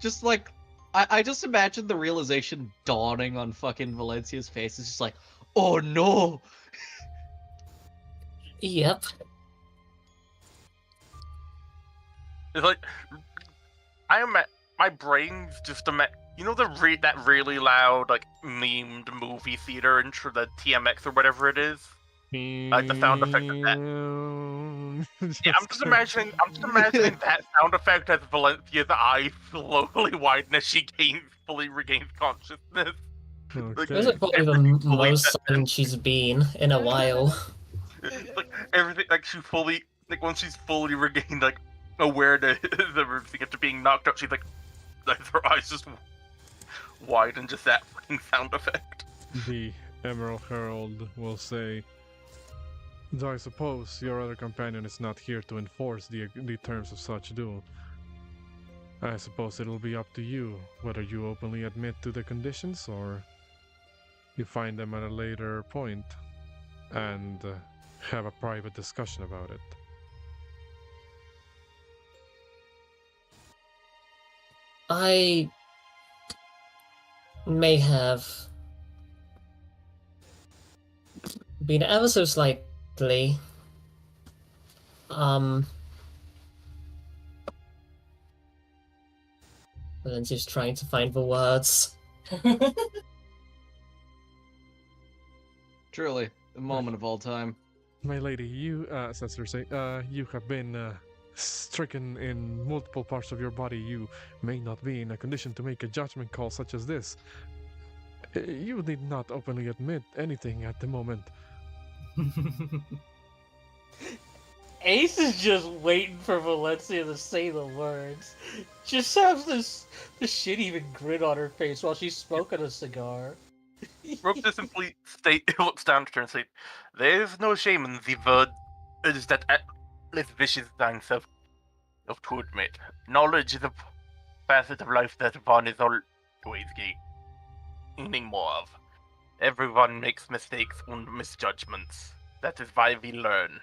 Just like I just imagine the realization dawning on fucking Valencia's face. It's just like, oh no. Yep. It's like... my brain's just you know that really loud, like, memed movie theater intro, the TMX or whatever it is? Like the sound effect of that. Yeah, I'm just imagining that sound effect as Valencia's eyes slowly widen as she fully regains consciousness. Okay. This is probably the most silent she's been in a while. Like everything, like she fully, like once she's fully regained like awareness of everything after being knocked out, she's like her eyes just widen, just that fucking sound effect. The Emerald Herald will say, though I suppose your other companion is not here to enforce the terms of such duel. I suppose it'll be up to you whether you openly admit to the conditions or you find them at a later point and have a private discussion about it. I may have been ever so slightly Valencia's trying to find the words. Truly, the moment of all time. My lady, you, says Cersei, you have been stricken in multiple parts of your body. You may not be in a condition to make a judgment call such as this. You need not openly admit anything at the moment. Ace is just waiting for Valencia to say the words. Just have this shit-even grin on her face while she's smoking a cigar. Rope just simply looks down at her and says, "There is no shame in the word. It is that Atlas wishes thyself to admit. Knowledge is a facet of life that one is always gaining more of. Everyone makes mistakes and misjudgments. That is why we learn."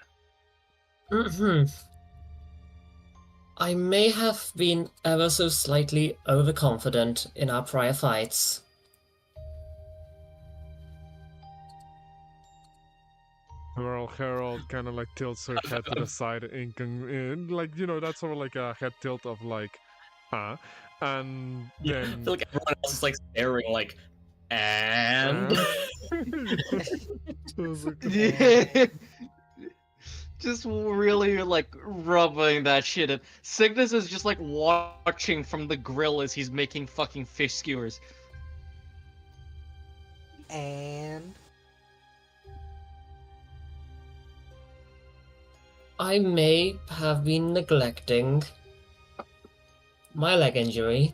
I may have been ever so slightly overconfident in our prior fights. Well, Harold kind of like tilts her head to the side in like, that's sort of like a head tilt of like, huh? And I then feel like everyone else is like staring, like, and. It was like, Just really like rubbing that shit in. Signis is just like watching from the grill as he's making fucking fish skewers. And I may have been neglecting my leg injury.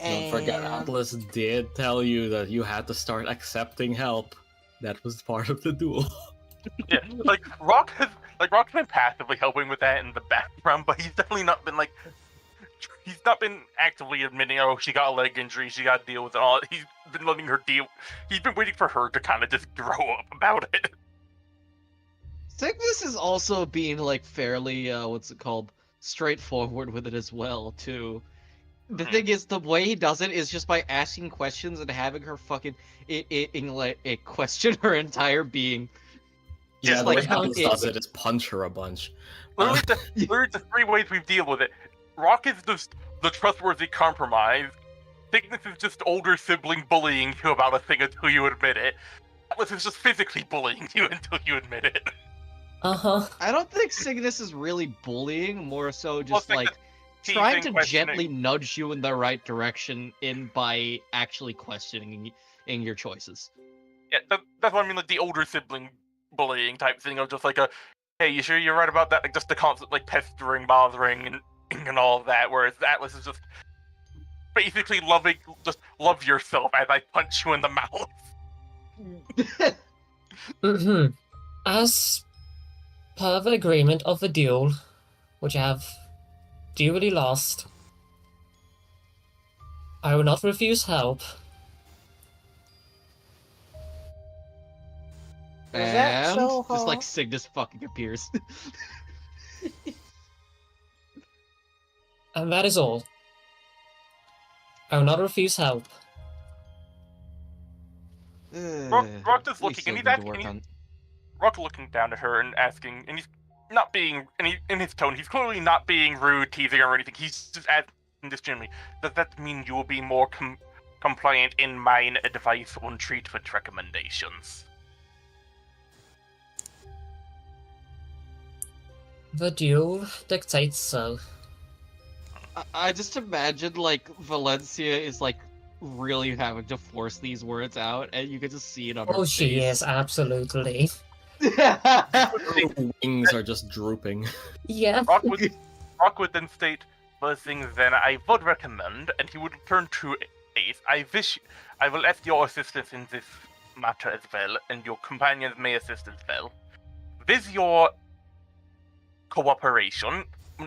Don't forget, Atlas did tell you that you had to start accepting help. That was part of the duel. Yeah, like Rock's been passively helping with that in the background, but he's definitely not been like, he's not been actively admitting, oh, she got a leg injury, she got to deal with it all. He's been letting her deal. He's been waiting for her to kind of just grow up about it. Signis is also being like fairly straightforward with it as well too. The thing is, the way he does it is just by asking questions and having her fucking it question her entire being. Yeah, Just the way like how Atlas does it is punch her a bunch. Literally, the three ways we deal with it. Rock is just the trustworthy compromise. Signis is just older sibling bullying you about a thing until you admit it. Atlas is just physically bullying you until you admit it. I don't think Signis is really bullying, more so Well, just like like the trying teasing, to questioning. gently nudge you in the right direction by actually questioning in your choices. Yeah, that's what I mean, like the older sibling bullying type thing of just like hey, you sure you're right about that? Like just the constant like pestering, bothering, and all of that. Whereas Atlas is just basically just love yourself as I punch you in the mouth. As per the agreement of the duel, which I have duly lost, I will not refuse help. Was that And so just like hard? Signis fucking appears. And that is all. I will not refuse help. Rock just We looking, still and he's need to asking, work on. Rock looking down at her and asking, and he's not being, in his tone, he's clearly not being rude, teasing her or anything. He's just asking this generally. Does that mean you will be more compliant in mine advice on treatment recommendations? The duel dictates so. I just imagine like Valencia is like really having to force these words out, and you can just see it on her Oh, face. she is, absolutely. Her wings are just drooping. Yeah. Rock would then state, first things then, I would recommend, and he would turn to Ace, I will ask your assistance in this matter as well, and your companions may assist as well. With your cooperation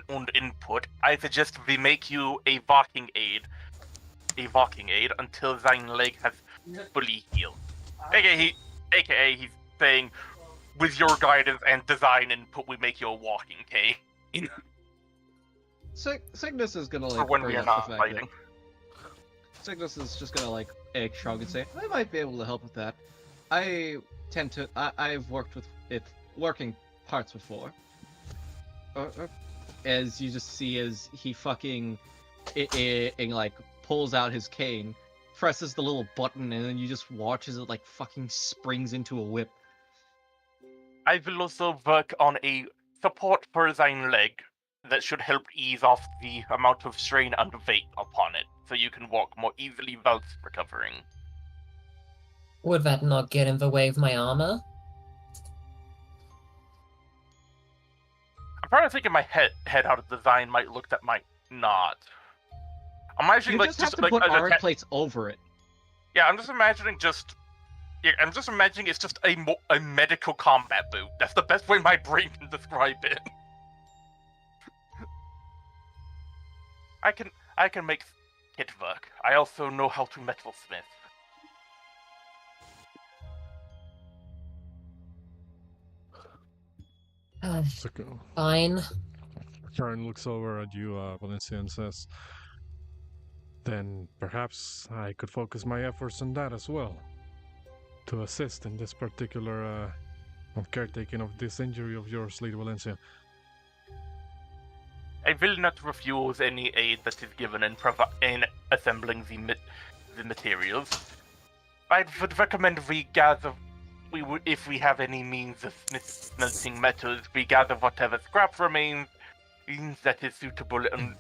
and input, I suggest we make you a walking aid until thine leg has fully healed. AKA he's saying, with your guidance and design input, we make you a walking cane. Cygnus is gonna like For when bring we are up not the fact fighting. that Cygnus is just gonna like shrug and say, I might be able to help with that. I've worked with it working parts before. As you just see as he fucking like pulls out his cane, presses the little button, and then you just watch as it like fucking springs into a whip. I will also work on a support for thine leg that should help ease off the amount of strain and weight upon it, so you can walk more easily whilst recovering. Would that not get in the way of my armor? trying to think in my head how the design might look that might not. I'm imagining You like just have to like put as a armor plates over it. Yeah, I'm just imagining just. Yeah, I'm just imagining it's just a medical combat boot. That's the best way my brain can describe it. I can make it work. I also know how to metalsmith. Fine. Karen looks over at you, Valencia, and says, then perhaps I could focus my efforts on that as well. To assist in this particular caretaking of this injury of yours, Lady Valencia. I will not refuse any aid that is given in assembling the materials. I would recommend we gather. If we have any means of smelting metals, we gather whatever scrap remains that is suitable and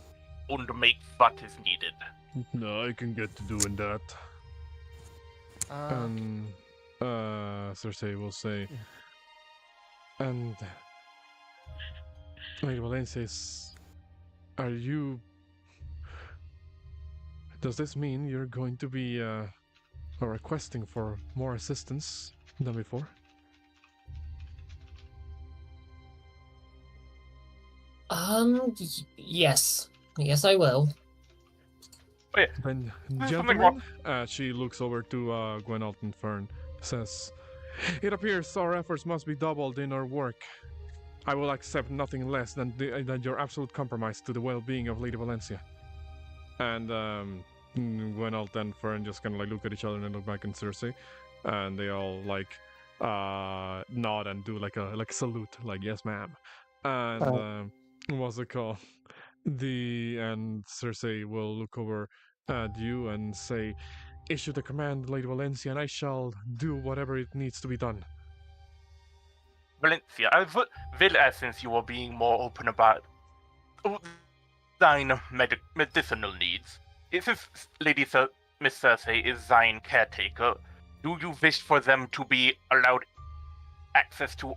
make what is needed. No, I can get to doing that. Cersei will say, and Lady Valencia, does this mean you're going to be requesting for more assistance than before? Yes. Yes, I will. Oh, yeah. Then, There's gentlemen, she looks over to Gwenalt and Fern, says, it appears our efforts must be doubled in our work. I will accept nothing less than your absolute compromise to the well-being of Lady Valencia. And Gwenalt and Fern just kind of like look at each other and then look back at Cersei, and they all like nod and do like a salute, like yes, ma'am. And what's it called? And Cersei will look over at you and say, issue the command, Lady Valencia, and I shall do whatever it needs to be done. Valencia, I will ask, since you are being more open about thine medicinal needs. Since Miss Cersei is thine caretaker, do you wish for them to be allowed access to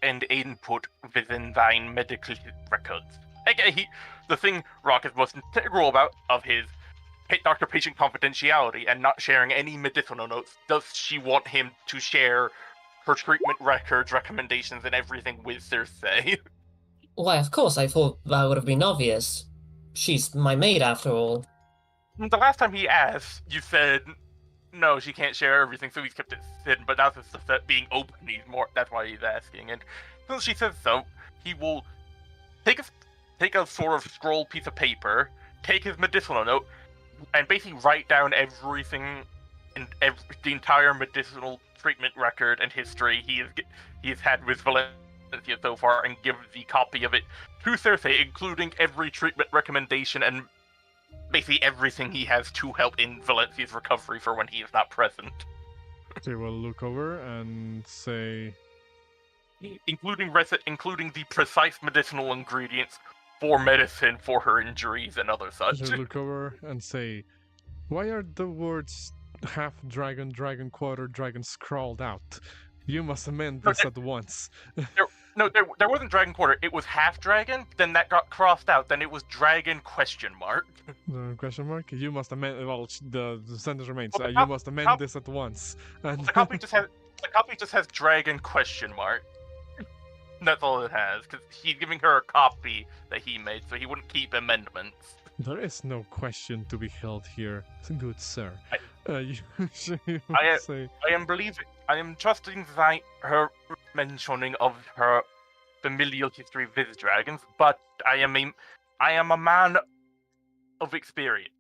and input within thine medical records? Okay, the thing Rock is most integral about of his doctor-patient confidentiality and not sharing any medicinal notes. Does she want him to share her treatment records, recommendations, and everything with Cersei? Why, of course, I thought that would have been obvious. She's my maid, after all. The last time he asked, you said, no, she can't share everything, so he's kept it hidden, but now since the being open, that's why he's asking. And since she says so, he will take a sort of scroll piece of paper, take his medicinal note, and basically write down everything in the entire medicinal treatment record and history he has had with Valencia so far, and give the copy of it to Cersei, including every treatment recommendation and basically everything he has to help in Valencia's recovery for when he is not present. She will look over and say, including the precise medicinal ingredients for medicine for her injuries and other such. She'll look over and say, why are the words half dragon, dragon, quarter dragon scrawled out? You must amend this at once. There wasn't dragon quarter. It was half dragon. Then that got crossed out. Then it was dragon question mark. Question mark? You must amend. Well, the sentence remains. Well, you must amend this at once. And the copy just has dragon question mark. That's all it has, because he's giving her a copy that he made, so he wouldn't keep amendments. There is no question to be held here, good sir. I am trusting her mentioning of her familial history with dragons, but I am a man of experience.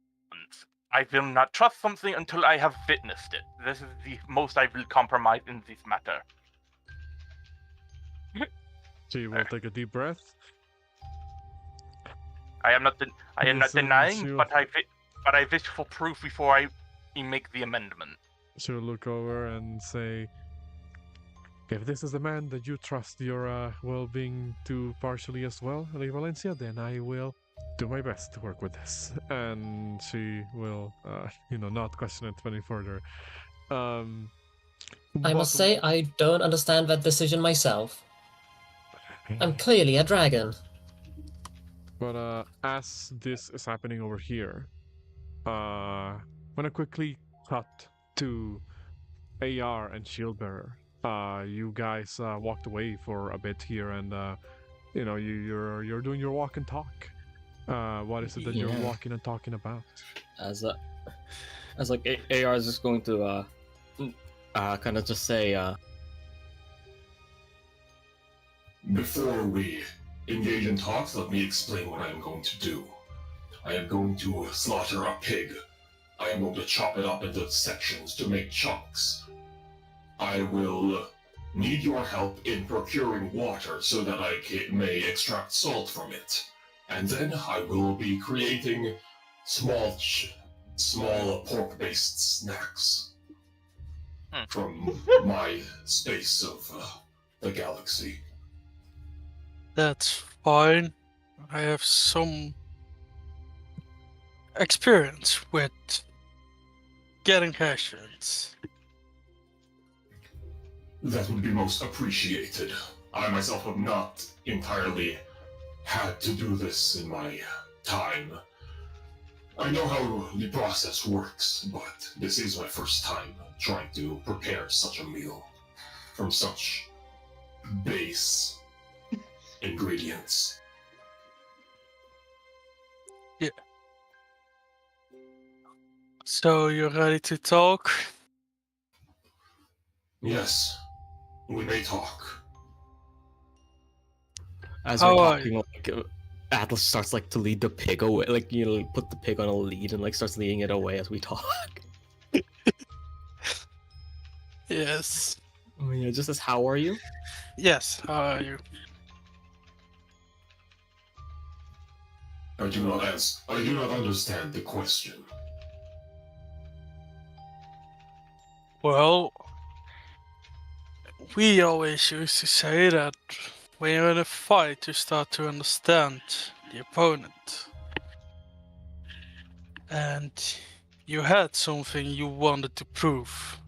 I will not trust something until I have witnessed it. This is the most I will compromise in this matter. She will take a deep breath. I am not denying, but I wish for proof before I make the amendment. She'll look over and say, if this is the man that you trust your well-being to partially as well, Lady Valencia, then I will do my best to work with this. And she will, not question it any further. I must say, I don't understand that decision myself. I'm clearly a dragon. But as this is happening over here, I'm gonna quickly cut to AR and Shieldbearer. You guys walked away for a bit here, and you're doing your walk and talk. What is it that you're Yeah. walking and talking about? As like AR is just going to kind of just say Before we engage in talks, let me explain what I am going to do. I am going to slaughter a pig. I am going to chop it up into sections to make chunks. I will need your help in procuring water so that I may extract salt from it. And then I will be creating small pork-based snacks from my space of the galaxy. That's fine. I have some experience with getting rations. That would be most appreciated. I myself have not entirely had to do this in my time. I know how the process works, but this is my first time trying to prepare such a meal from such base ingredients. So you're ready to talk? Yes, we may talk. as How we're are talking, like Atlas starts like to lead the pig away, like put the pig on a lead and like starts leading it away as we talk. Yes. Oh yeah, just as how are you? Yes, how are you? I do not understand the question. Well, we always used to say that when you're in a fight, you start to understand the opponent. And you had something you wanted to prove.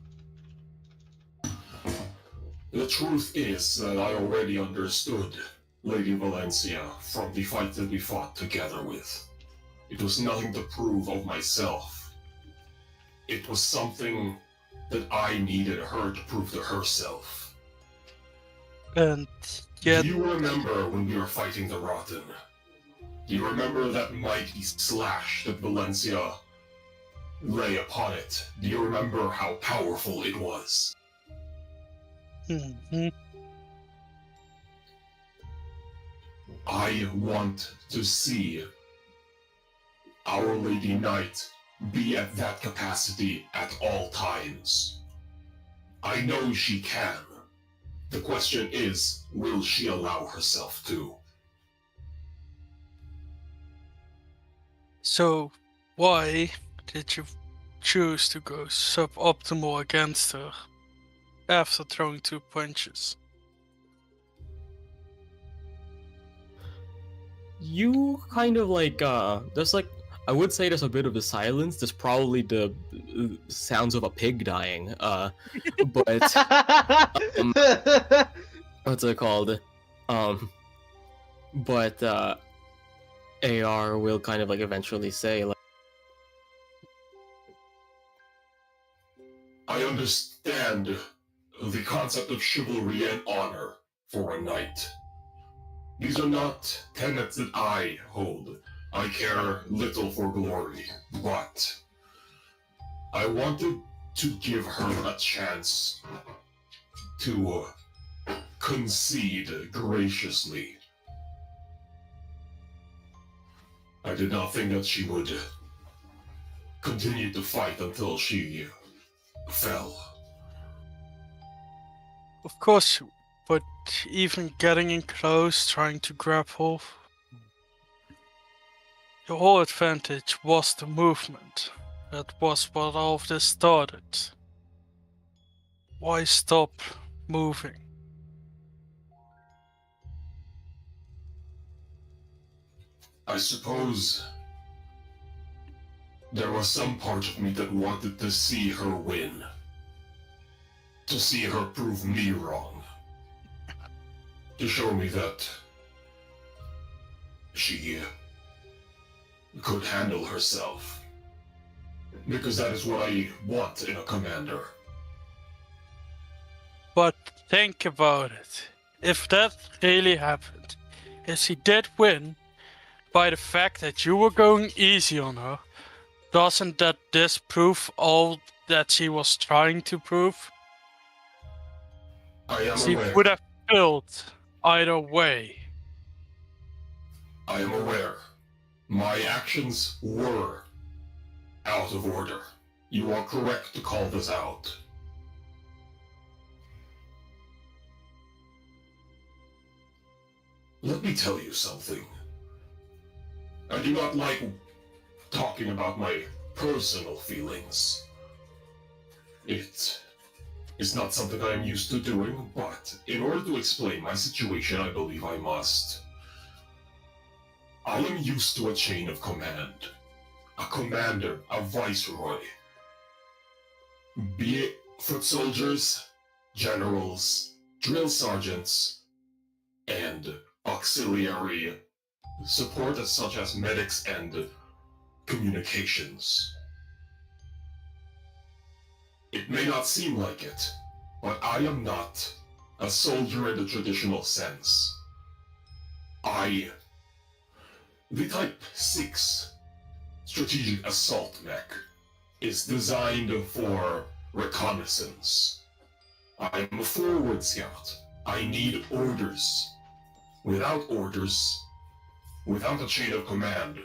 The truth is that I already understood Lady Valencia from the fight that we fought together with. It was nothing to prove of myself. It was something that I needed her to prove to herself. And yet, Do you remember when we were fighting the Rotten? Do you remember that mighty slash that Valencia lay upon it? Do you remember how powerful it was? Mhm. I want to see Our Lady Knight be at that capacity at all times. I know she can. The question is, will she allow herself to? So, why did you choose to go suboptimal against her after throwing 2 punches? You kind of like there's like I would say there's a bit of a silence. There's probably the sounds of a pig dying. But what's it called? But AR will kind of like eventually say like, I understand the concept of chivalry and honor for a knight. These are not tenets that I hold. I care little for glory, but I wanted to give her a chance to concede graciously. I did not think that she would continue to fight until she fell. Of course, but even getting in close, trying to grapple, your whole advantage was the movement. That was what all of this started. Why stop moving? I suppose there was some part of me that wanted to see her win. To see her prove me wrong. to show me that she could handle herself. Because that is what I want in a commander. But think about it. If that really happened, if she did win by the fact that you were going easy on her, doesn't that disprove all that she was trying to prove? I am She aware. would have failed either way. I am aware. My actions were out of order. You are correct to call this out. Let me tell you something. I do not like talking about my personal feelings. It is not something I am used to doing, but in order to explain my situation, I believe I must. I am used to a chain of command. A commander, a viceroy. Be it foot soldiers, generals, drill sergeants, and auxiliary support such as medics and communications. It may not seem like it, but I am not a soldier in the traditional sense. The Type 6 strategic assault mech is designed for reconnaissance. I am a forward scout. I need orders. Without orders, without a chain of command,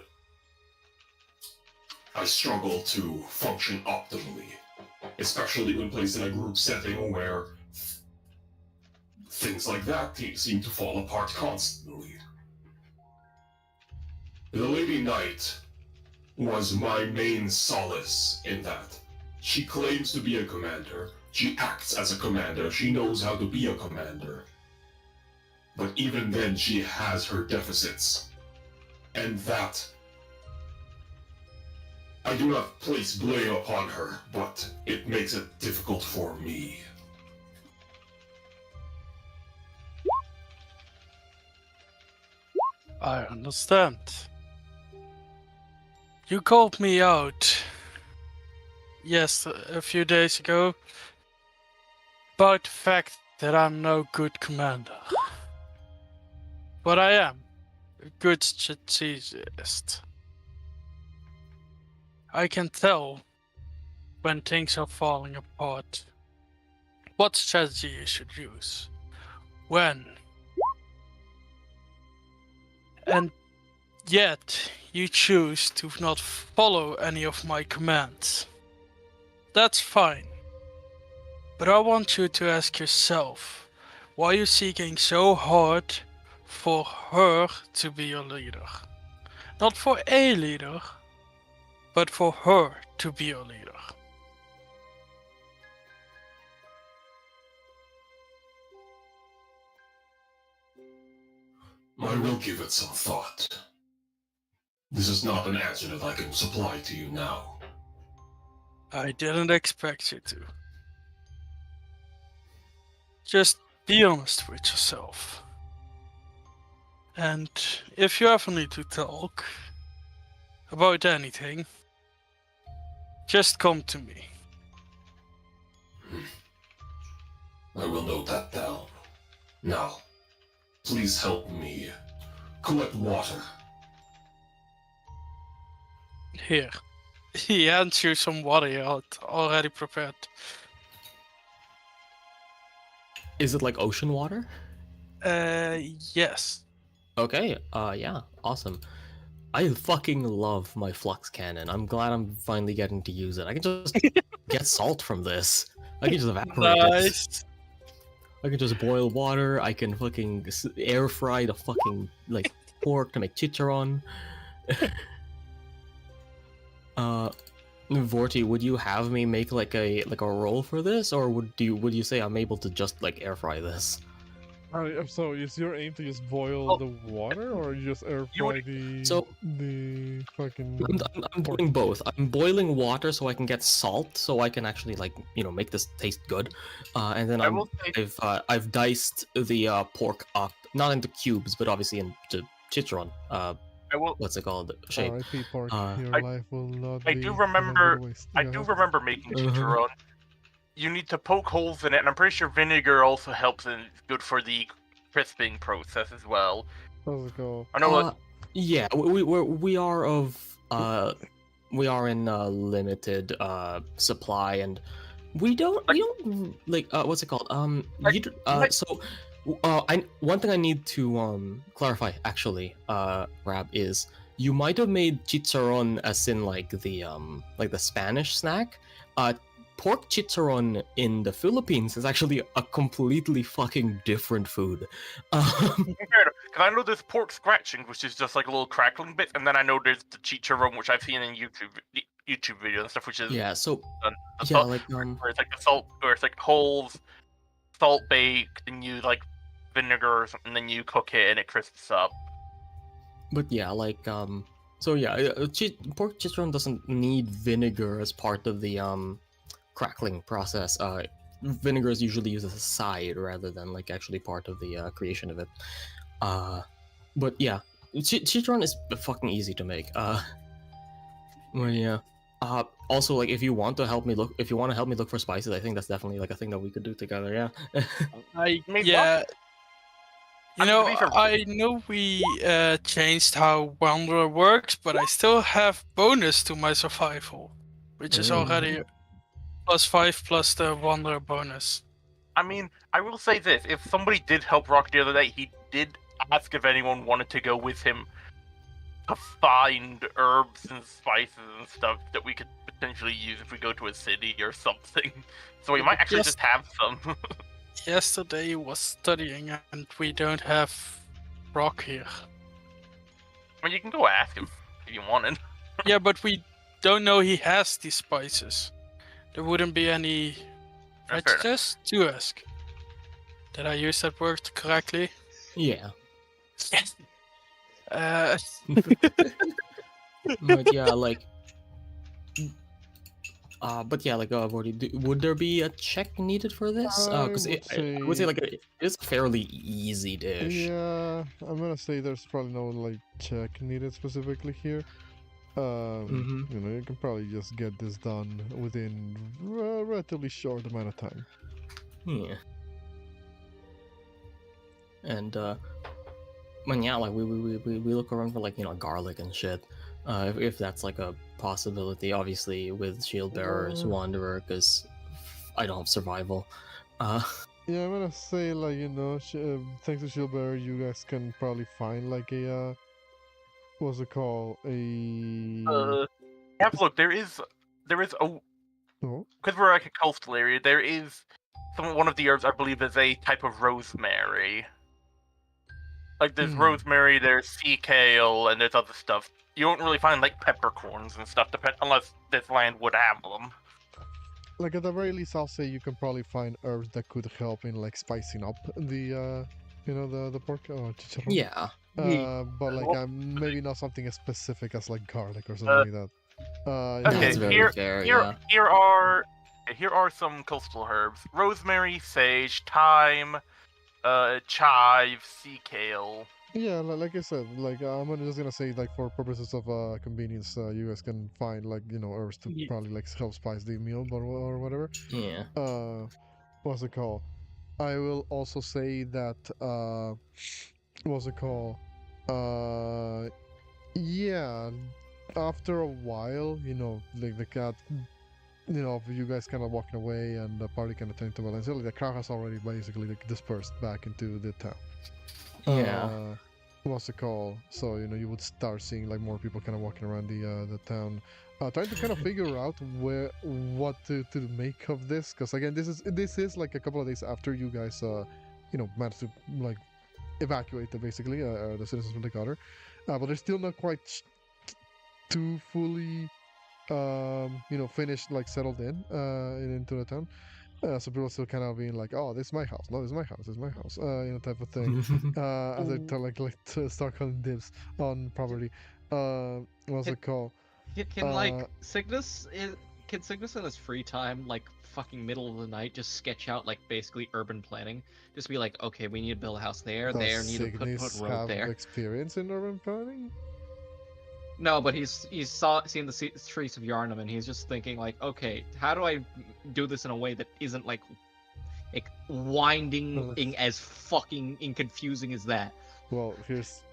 I struggle to function optimally, especially when placed in a group setting where things like that seem to fall apart constantly. The Lady Knight was my main solace in that. She claims to be a commander, she acts as a commander, she knows how to be a commander. But even then she has her deficits. And that, I do not place blame upon her, but it makes it difficult for me. I understand. You called me out, yes, a few days ago, about the fact that I'm no good commander. But I am a good strategist. I can tell when things are falling apart, what strategy you should use, when. And yet, you choose to not follow any of my commands. That's fine. But I want you to ask yourself, why are you seeking so hard for her to be your leader? Not for a leader, but for her to be your leader. I will give it some thought. This is not an answer that I can supply to you now. I didn't expect you to. Just be honest with yourself. And if you ever need to talk about anything, just come to me. I will note that down. Now, please help me collect water. Here. He hands you some water you had already prepared. Is it like ocean water? Yes. Okay, yeah, awesome. I fucking love my flux cannon. I'm glad I'm finally getting to use it. I can just get salt from this. I can just evaporate it. Nice. I can just boil water. I can fucking air fry the fucking like pork to make chicharron. Vorti, would you have me make like a roll for this, or would you say I'm able to just like air fry this? So is your aim to just boil the water, or you just air You fry would- the fucking? I'm doing both. I'm boiling water so I can get salt, so I can actually make this taste good. And then I will say, I've diced the pork up, not into cubes, but obviously into chitron. I will. What's it called? Shape. R.I.P. Pork. Your I- life will not I be. do will not remember- go to waste. I Go do ahead. remember making Uh-huh. chicharron. You need to poke holes in it, and I'm pretty sure vinegar also helps and is good for the crisping process as well. How's it go? I know. Yeah, we are in limited supply, and we don't what's it called? One thing I need to clarify actually, Rab, is you might have made chicharron as in like the Spanish snack. Pork chicharron in the Philippines is actually a completely fucking different food. Because I know there's pork scratching, which is just like a little crackling bit, and then I know there's the chicharron, which I've seen in YouTube videos and stuff, which is Yeah, so the yeah, salt, like where it's like the salt, or it's like holes, salt baked, and you like vinegar or something, and then you cook it and it crisps up. but yeah, so yeah, pork chicharron doesn't need vinegar as part of the crackling process. Vinegar is usually used as a side rather than like actually part of the creation of it. But yeah, chicharron is fucking easy to make. Well, yeah. Also, like, if you want to help me look for spices, I think that's definitely like a thing that we could do together. Yeah. Yeah. You I mean, know, to be fair- I know we changed how Wanderer works, but I still have bonus to my survival, which is already +5 plus the Wanderer bonus. I mean, I will say this: if somebody did help Rock the other day, he did ask if anyone wanted to go with him to find herbs and spices and stuff that we could potentially use if we go to a city or something. So we might actually Yes. just have some. Yesterday he was studying, and we don't have Rock here. I mean, you can go ask him if you wanted. Yeah, but we don't know he has these spices. There wouldn't be any Fair enough. prejudice to ask. Did I use that word correctly? Yeah. Yes. But yeah, Vorti, would there be a check needed for this? Because I would say like it's a fairly easy dish. Yeah, I'm gonna say there's probably no like check needed specifically here. Mhm. You know, you can probably just get this done within a relatively short amount of time. Yeah. And when yeah, like we look around for like garlic and shit. If that's like a possibility, obviously with shield bearers, wanderer, because I don't have survival. Yeah, I'm gonna say like thanks to Shieldbearer, you guys can probably find like a what's it called Have a look. There is oh, because we're like a coastal area. There is one of the herbs I believe is a type of rosemary. Like there's rosemary, there's sea kale, and there's other stuff. You won't really find like peppercorns and stuff, unless this land would have them. like at the very least, I'll say you can probably find herbs that could help in like spicing up the the pork or chicharron. Yeah. But like maybe not something as specific as like garlic or something like that. Okay, That's very here, fair, here, yeah. here are some coastal herbs: rosemary, sage, thyme, chive, sea kale. Yeah, like I said, like just gonna say like for purposes of convenience, you guys can find like herbs to probably like help spice the meal, or whatever. Yeah. What's it called? I will also say that what's it called? Yeah, after a while, like the cat, you guys kind of walking away and the party kind of turned to Valencia. Like the crowd has already basically like dispersed back into the town. Yeah. What's it called? So you would start seeing like more people kind of walking around the town, trying to kind of figure out what to make of this. Because again, this is like a couple of days after you guys managed to like evacuate basically the citizens from the gutter, but they're still not quite too fully finished, like settled into the town. So people still kind of being like, "Oh, this is my house. No, this is my house. This is my house." Type of thing. As I tell to start calling dibs on property. What's it called? Can like Signis can Signis in his free time, like fucking middle of the night, just sketch out like basically urban planning? Just be like, okay, we need to build a house there, Does need to put Signis road have there. experience in urban planning? No, but he's seen the streets of Yarnum, and he's just thinking like, okay, how do I do this in a way that isn't like winding as fucking and confusing as that? Well, here's.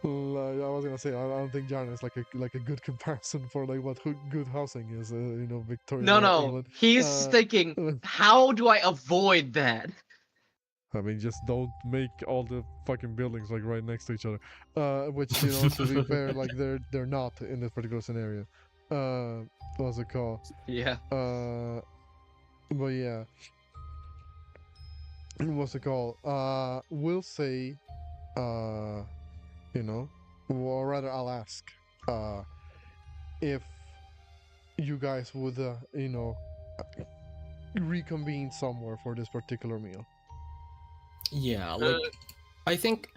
I was gonna say I don't think Jarn is like a good comparison for like what good housing is. Victorian No, England. he's thinking, how do I avoid that? I mean, just don't make all the fucking buildings like right next to each other. Which to be fair, like they're not in this particular scenario. What's it called? Yeah. But yeah. What's it called? We'll say, or rather, I'll ask, if you guys would, reconvene somewhere for this particular meal. Yeah, like I think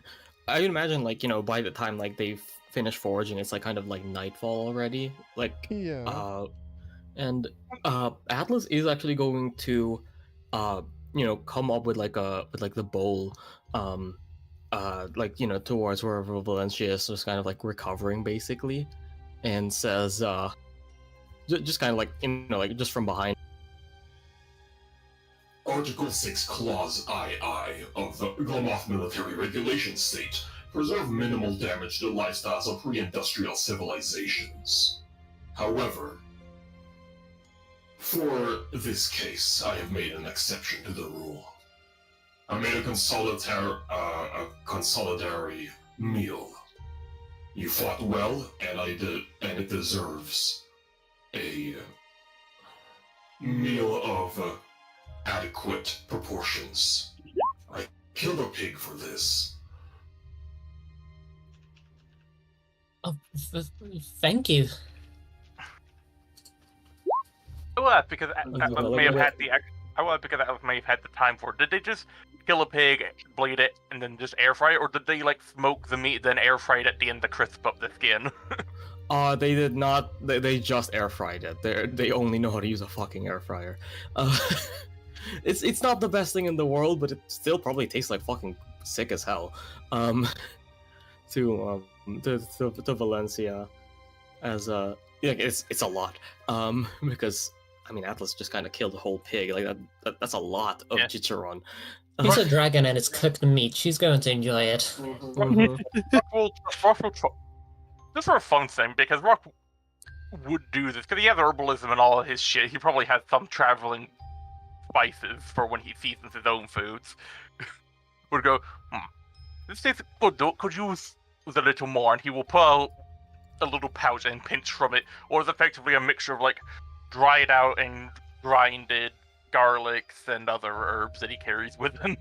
I would imagine like by the time like they've finished foraging, it's like kind of like nightfall already. Like Yeah. And Atlas is actually going to come up with like the bowl towards wherever Valencia is, just kind of like recovering basically, and says just kind of like just from behind. Article 6 Clause II of the Glomoth Military Regulations state, preserve minimal damage to lifestyles of pre-industrial civilizations. However, for this case, I have made an exception to the rule. I made a consolidatory meal. You fought well, and it deserves a meal of adequate proportions. I killed a pig for this. Oh, thank you. Well, that's because Atlas may have had the time for it. Did they just kill a pig, bleed it, and then just air fry it, or did they like smoke the meat, then air fry it at the end to crisp up the skin? They did not. They just air fried it. They only know how to use a fucking air fryer. It's not the best thing in the world, but it still probably tastes like fucking sick as hell. To Valencia, as it's a lot. Because I mean Atlas just kind of killed a whole pig. Like that's a lot of chicharron. He's a dragon and it's cooked meat. She's going to enjoy it. Rock will try. Just for a fun thing, because Rock would do this because he has herbalism and all of his shit. He probably has some traveling spices for when he seasons his own foods. Would go, this tastes good though, could use a little more, and he will pull out a little pouch and pinch from it, or it's effectively a mixture of like dried out and grinded garlics and other herbs that he carries with him.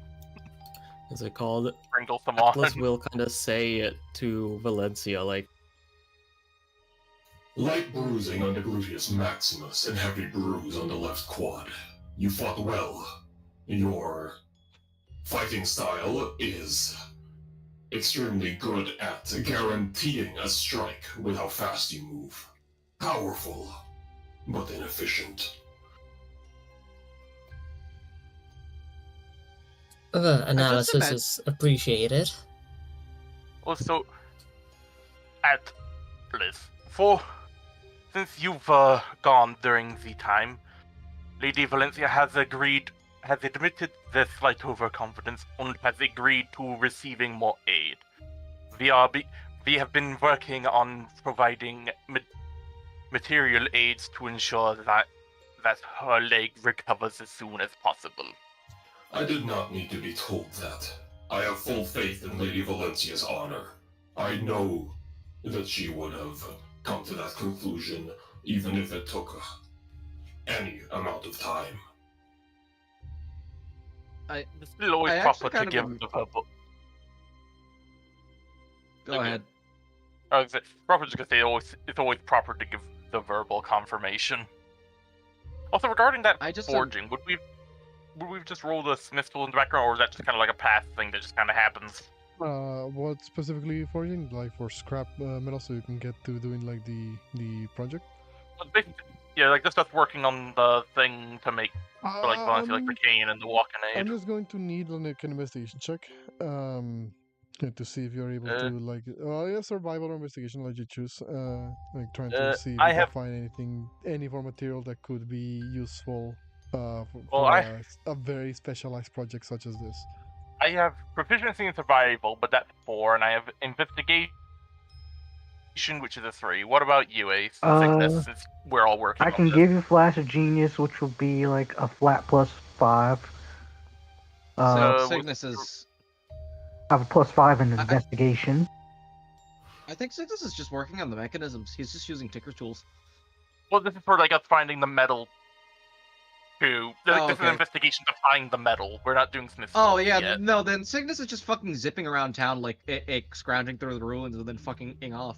Is it called? Sprinkle some Atlas on. will kind of say it to Valencia, like, light bruising on the gluteus maximus and heavy bruise on the left quad. You fought well. Your fighting style is extremely good at guaranteeing a strike with how fast you move. Powerful, but inefficient. The analysis is appreciated. Also, Atlas, since you've gone during the time, Lady Valencia has admitted their slight overconfidence and has agreed to receiving more aid. We have been working on providing material aids to ensure that her leg recovers as soon as possible. I did not need to be told that. I have full faith in Lady Valencia's honor. I know that she would have come to that conclusion even if it took any amount of time. It's still always proper to give the verbal. Go ahead. Proper because it's always proper to give the verbal confirmation. Also, regarding that I just forging, would we just roll the smith tool in the background, or is that just kind of like a path thing that just kind of happens? What specifically forging? Like for scrap metal, so you can get to doing like the project? Yeah, like this stuff working on the thing to make for like Valency, like the cane and the walking I'm aid. just going to need like an investigation check, to see if you're able to like, survival or investigation, like you choose. Like trying to see if you can find anything, any more material that could be useful, for a very specialized project such as this. I have proficiency in survival, but that's 4, and I have investigation, which is a 3. What about you, Ace? Signis, since we're all working. I can give you Flash of Genius, which will be like a flat +5. So Signis is. I have a +5 in investigation. I think Signis is just working on the mechanisms. He's just using Tinker's tools. Well, this is for like us finding the metal. This is an investigation to find the metal. We're not doing Smith's. Oh yeah, yet. No. Then Signis is just fucking zipping around town, like scrounging through the ruins and then fucking off.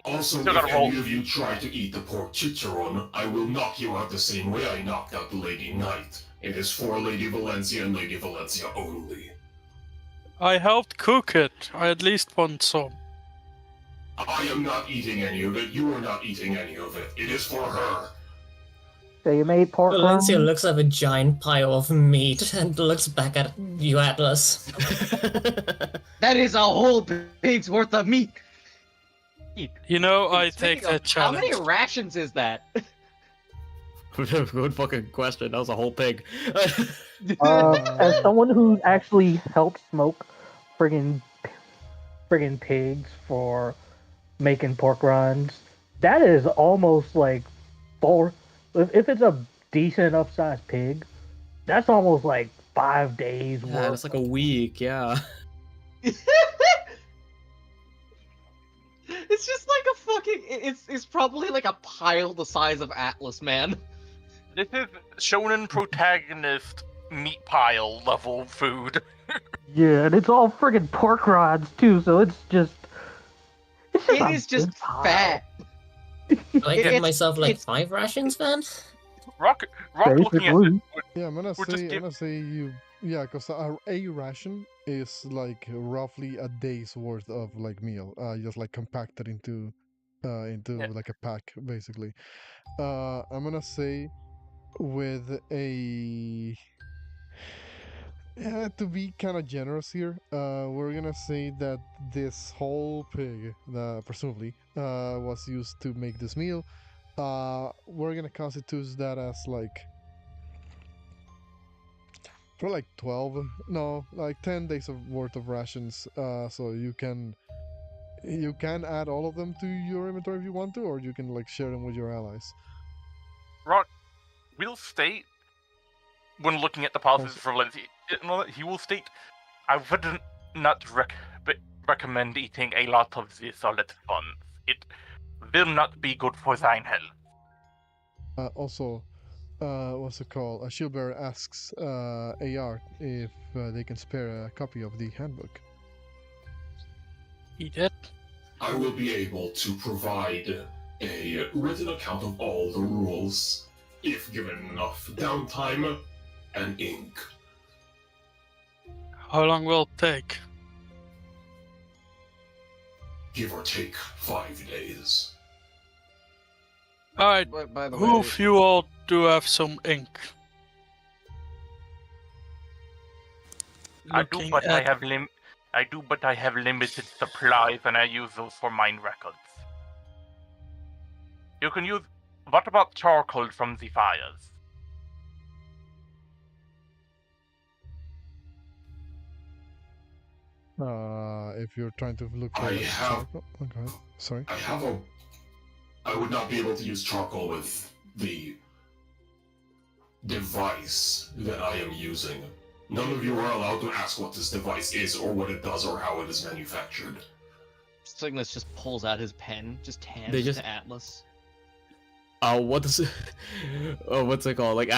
Also, if any of you try to eat the pork chicharron, I will knock you out the same way I knocked out the Lady Knight. It is for Lady Valencia and Lady Valencia only. I helped cook it. I at least want some. I am not eating any of it. You are not eating any of it. It is for her. So you made pork Valencia looks at a giant pile of meat and looks back at you, Atlas. That is a whole pig's worth of meat. You know, I take that challenge. How many rations is that? Good fucking question. That was a whole pig. As someone who actually helped smoke friggin' pigs for making pork rinds, that is almost like 4. If it's a decent enough sized pig, that's almost like 5 days worth. Yeah, that's like a week. Yeah. It's just like a fucking. It's probably like a pile the size of Atlas, man. This is shonen protagonist meat pile level food. Yeah, and it's all friggin' pork rods too, so it's just. It is just fat. Do I get myself like 5 rations then? Rock looking at this. Yeah, I'm gonna say you. Yeah, because a ration is like roughly a day's worth of like meal. Just like compacted into like a pack, basically. I'm gonna say with a. Yeah, to be kind of generous here, we're gonna say that this whole pig, presumably, was used to make this meal. We're gonna constitute that as like for like 10 days of worth of rations. So you can add all of them to your inventory if you want to, or you can like share them with your allies. Rock will state when looking at the policies for Valencia, he will state, I would not recommend eating a lot of this all at once. It will not be good for thine health. Also, what's it called? Shieldbearer asks AR if they can spare a copy of the handbook. Eat it. I will be able to provide a written account of all the rules, if given enough downtime and ink. How long will it take? Give or take 5 days. Alright, By the who way, of you all do have some ink? I do, but I have limited supplies, and I use those for mine records. You can use. What about charcoal from the fires? If you're trying to look I at have. Okay, sorry. I would not be able to use charcoal with the device that I am using. None of you are allowed to ask what this device is, or what it does, or how it is manufactured. Signis just pulls out his pen, just hands They it just- to Atlas. What is it? Oh, what's it called? Like,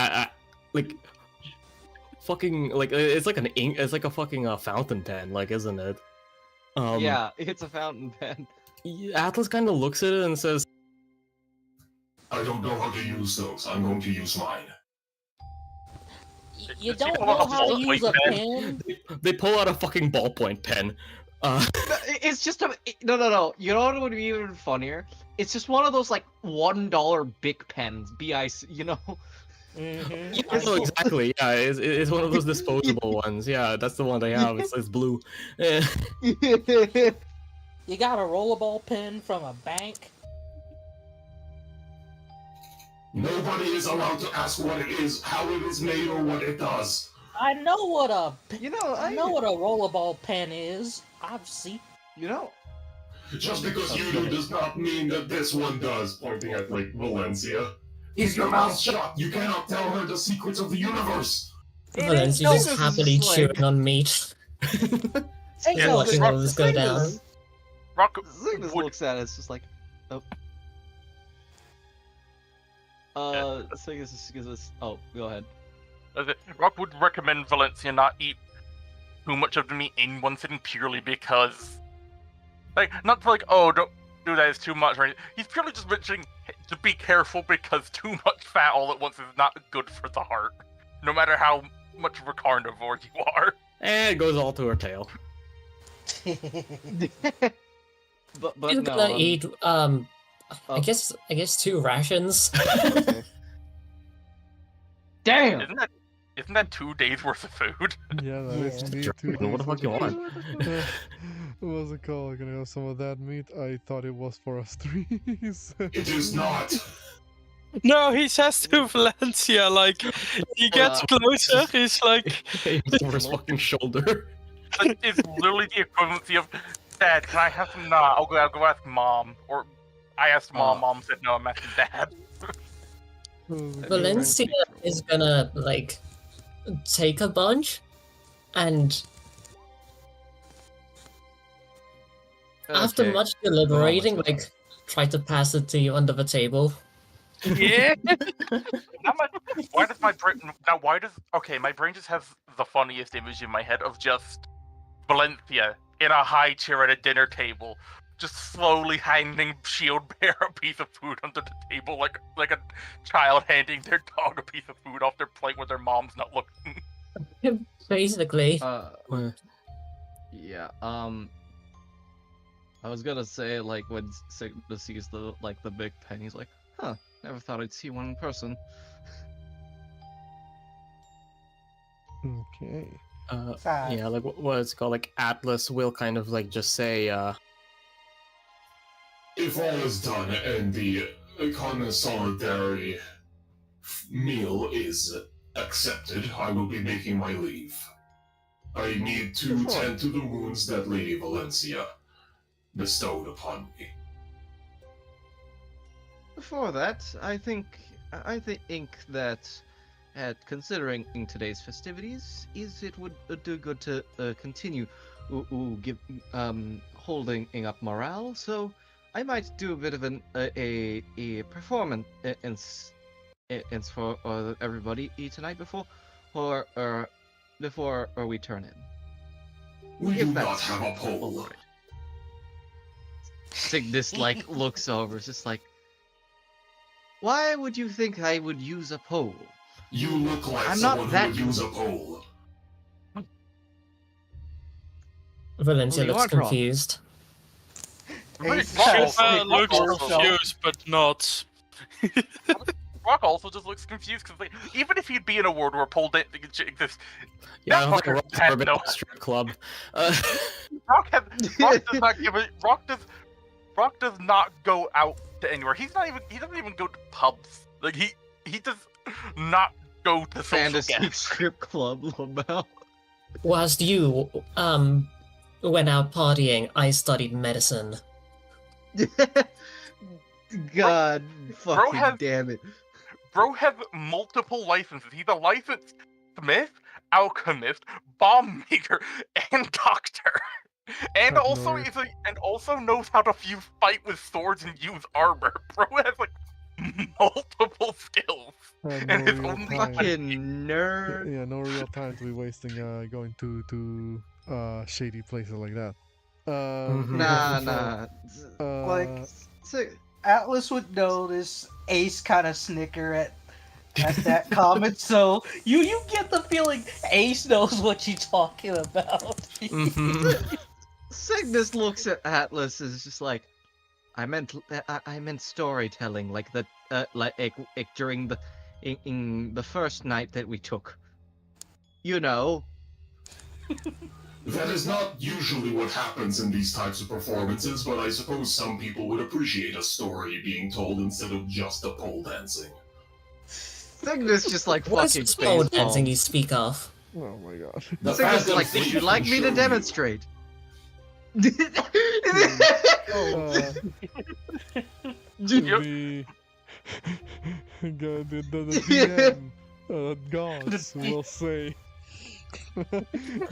fucking, like, it's like an ink. It's like a fucking fountain pen, like, isn't it? Yeah, it's a fountain pen. Atlas kind of looks at it and says, I I don't know how to use those. I'm going to use mine. You Does he don't pull know out a how to ballpoint use a pen? pen? They pull out a fucking ballpoint pen. It's just a no. You know what would be even funnier? It's just one of those like $1 Bic pens, BIC. You know. Mm-hmm. Yeah, no, exactly. Yeah, it's one of those disposable ones. Yeah, that's the one they have. It's blue. Eh. You got a rollerball pen from a bank? Nobody is allowed to ask what it is, how it is made, or what it does. I know what a You know, I know what a rollerball pen is. I've seen. You know. Just because you do does not mean that this one does. Pointing at, like, Valencia. Keep your mouth shut! You cannot tell her the secrets of the universe! Valencia's no- happily like- chewing on meat. Hey, Yeah, watching all this go down. Rock Signis would looks at it. It's just like, oh. Signis gives us. Oh, go ahead. Rock would recommend Valencia not eat too much of the meat in one sitting purely because, like, not like, oh, don't do that, it's too much, or anything. He's purely just mentioning to be careful because too much fat all at once is not good for the heart, no matter how much of a carnivore you are. And it goes all to her tail. but You're no. gonna eat I oh. guess 2 rations. Damn. Isn't that 2 days worth of food? Yeah, that is indeed 2 days. What the fuck you want? What was it called? Can I have some of that meat? I thought it was for us threes. It is not! No, he says to Valencia, like, he gets closer, he's like, Hey, over his fucking shoulder. It's literally the equivalency of, Dad, can I have some? Nah, I'll go ask Mom. Or I asked Mom, Mom said no, I'm asking Dad. Valencia is gonna, like, take a bunch and after Okay. much deliberating, like, try to pass it to you under the table. Yeah. Why does my brain now? My brain just has the funniest image in my head of just Valencia in a high chair at a dinner table, just slowly handing Shield Bear a piece of food under the table, like a child handing their dog a piece of food off their plate when their mom's not looking. Basically. Yeah. I was gonna say, like, when Signis sees the big pen, he's like, huh, never thought I'd see one in person. Okay. Yeah, like what it's called, like Atlas will kind of like just say, If all is done and the consolidary meal is accepted, I will be making my leave. I need to tend to the wounds that Lady Valencia bestowed upon me. Before that, I think that, considering today's festivities, it would do good to continue holding up morale. So I might do a bit of a performance for everybody tonight before we turn in. We If do not that's have a pole. all right. Signis looks over, it's just like, why would you think I would use a pole? You look like I'm not someone that who would use a pole. Valencia Well, you looks aren't wrong. confused. Shiva looks also- confused, but not. Rock also just looks confused because, like, even if he'd be in a world where pole dancing exists, yeah, I that don't think fucker Rock's has ever been no. to a strip club. Rock does not give a Rock does not go out to anywhere. He doesn't even go to pubs. Like he does not go to social Fantasy gas. strip club, Lamel. Whilst you went out partying, I studied medicine. God fucking has- damn it. Bro has multiple licenses. He's a licensed smith, alchemist, bomb maker, and doctor. And Fuck also no. also knows how to fight with swords and use armor. Bro has like multiple skills. And And no his real only time. Fucking nerd. Yeah, no real time to be wasting going to shady places like that. Nah. Like, Atlas would notice Ace kind of snicker at that comment, so you get the feeling Ace knows what you're talking about. Mhm. Signis looks at Atlas and is just like, I meant storytelling, like the during the in the first night that we took. You know. That is not usually what happens in these types of performances, but I suppose some people would appreciate a story being told instead of just a pole dancing. Signis just like What is fucking this pole face dancing you palms. speak of? Oh my god. The Signis is Phantom like, would Fleet you like will me show to you. demonstrate? The DM gods will say,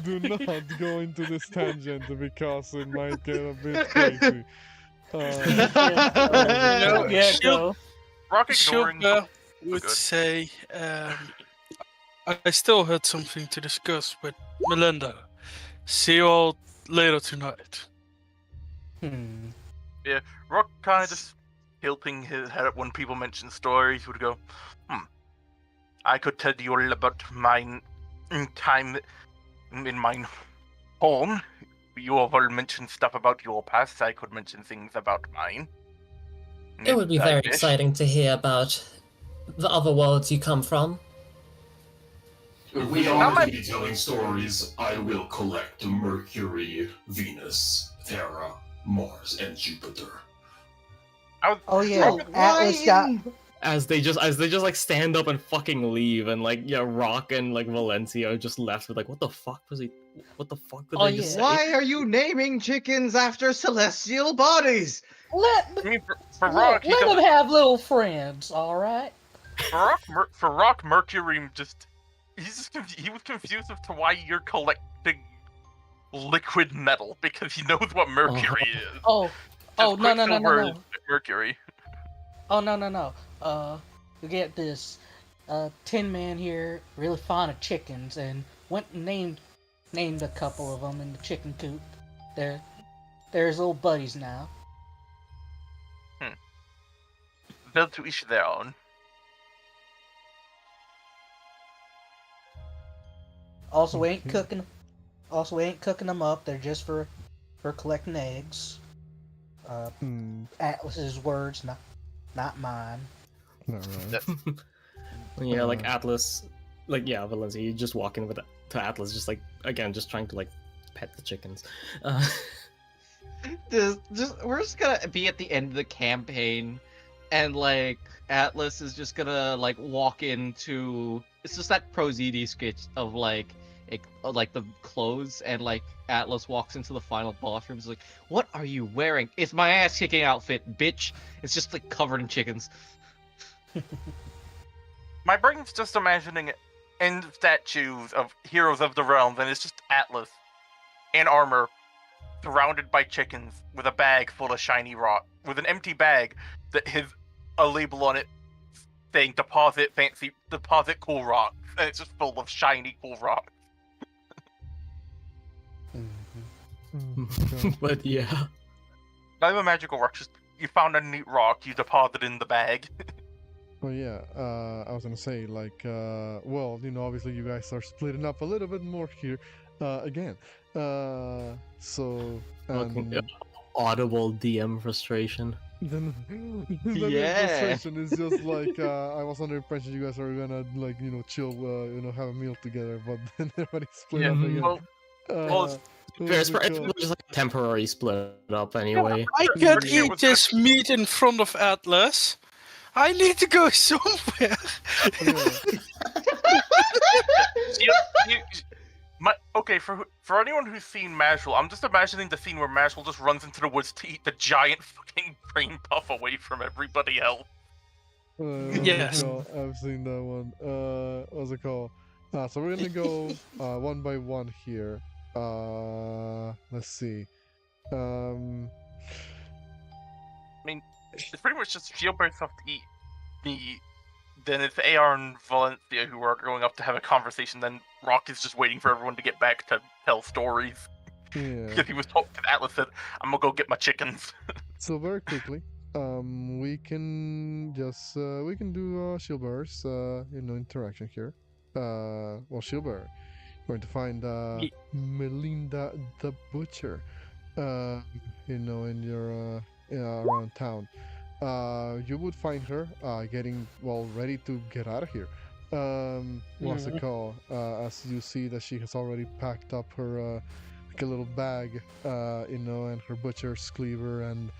do not go into this tangent because it might get a bit crazy. No, yeah, she'll- go. Rock ignoring. Shilpa would good. say, I still had something to discuss with Melinda. See you all later tonight. Rock kind of just tilting his head up when people mention stories, would go, I could tell you all about mine time in mine home. You all mentioned stuff about your past, I could mention things about mine. It would be I very wish. exciting to hear about the other worlds you come from. If we are to be telling stories, I will collect Mercury, Venus, Terra, Mars, and Jupiter. Oh yeah, Why Atlas got. As they just like stand up and fucking leave, and like Rock and like Valencia are just left with like, what the fuck was he? What the fuck did Oh, they just say? Why are you naming chickens after celestial bodies? I mean, for Rock, he let doesn't- them have little friends, all right? for Rock, Mercury just he was confused as to why you're collecting liquid metal because he knows what Mercury is. Oh, Just no, Quicksilver is Mercury. Oh no. You get this. Tin Man here, really fond of chickens, and went and named a couple of them in the chicken coop. They're his little buddies now. Built to each their own. Also, we ain't cooking. Also, we ain't cooking them up. They're just for collecting eggs. Atlas's words, not mine. Alright. Yeah, like Atlas, like Valencia, you just walking with to Atlas, just like again, just trying to like pet the chickens. We're just gonna be at the end of the campaign, and like Atlas is just gonna like walk into. It's just that Prozidi sketch of like the clothes, and like Atlas walks into the final boss room. Is like, what are you wearing? It's my ass kicking outfit, bitch. It's just like covered in chickens. My brain's just imagining end statues of heroes of the realms, and it's just Atlas in armor, surrounded by chickens, with a bag full of shiny rock, with an empty bag that has a label on it saying deposit cool rocks, and it's just full of shiny cool rocks. But yeah. Not even magical rocks, just you found a neat rock, you deposit in the bag. Well, yeah, I was gonna say, like, well, obviously you guys are splitting up a little bit more here, again. So, Okay, audible DM frustration. then Yeah. frustration is just like, I was under the impression you guys are gonna, like, chill, have a meal together, but then everybody split up again. Well, It's probably just like a temporary split up anyway. I can't Mercury eat was this meat in front of Atlas. I need to go somewhere. Okay, for anyone who's seen Mashal, I'm just imagining the scene where Mashal just runs into the woods to eat the giant fucking brain puff away from everybody else. Yes. I've seen that one. What's it called? So we're gonna go one by one here. Let's see. It's pretty much just Shielberg stuff to eat. Then it's AR and Valencia who are going up to have a conversation. Then Rock is just waiting for everyone to get back to tell stories. Yeah. Because he was told, Atlas said, I'm gonna go get my chickens. So very quickly, we can just we can do shield bearers, interaction here. Well, shield bearer. We're going to find Melinda the Butcher, in your around town. You would find her getting ready to get out of here. What's it called? As you see that she has already packed up her like a little bag, and her butcher's cleaver, and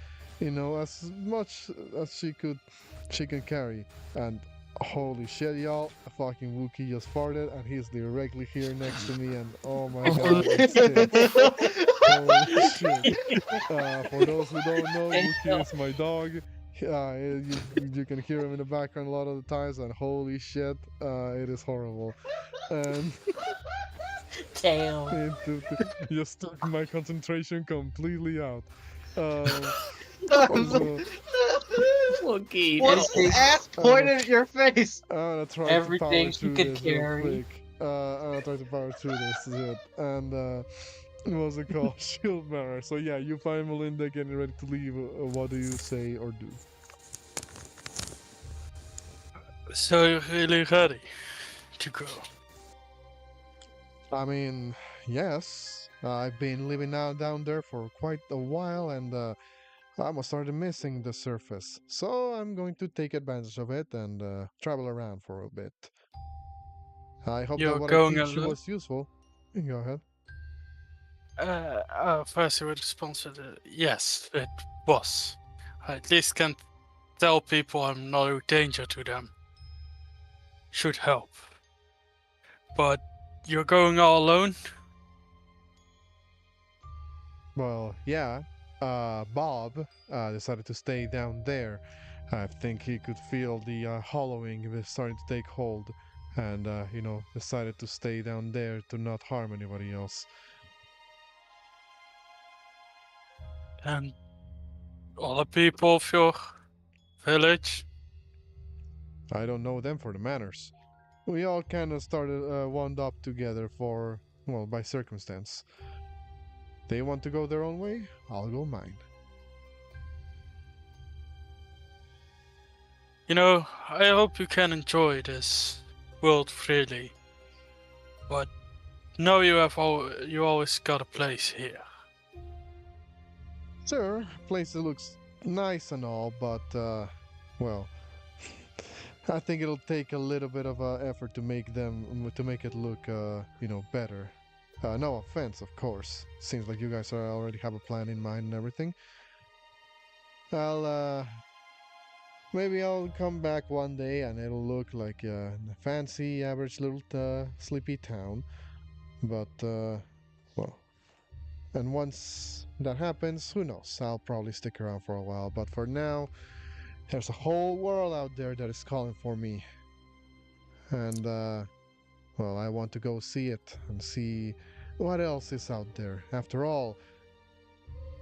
as much as she can carry. And holy shit, y'all! A fucking Wookiee just farted, and he's directly here next to me. And oh my god, it stinks. Holy shit! For those who don't know, Wookiee is my dog. You can hear him in the background a lot of the times, and holy shit, it is horrible. And Damn. it just took my concentration completely out. So, Wookie. What Everything- ass pointed at your face? I'm gonna try Everything to you power through could this real carry. quick. I'm gonna try to power through this shit. And what's it called? Shield bearer. So yeah, you find Melinda getting ready to leave. What do you say or do? So you're really ready to go? I mean, yes. I've been living out down there for quite a while, and I started missing the surface. So I'm going to take advantage of it and travel around for a bit. I hope that You're what I going teach you alone? was useful. Go ahead. First I would respond to yes, it was. I at least can tell people I'm no danger to them. Should help. But you're going all alone? Well, yeah. Bob decided to stay down there. I think he could feel the hollowing was starting to take hold, and decided to stay down there to not harm anybody else. And all the people of your village? I don't know them for the manners. We all kind of started wound up together by circumstance. They want to go their own way, I'll go mine. I hope you can enjoy this world freely. But know you always got a place here. Sure, place looks nice and all, but I think it'll take a little bit of effort to make it look better. No offense, of course. Seems like you guys already have a plan in mind and everything. Maybe I'll come back one day and it'll look like a fancy, average little sleepy town. But and once that happens, who knows? I'll probably stick around for a while. But for now, there's a whole world out there that is calling for me. And, I want to go see it and see what else is out there. After all,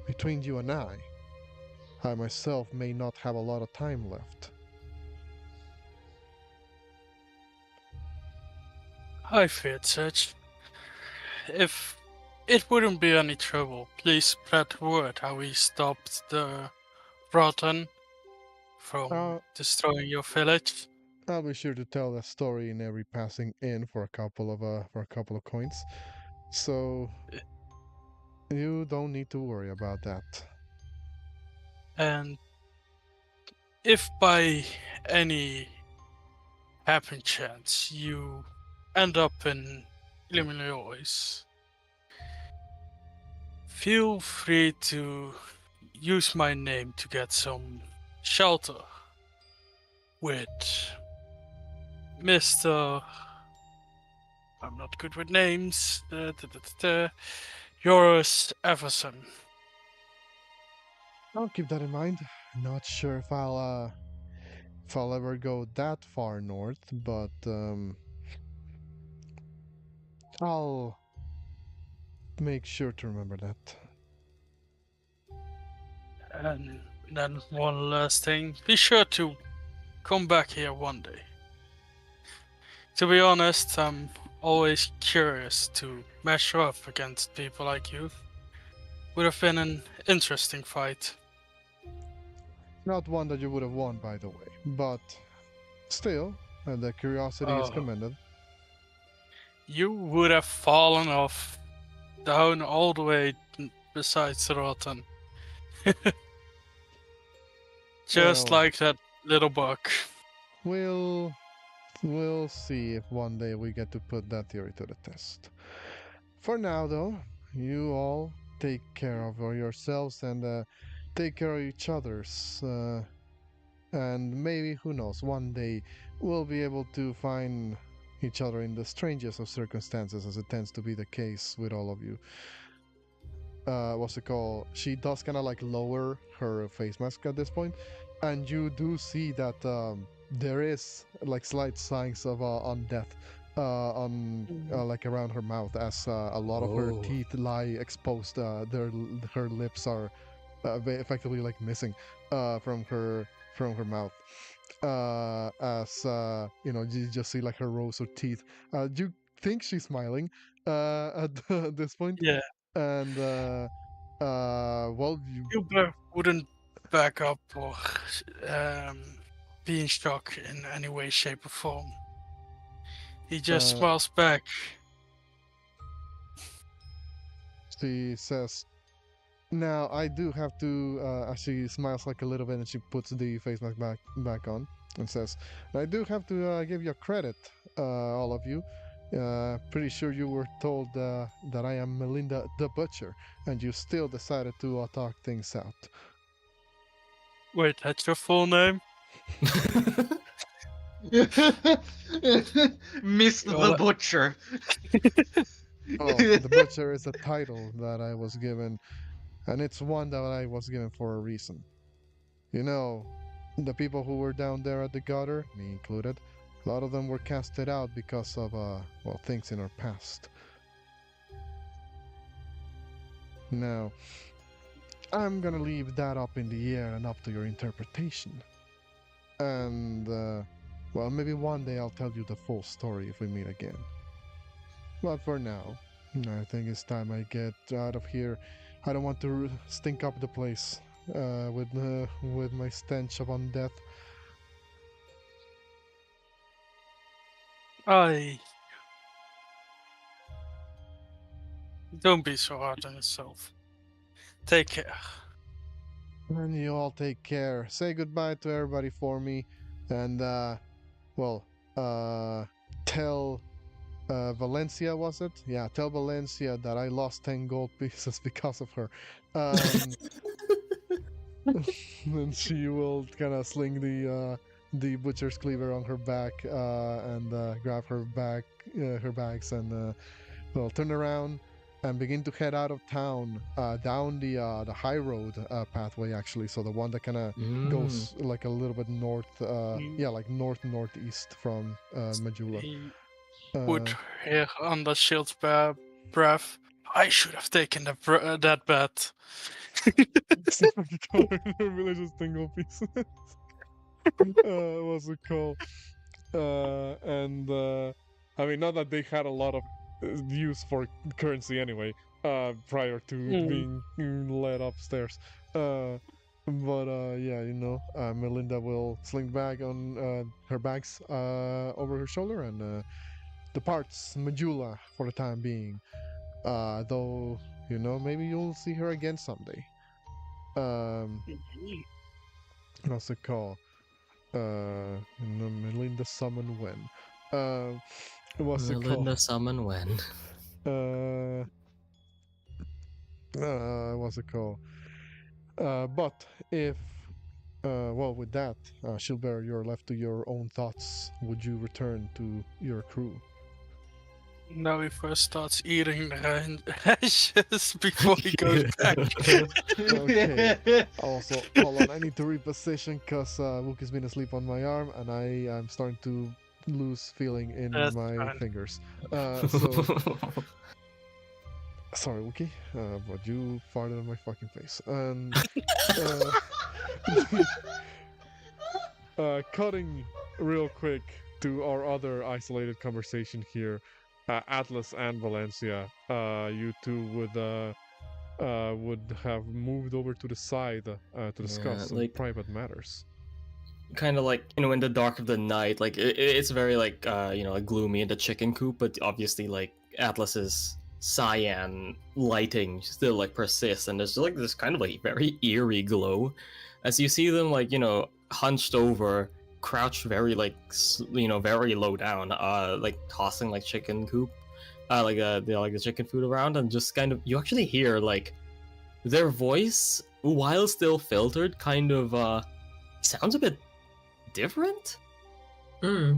between you and I myself may not have a lot of time left. I feared such. If it wouldn't be any trouble, please spread the word how we stopped the Rotten from destroying your village. I'll be sure to tell that story in every passing in for a couple of coins. So you don't need to worry about that. And if by any happen chance you end up in Illinois, feel free to use my name to get some shelter with Mr. I'm not good with names. Yours Everson. I'll keep that in mind. Not sure if I'll ever go that far north, but I'll make sure to remember that. And then one last thing, be sure to come back here one day. To be honest, I'm always curious to measure up against people like you. Would have been an interesting fight. Not one that you would have won, by the way, but still, the curiosity is Oh. commended. You would have fallen off down all the way besides rotten. Just Well, like that little bug. We'll see if one day we get to put that theory to the test. For now, though, you all take care of yourselves and take care of each other's. And maybe, who knows, one day we'll be able to find each other in the strangest of circumstances, as it tends to be the case with all of you. What's it called? She does kind of like lower her face mask at this point, and you do see that there is like slight signs of on death on like around her mouth, as a lot of her Oh. teeth lie exposed. Her lips are effectively like missing from her mouth. As you just see like her rows of teeth. You think she's smiling at this point, Yeah, and well, Gilbert wouldn't back up or be in shock in any way, shape, or form. He just Uh, smiles back. she says, "Now I do have to." She smiles like a little bit, and she puts the face mask back on, and says, "I do have to give you credit, all of you. Pretty sure you were told that I am Melinda the Butcher, and you still decided to talk things out." Wait, that's your full name? Mr. the Well, Butcher. Oh, the Butcher is a title that I was given, and it's one that I was given for a reason. You know, the people who were down there at the gutter, me included, a lot of them were casted out because of, well, things in our past. Now, I'm gonna leave that up in the air and up to your interpretation. And, well, maybe one day I'll tell you the full story if we meet again. But for now, I think it's time I get out of here. I don't want to stink up the place with my stench of undeath. Don't be so hard on yourself. Take care. And you all take care. Say goodbye to everybody for me, and well, tell Valencia, was it? Yeah, tell Valencia that I lost 10 gold pieces because of her. And she will kind of sling the butcher's cleaver on her back and grab her bags and well, turn around and begin to head out of town down the high road pathway, actually. So the one that kind of goes like a little bit north, yeah, like northeast from Majula. He would hear under Shield's breath. I should have taken that bet. Village's single pieces. What's it called? And I mean, not that they had a lot of use for currency anyway, prior to being led upstairs. But yeah, Melinda will sling bag on her bags over her shoulder and departs Majula for the time being. Though, maybe you'll see her again someday. What's it called? Melinda summon when? What's it called? Melinda summon when? What's it called? But if, well, with that, Shilber, you're left to your own thoughts. Would you return to your crew? Now he first starts eating the ashes before he goes back. Okay. Also, hold on, I need to reposition because Wookie's been asleep on my arm and I am starting to lose feeling in That's my fine. fingers. So, sorry, Wookie, but you farted on my fucking face. And cutting real quick to our other isolated conversation here. Atlas and Valencia, you two would would have moved over to the side to discuss some like- private matters. Kind of like, in the dark of the night, like it's very like like gloomy in the chicken coop, but obviously like Atlas's cyan lighting still like persists, and there's like this kind of like very eerie glow as you see them like hunched over, crouched very like very low down, like tossing like chicken coop, like the chicken food around, and just kind of you actually hear like their voice, while still filtered, kind of sounds a bit different. Hmm.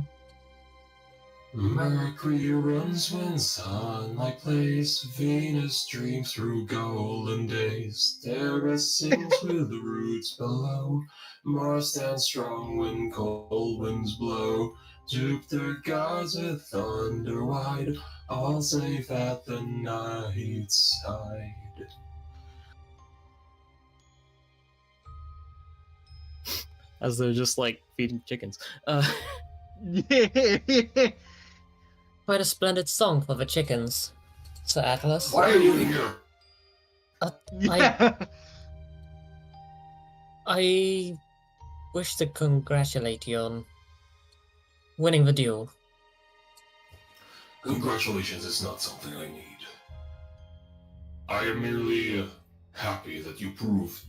Mercury runs when sunlight plays, Venus dreams through golden days, Terra sings with the roots below, Mars stands strong when cold winds blow, Jupiter guards with thunder wide, all safe at the night's side. As they're just like feeding chickens. Quite a splendid song for the chickens, Sir Atlas. Why are you here? I wish to congratulate you on winning the duel. Congratulations is not something I need. I am merely happy that you proved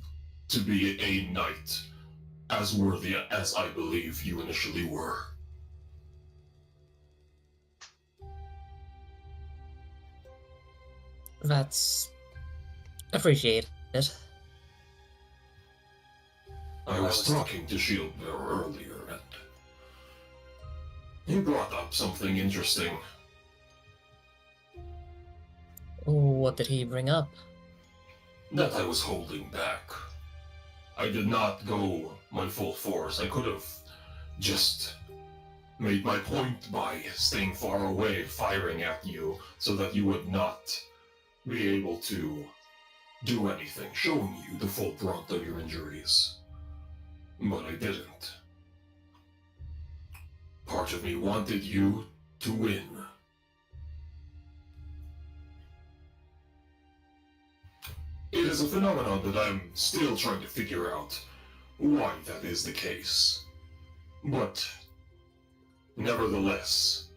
to be a knight as worthy as I believe you initially were. That's appreciated. I was talking to Shieldbearer earlier, and he brought up something interesting. What did he bring up? That I was holding back. I did not go my full force. I could have just made my point by staying far away, firing at you, so that you would not be able to do anything, showing you the full brunt of your injuries. But I didn't. Part of me wanted you to win. It is a phenomenon that I'm still trying to figure out why that is the case. But, nevertheless,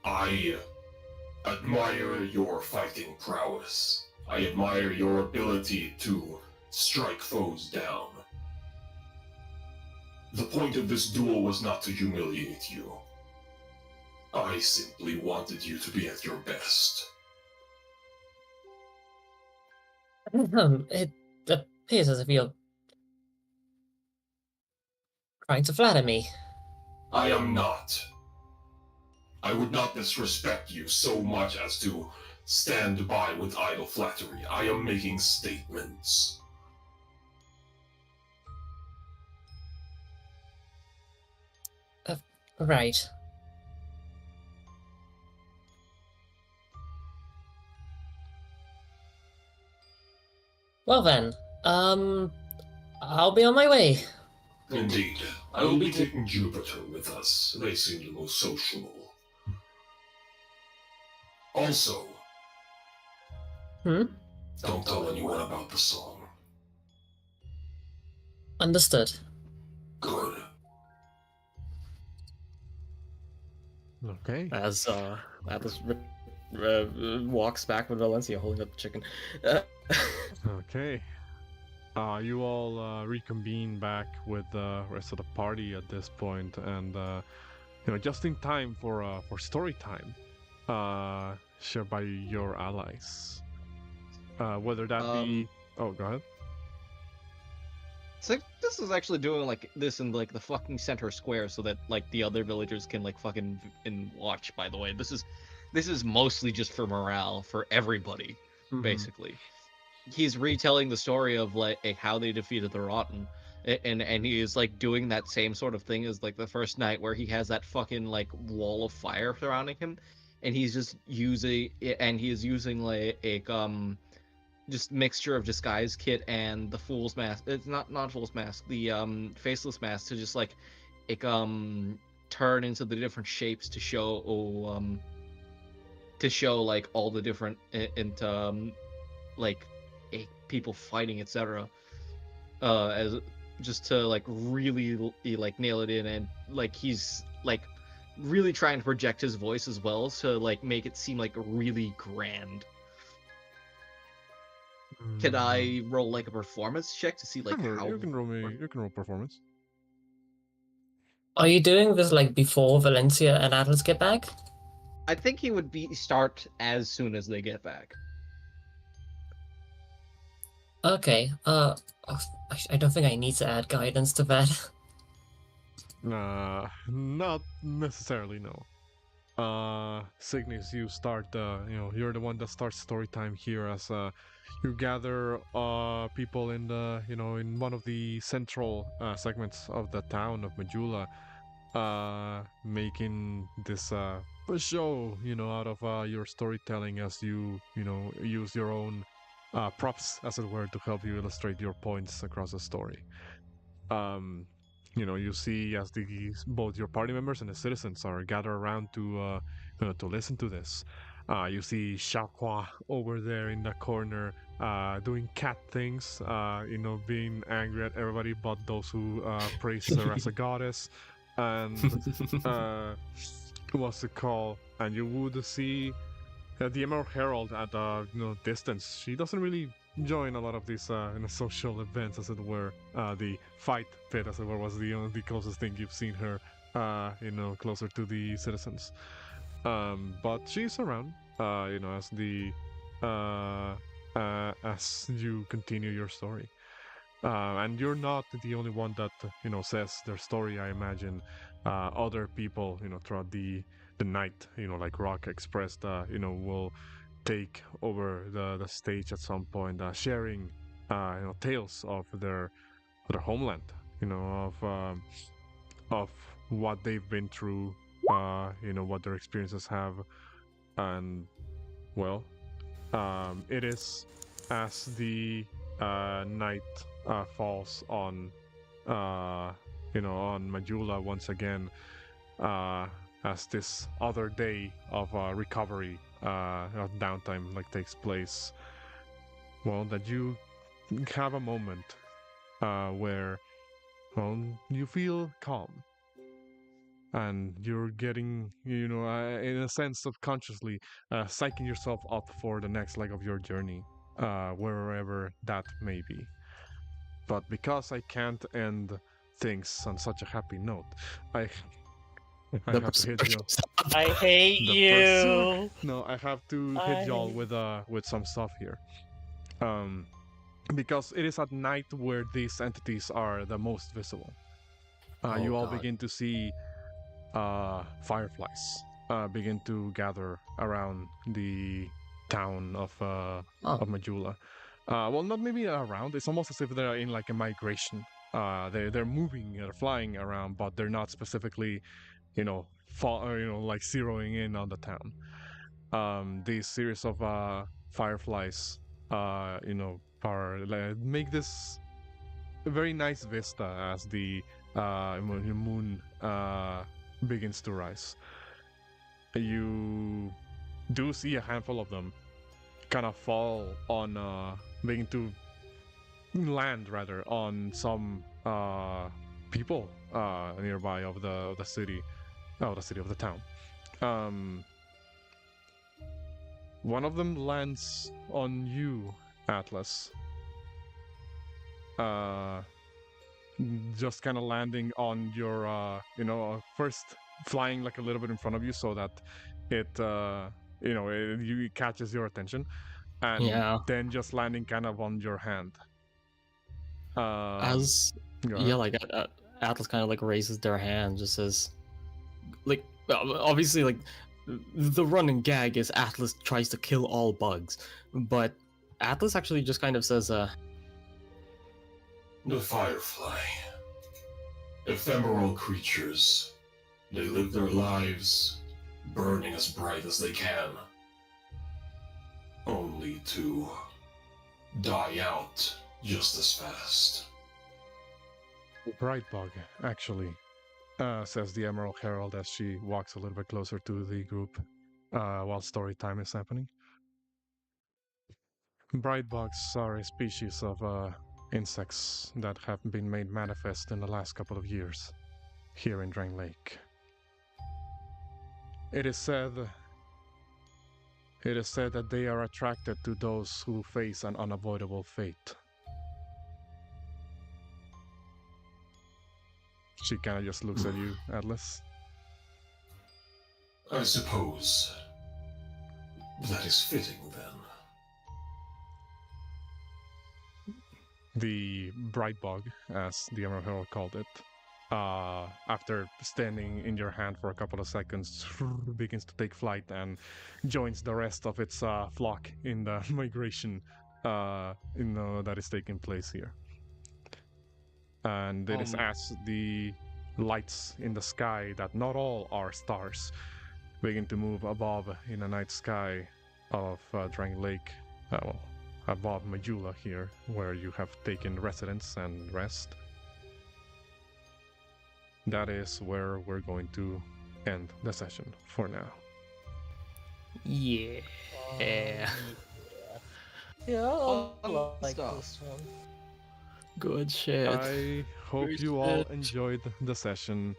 I admire your fighting prowess. I admire your ability to strike foes down. The point of this duel was not to humiliate you. I simply wanted you to be at your best. It appears as if you're trying to flatter me. I am not. I would not disrespect you so much as to stand by with idle flattery. I am making statements. Right. Well then, I'll be on my way. Indeed. I will be taking Jupiter with us. They seem the most sociable. Also, don't tell anyone about the song. Understood. Good. Okay. As Atlas walks back with Valencia holding up the chicken. Okay. You all reconvene back with the rest of the party at this point, and just in time for story time, shared by your allies. Whether that be, oh, go ahead. So this is actually doing like this in like the fucking center square, so that like the other villagers can like fucking watch. By the way, this is mostly just for morale for everybody, basically. He's retelling the story of like how they defeated the Rotten, and he is like doing that same sort of thing as like the first night where he has that fucking like wall of fire surrounding him, and he's just using like just mixture of disguise kit and the fool's mask. It's not fool's mask, the faceless mask, to just like turn into the different shapes to show to show like all the different like people fighting, etc. As just to like really like nail it in, and like he's like really trying to project his voice as well to like make it seem like really grand. Can I roll like a performance check to see like how you can roll performance. Are you doing this like before Valencia and Atlas get back? I think he would start as soon as they get back. Okay. I don't think I need to add guidance to that. Not necessarily, no. Signis, you start, you're the one that starts story time here as you gather people in the, in one of the central segments of the town of Majula, making this show, out of your storytelling as you, use your own props, as it were, to help you illustrate your points across the story. You see as both your party members and the citizens are gathered around to listen to this. You see Shaqua over there in the corner doing cat things, being angry at everybody but those who praise her as a goddess. And what's it called? And you would see the Emerald Herald at a distance. She doesn't really join a lot of these social events, as it were. The fight pit, as it were, was the closest thing you've seen her, closer to the citizens. But she's around, as you continue your story. And you're not the only one that says their story. I imagine other people throughout the night, like Rock expressed, will take over the stage at some point, sharing tales of their homeland, of what they've been through, what their experiences have. And well, it is as the night falls on on Majula once again, as this other day of recovery, of downtime takes place. Well, that you have a moment where you feel calm, and you're getting in a sense subconsciously psyching yourself up for the next leg of your journey, wherever that may be. But because I can't end things on such a happy note, I have to hit you. I hate you. No, I have to hit y'all with some stuff here. Because it is at night where these entities are the most visible. You all begin to see fireflies begin to gather around the town of Majula. Well, not maybe around. It's almost as if they're in like a migration. They're moving, they're flying around, but they're not specifically, like zeroing in on the town. These series of fireflies, make this very nice vista as the moon begins to rise. You do see a handful of them kind of fall on, begin to land rather on some people nearby of the city, of the town. One of them lands on you, Atlas. Just kind of landing on your, first flying like a little bit in front of you so that it, it catches your attention, and then just landing kind of on your hand. Atlas kind of like raises their hand, just says, like, obviously, like, the running gag is Atlas tries to kill all bugs, but Atlas actually just kind of says, The firefly. Ephemeral creatures. They live their lives burning as bright as they can, only to die out just as fast. Bright bug, actually, says the Emerald Herald as she walks a little bit closer to the group. while story time is happening. Bright bugs are a species of insects that have been made manifest in the last couple of years here in Drangleic. It is said that they are attracted to those who face an unavoidable fate. She kind of just looks at you, Atlas. I suppose that is fitting then. The bright bug, as the Emerald Herald called it, after standing in your hand for a couple of seconds, begins to take flight and joins the rest of its flock in the migration that is taking place here. And it is as the lights in the sky, that not all are stars, begin to move above in the night sky of Drangleic, above Majula here, where you have taken residence and rest. That is where we're going to end the session for now. Yeah. Yeah, I Fun like stuff. this one. Good shit. I hope Great you all shit. enjoyed the session.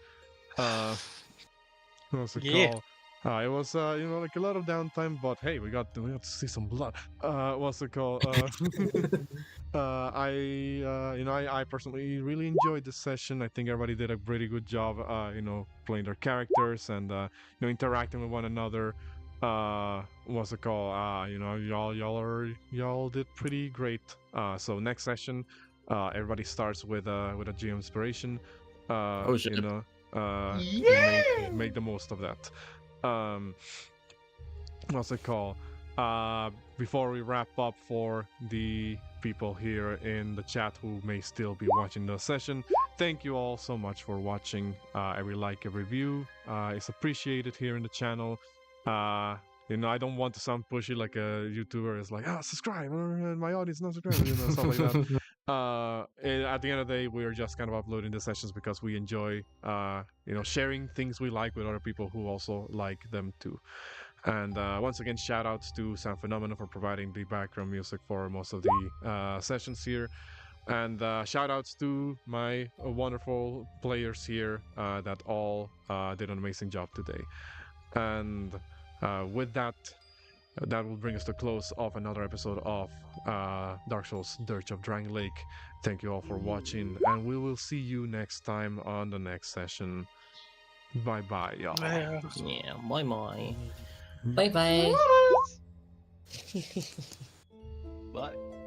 What's it Yeah. called? It was like a lot of downtime, but hey, we got to see some blood. What's it called? I personally really enjoyed this session. I think everybody did a pretty good job, playing their characters and interacting with one another. What's it called? Y'all did pretty great. So next session, everybody starts with a GM inspiration. Oh, shit. Make the most of that. What's it called? Before we wrap up, for the people here in the chat who may still be watching the session, thank you all so much for watching. Every like, every view is appreciated here in the channel. I don't want to sound pushy like a YouTuber is like, subscribe, or my audience not subscribing, stuff like that. At the end of the day, we are just kind of uploading the sessions because we enjoy, sharing things we like with other people who also like them too. And once again, shout outs to Sound Phenomenon for providing the background music for most of the sessions here. And shout outs to my wonderful players here that all did an amazing job today. And with that, that will bring us to close of another episode of Dark Souls Dirge of Drangleic. Thank you all for watching, and we will see you next time on the next session. Bye bye, y'all. Yeah. Yeah, bye. Bye bye. Bye.